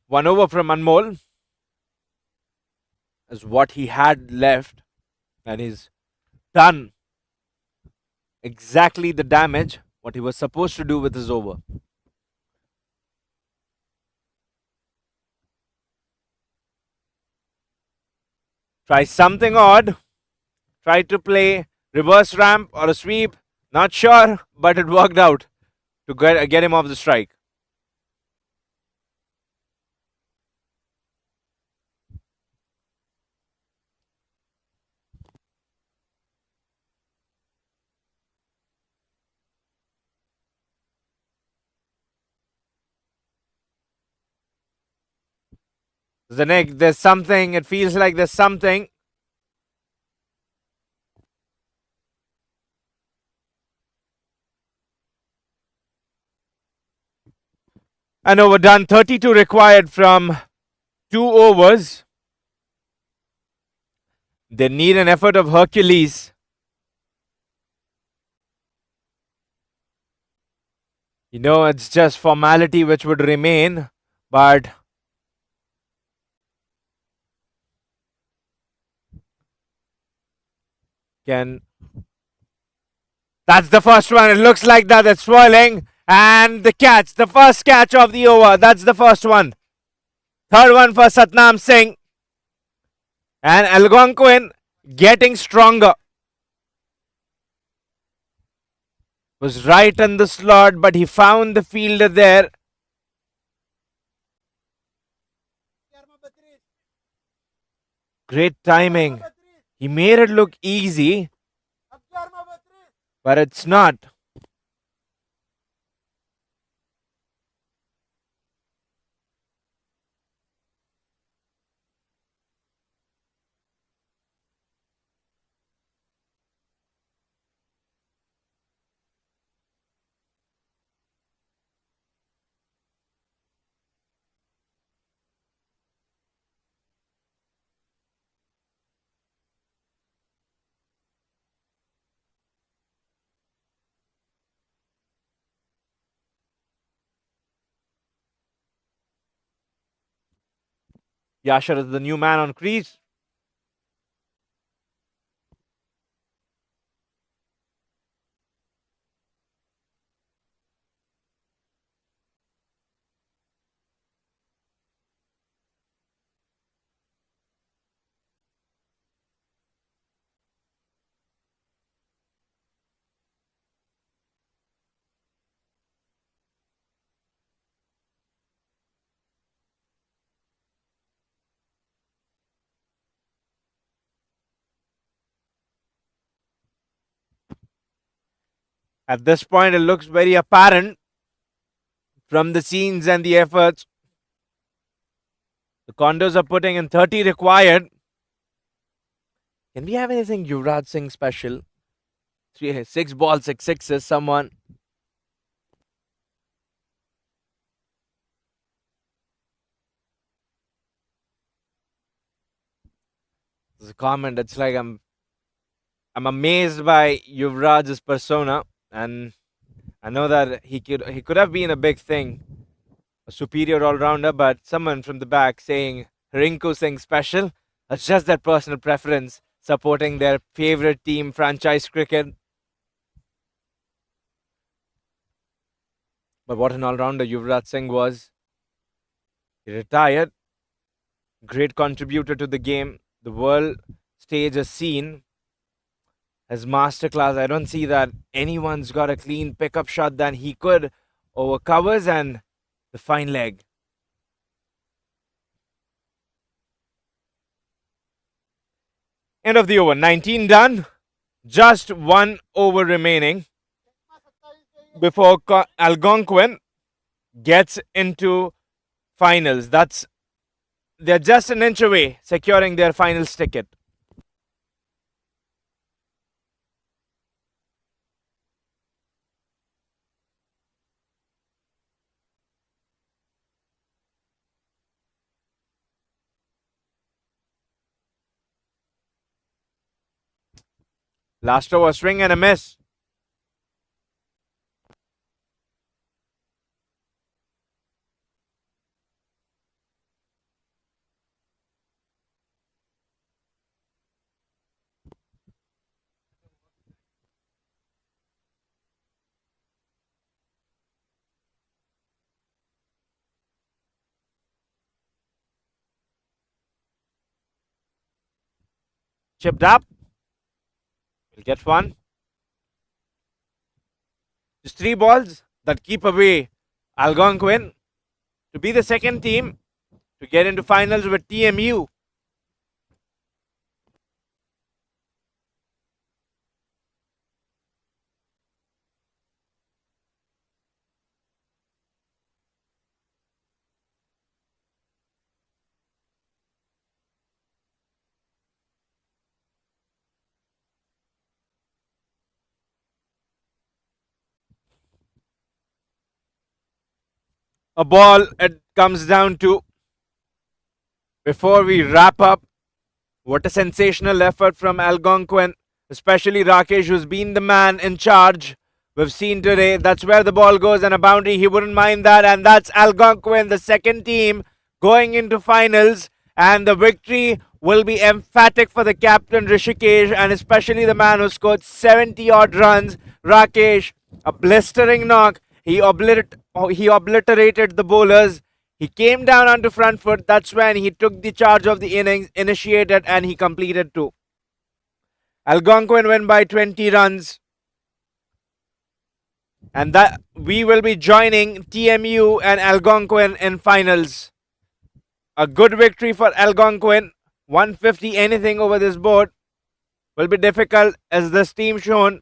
One over from Anmol is what he had left, and he's done exactly the damage what he was supposed to do with his over. Try something odd. Try to play reverse ramp or a sweep. Not sure, but it worked out to get him off the strike. Zanek, there's something. It feels like there's something. And overdone. 32 required from 2 overs. They need an effort of Hercules. You know, it's just formality which would remain, but can. That's the first one. It looks like that. It's swirling. And the catch, the first catch of the over. That's the first one. Third one for Satnam Singh. And Algonquin getting stronger. Was right in the slot, but he found the fielder there. Great timing. He made it look easy, but it's not. Yashar is the new man on crease. At this point, it looks very apparent from the scenes and the efforts. The Condors are putting in 30 required. Can we have anything Yuvraj Singh special? 6 balls, 6 sixes, someone. There's a comment. It's like I'm amazed by Yuvraj's persona, and I know that he could have been a big thing, a superior all rounder, but someone from the back saying Rinku Singh special. That's just their personal preference, supporting their favorite team, franchise cricket. But what an all rounder Yuvraj Singh was. He retired. Great contributor to the game. The world stage has seen his masterclass. I don't see that anyone's got a clean pickup shot than he could over covers and the fine leg. End of the over. 19 done. Just 1 over remaining before Algonquin gets into finals. They're just an inch away securing their finals ticket. Last over, swing and a miss. Chipped up. We'll get one. Just 3 balls that keep away Algonquin to be the second team to get into finals with TMU. A ball it comes down to. Before we wrap up, what a sensational effort from Algonquin, especially Rakesh, who's been the man in charge. We've seen today that's where the ball goes and a boundary. He wouldn't mind that, and that's Algonquin, the second team going into finals, and the victory will be emphatic for the captain Rishikesh, and especially the man who scored 70 odd runs, Rakesh. A blistering knock. He obliterated the bowlers. He came down onto front foot. That's when he took the charge of the innings, initiated, and he completed too. Algonquin win by 20 runs. And that we will be joining TMU and Algonquin in finals. A good victory for Algonquin. 150 anything over this board will be difficult as this team shown.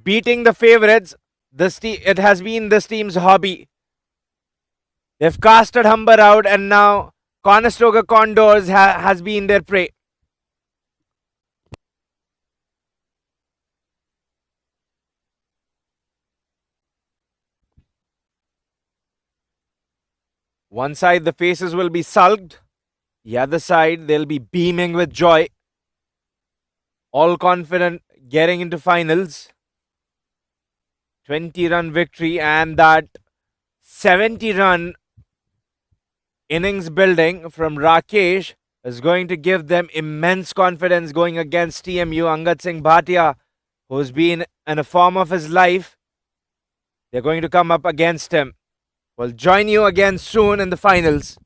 Beating the favourites, it has been this team's hobby. They've casted Humber out, and now Conestoga Condors has been their prey. One side the faces will be sulked, the other side they'll be beaming with joy. All confident getting into finals. 20-run victory, and that 70-run innings building from Rakesh is going to give them immense confidence going against TMU. Angad Singh Bhatia, who's been in a form of his life, they're going to come up against him. We'll join you again soon in the finals.